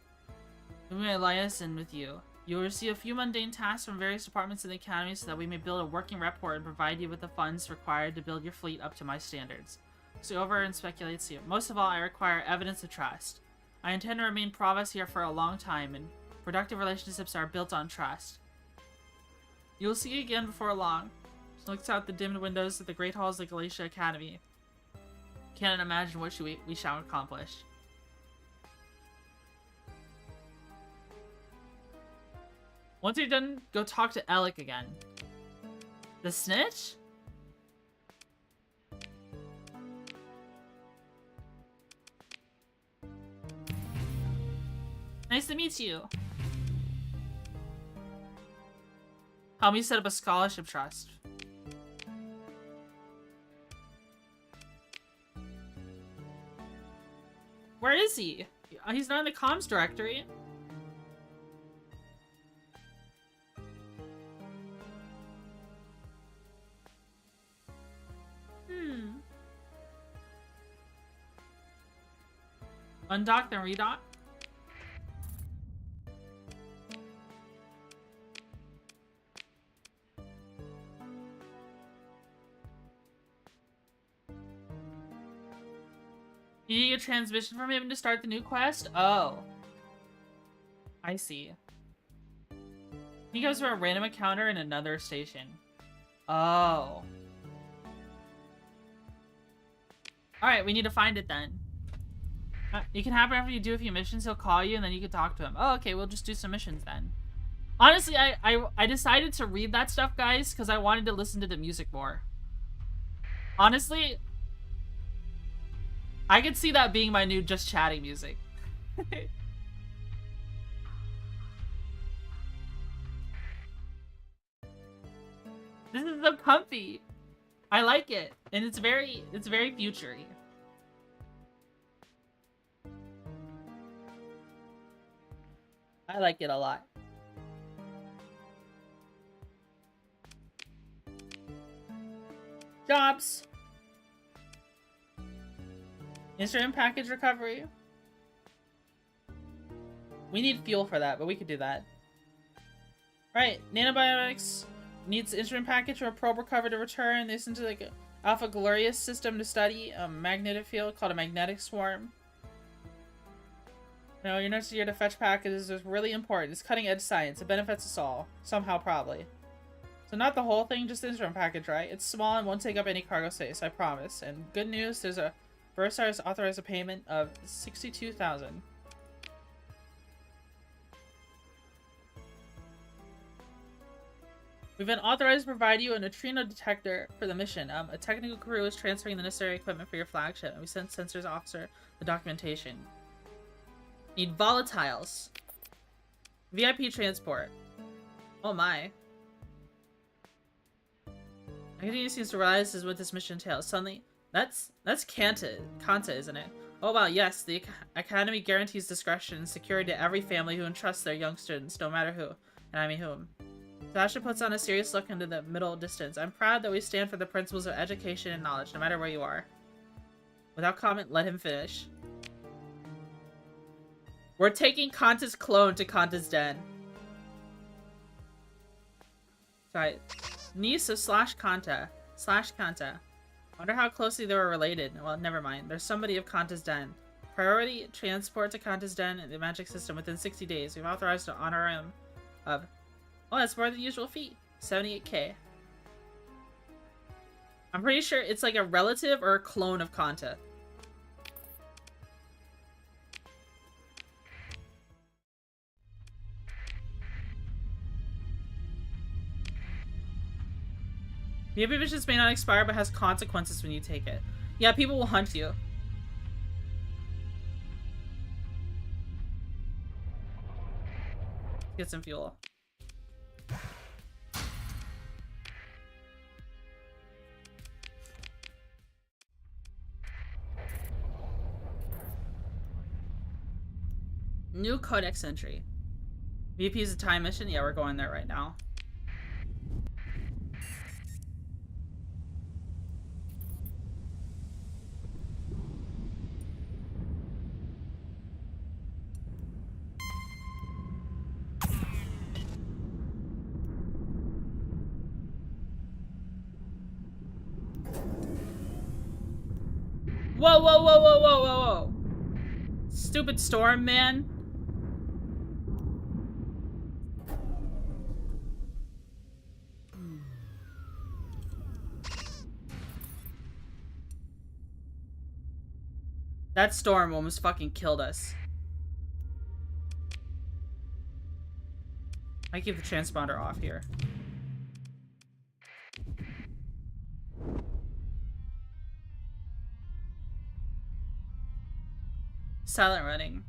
We may liaison with you. You will receive a few mundane tasks from various departments in the academy so that we may build a working report and provide you with the funds required to build your fleet up to my standards. So over and speculates you. Most of all, I require evidence of trust. I intend to remain provost here for a long time, and productive relationships are built on trust. You will see again before long. She looks out the dimmed windows of the great halls of the Galatia Academy. Cannot imagine what we shall accomplish. Once you're done, go talk to Alec again. The snitch? Nice to meet you. Help me set up a scholarship trust. Where is he? He's not in the comms directory. Undock then redock. You need a transmission from him to start the new quest? Oh. I see. He goes for a random encounter in another station. Oh. Alright, we need to find it then. It can happen after you do a few missions. He'll call you and then you can talk to him. Oh, okay, we'll just do some missions then. Honestly, I decided to read that stuff, guys, because I wanted to listen to the music more. Honestly, I could see that being my new just chatting music. This is so comfy. I like it, and it's very future-y. I like it a lot. Jobs. Instrument package recovery. We need fuel for that, but we could do that. Alright, nanobiotics. Needs instrument package for a probe recovery to return this into like a Alpha Glorious system to study a magnetic field called a magnetic swarm. No, you're not here to fetch packages. It's really important. It's cutting edge science. It benefits us all. Somehow, probably. So not the whole thing, just the instrument package, right? It's small and won't take up any cargo space, I promise. And good news, there's a Bursar's authorized a payment of 62,000. We've been authorized to provide you a neutrino detector for the mission. A technical crew is transferring the necessary equipment for your flagship, and we sent sensors officer the documentation. Need volatiles. VIP transport. Oh my. I continue seems to realize is what this mission entails. Suddenly, that's Kanta, isn't it? Oh wow, yes, the Academy guarantees discretion and security to every family who entrusts their young students, no matter who, and I mean whom. Sasha puts on a serious look into the middle distance. I'm proud that we stand for the principles of education and knowledge, no matter where you are. Without comment, let him finish. We're taking Kanta's clone to Kanta's den. Sorry. Niece of Kanta. Kanta. Wonder how closely they were related. Well, never mind. There's somebody of Kanta's den. Priority transport to Kanta's den in the magic system within 60 days. We've authorized to honor him of... Oh, that's more than the usual fee. 78k. I'm pretty sure it's like a relative or a clone of Kanta. VIP missions may not expire, but has consequences when you take it. Yeah, people will hunt you. Get some fuel. New codex entry. VP is a time mission? Yeah, we're going there right now. Whoa, whoa, whoa, whoa, whoa, whoa, whoa. Stupid storm, man. That storm almost fucking killed us. I keep the transponder off here. Silent running.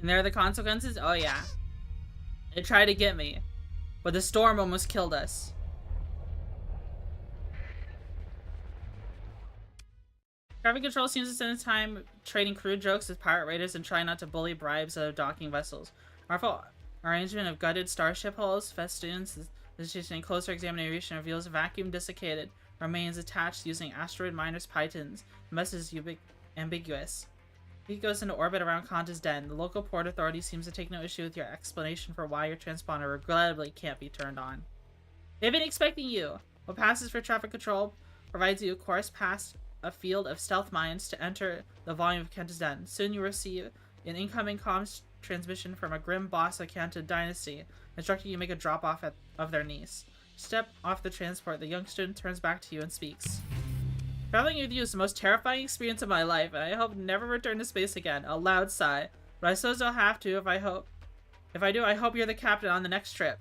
And there are the consequences? Oh yeah. It tried to get me. But the storm almost killed us. Traffic control seems to spend its time trading crude jokes with pirate raiders and trying not to bully bribes of docking vessels. Our arrangement of gutted starship hulls, festoons, and closer examination reveals vacuum desiccated remains attached using asteroid miners pythons. The message is ambiguous. He goes into orbit around Kanta's den. The local port authority seems to take no issue with your explanation for why your transponder regrettably can't be turned on. They've been expecting you. What passes for traffic control provides you a course past a field of stealth mines to enter the volume of Kanta's den. Soon you receive an incoming comms transmission from a grim boss of Kanta Dynasty, instructing you to make a drop-off of their niece. Step off the transport. The young student turns back to you and speaks. Traveling with you is the most terrifying experience of my life, and I hope never return to space again. A loud sigh. But I suppose I'll have to if I do, I hope you're the captain on the next trip.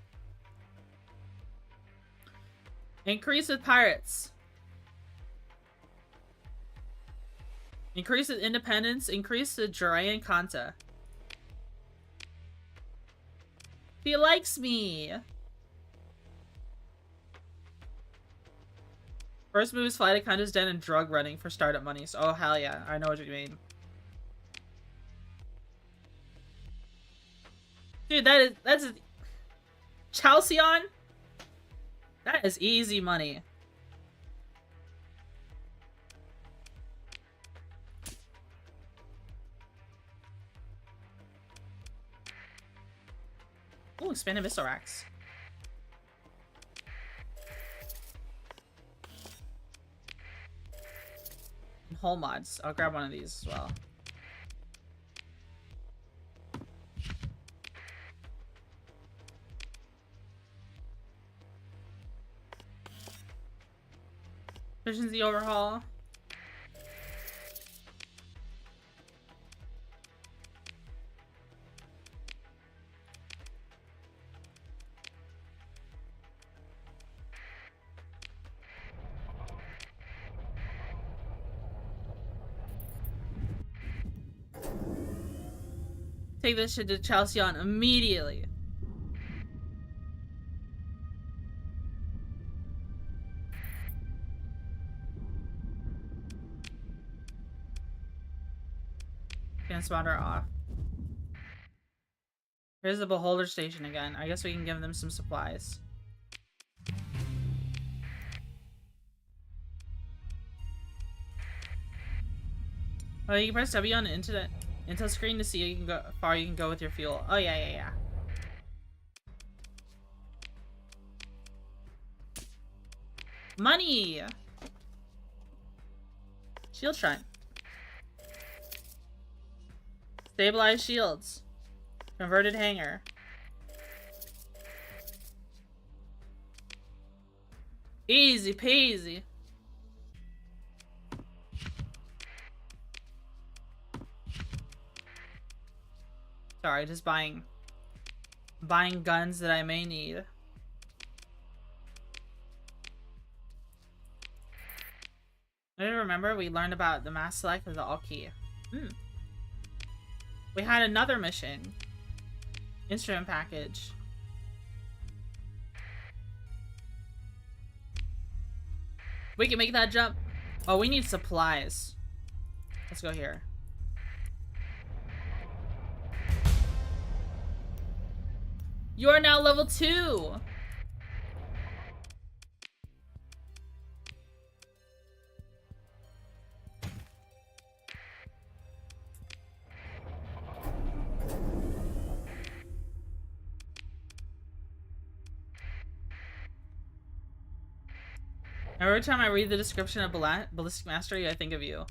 Increase with pirates. Increase with independence. Increase with Jirayan Kanta. He likes me. First move is fly to Kanta's den and drug running for startup monies. Oh, hell yeah. I know what you mean. Dude, that's Chalcyon? That is easy money. Ooh, expanded missile racks. And hull mods. I'll grab one of these as well. Efficiency overhaul. Take this shit to Chalcyon immediately. Transponder off. Here's the Beholder Station again. I guess we can give them some supplies. Oh, you can press W on the intel screen to see how far you can go with your fuel. Oh, yeah. Money! Shield Shrine. Stabilized shields. Converted hangar. Easy peasy. Sorry, just buying guns that I may need. I remember we learned about the mass select of the all key. We had another mission. Instrument package. We can make that jump. Oh, we need supplies. Let's go here. You are now level 2. Every time I read the description of Ballistic Mastery, I think of you.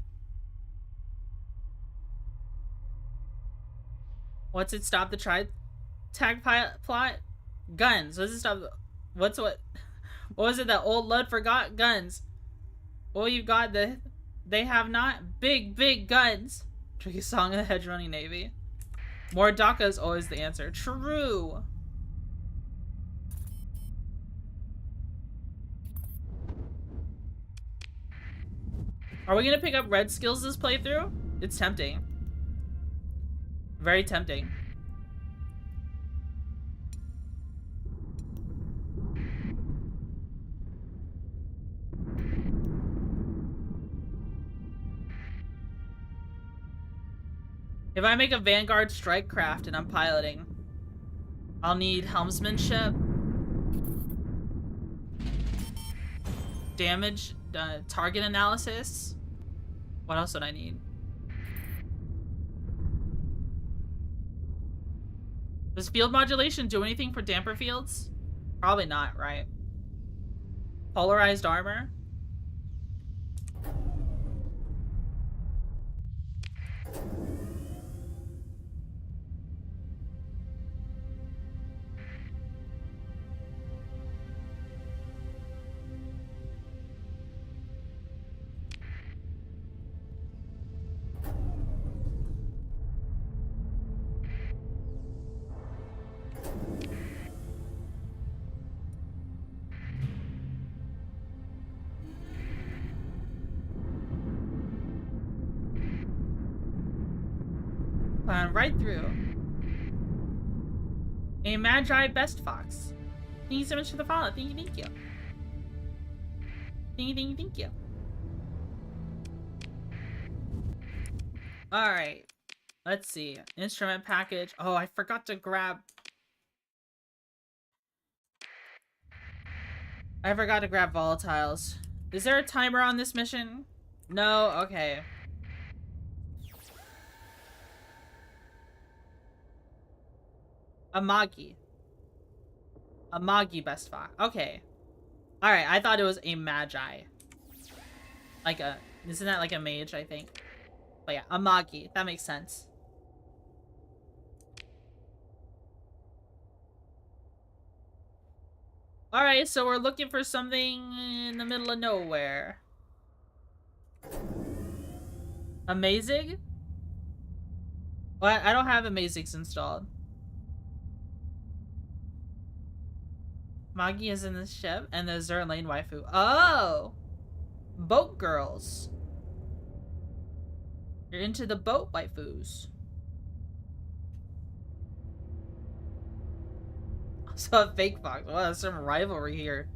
What's it stop the tag plot? Guns. What's it stop? What was it that old Lud forgot? Guns. Well, you've got they have not big guns. Tricky song of the hedge running navy. More DACA is always the answer. True. Are we gonna pick up red skills this playthrough? It's tempting. Very tempting. If I make a Vanguard strike craft and I'm piloting, I'll need helmsmanship, damage, target analysis. What else would I need? Does field modulation do anything for damper fields? Probably not, right? Polarized armor? Plan right through. A Magi Best Fox. Thank you so much for the follow. Thank you, thank you. Thank you, thank you, thank you. Alright. Let's see. Instrument package. Oh, I forgot to grab... I forgot to grab volatiles. Is there a timer on this mission? No? Okay. A Magi Best Fox. Okay. Alright, I thought it was a Magi. Like a... Isn't that like a mage, I think? But yeah, a Magi. That makes sense. Alright, so we're looking for something in the middle of nowhere. Amazing? Well, I don't have Amazigs installed. Magi is in the ship, and the Zern Lane waifu. Oh! Boat girls. You're into the boat waifus. So a fake fox. Oh, there's some rivalry here.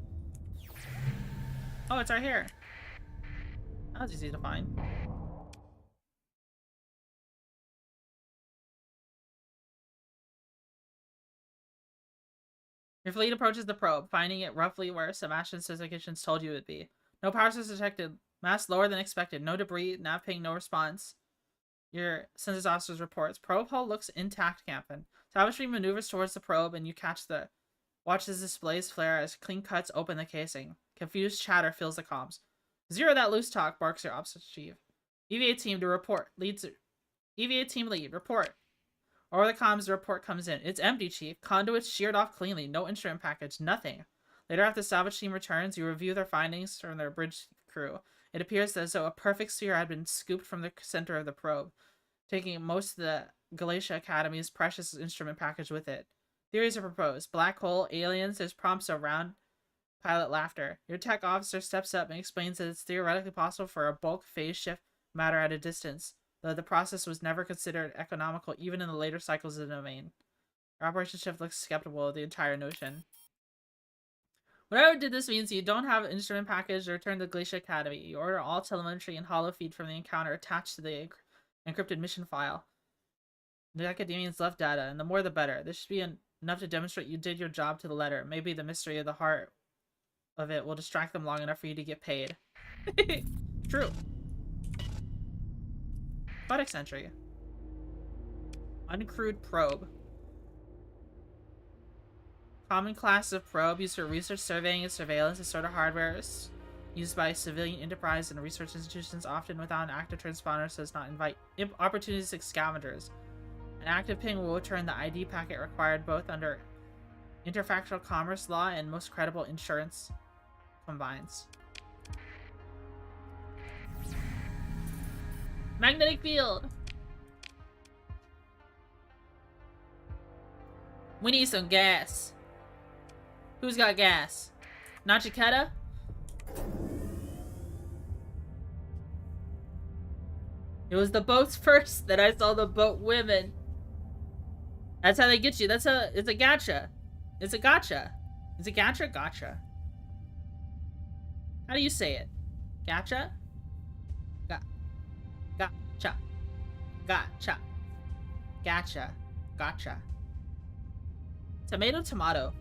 Oh, it's right here. That was easy to find. Your fleet approaches the probe, finding it roughly where Sebastian's specifications told you it would be. No power source detected. Mass lower than expected. No debris. Nav ping. No response. Your census officer's reports. Probe hull looks intact, Captain. Salvaging maneuvers towards the probe, and you watch as displays flare as clean cuts open the casing. Confused chatter fills the comms. Zero that loose talk, barks your ops chief. EVA team to report. EVA team lead. Report. Over the comms, the report comes in. It's empty, Chief. Conduits sheared off cleanly. No instrument package. Nothing. Later, after the salvage team returns, you review their findings from their bridge crew. It appears as though a perfect sphere had been scooped from the center of the probe, taking most of the Galatia Academy's precious instrument package with it. Theories are proposed. Black hole, aliens, there's prompts around pilot laughter. Your tech officer steps up and explains that it's theoretically possible for a bulk phase shift matter at a distance, though the process was never considered economical even in the later cycles of the domain. Your operations chief looks skeptical of the entire notion. Whatever did this means you don't have an instrument package to return to Glacier Academy. You order all telemetry and holo feed from the encounter attached to the encrypted mission file. The Academians left data, and the more the better. This should be enough to demonstrate you did your job to the letter. Maybe the mystery of the heart of it will distract them long enough for you to get paid. True. Codex entry. Uncrewed probe. Common class of probe used for research, surveying, and surveillance is sort of hardware used by civilian enterprise and research institutions, often without an active transponder, so as not invite opportunistic scavengers. An active ping will return the ID packet required both under interfactual commerce law and most credible insurance combines. Magnetic field! We need some gas. Who's got gas? Nachiketa? It was the boats first, then I saw the boat women. That's how they get you. It's a gotcha. It's a gotcha. It's a gotcha? Gotcha. How do you say it? Gotcha? Gotcha. Gotcha. Gotcha. Gotcha. Tomato, tomato.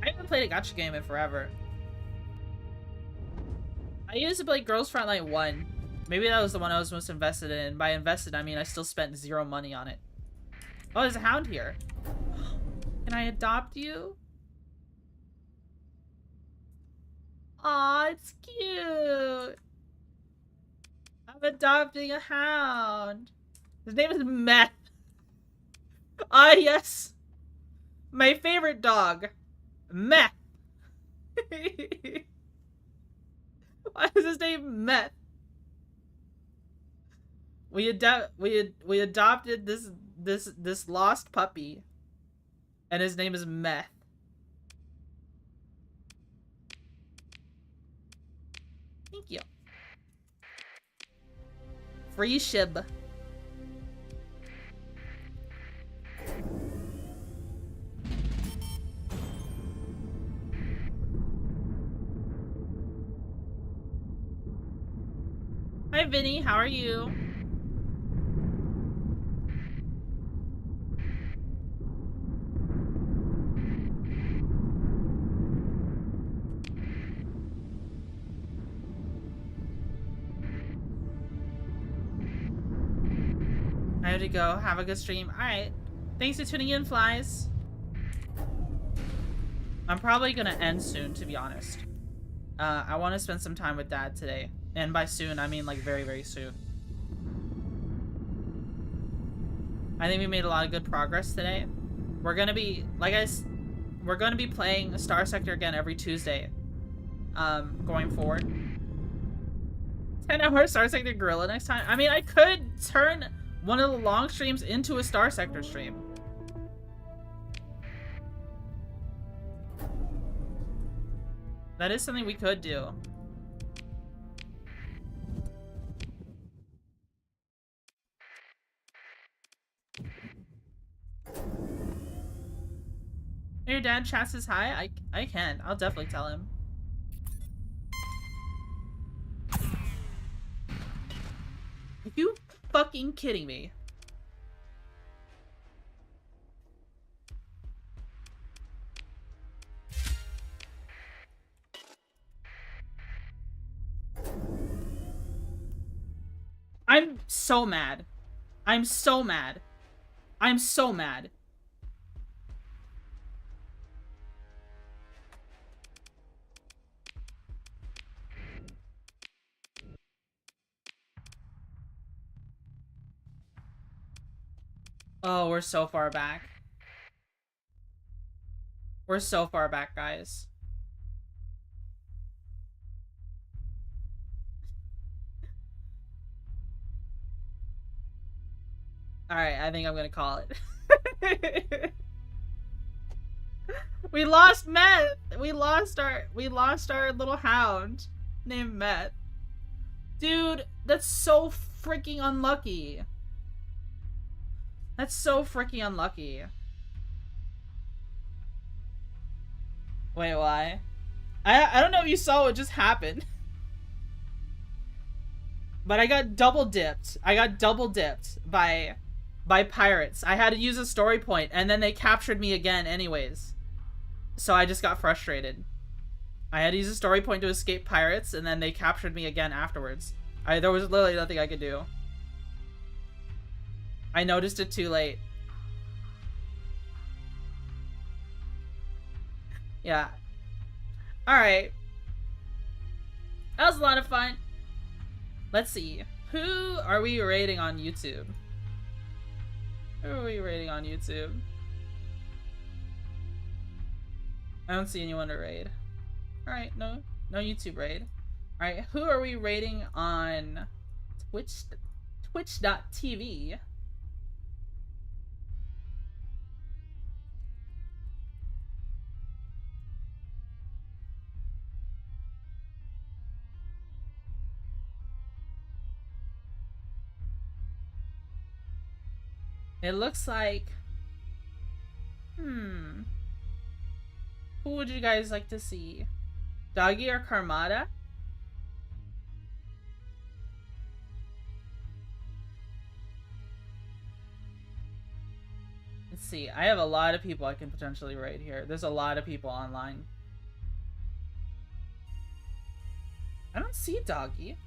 I haven't played a gacha game in forever. I used to play Girls Frontline 1. Maybe that was the one I was most invested in. By invested, I mean I still spent 0 money on it. Oh, there's a hound here. Can I adopt you? Aw, it's cute. I'm adopting a hound. His name is Meth. Ah, yes. My favorite dog. Meth. Why is his name Meth? We adopted this lost puppy, and his name is Meth. Thank you. Free shib. Hi, Vinny. How are you? I have to go. Have a good stream. Alright. Thanks for tuning in, Flies. I'm probably gonna end soon, to be honest. I want to spend some time with Dad today. And by soon, I mean like very, very soon. I think we made a lot of good progress today. We're gonna be, we're gonna be playing Starsector again every Tuesday. Going forward. 10-hour Starsector Gorilla next time. I mean, I could turn one of the long streams into a Starsector stream. That is something we could do. Your dad chat says hi? I can. I'll definitely tell him. Are you fucking kidding me? I'm so mad. I'm so mad. I'm so mad. Oh, we're so far back. We're so far back, guys. Alright, I think I'm gonna call it. We lost Met! We lost our little hound named Met. Dude, that's so freaking unlucky. That's so freaking unlucky. Wait, why? I don't know if you saw what just happened. But I got double dipped. I got double dipped by pirates. I had to use a story point, and then they captured me again anyways. So I just got frustrated. I had to use a story point to escape pirates, and then they captured me again afterwards. There was literally nothing I could do. I noticed it too late. Yeah. Alright. That was a lot of fun. Let's see. Who are we rating on YouTube? Who are we rating on YouTube? I don't see anyone to raid. Alright, no YouTube raid. Alright, who are we rating on Twitch.tv? It looks like... Who would you guys like to see? Doggy or Karmada? Let's see. I have a lot of people I can potentially raid here. There's a lot of people online. I don't see Doggy.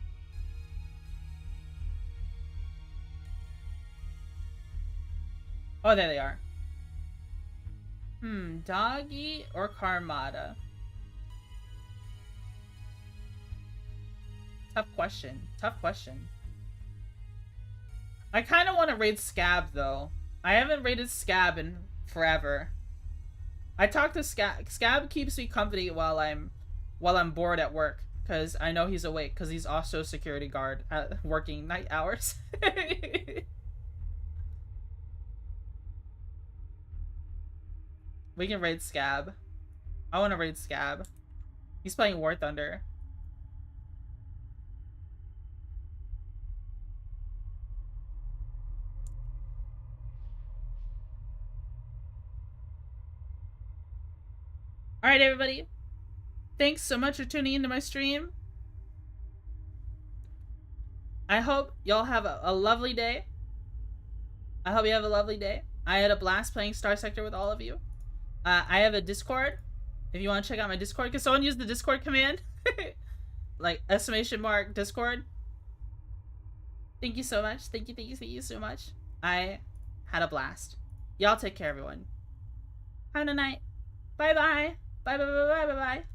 Oh, there they are. Doggy or Karmada? Tough question. Tough question. I kind of want to raid Scab, though. I haven't raided Scab in forever. I talk to Scab. Scab keeps me company while I'm bored at work, because I know he's awake, because he's also a security guard at working night hours. We can raid Scab. I want to raid Scab. He's playing War Thunder. Alright, everybody. Thanks so much for tuning into my stream. I hope y'all have a lovely day. I hope you have a lovely day. I had a blast playing Starsector with all of you. I have a Discord. If you want to check out my Discord, can someone use the Discord command? Like, ! Discord. Thank you so much. Thank you so much. I had a blast. Y'all take care, everyone. Have a night. Bye-bye. Bye-bye-bye-bye-bye-bye.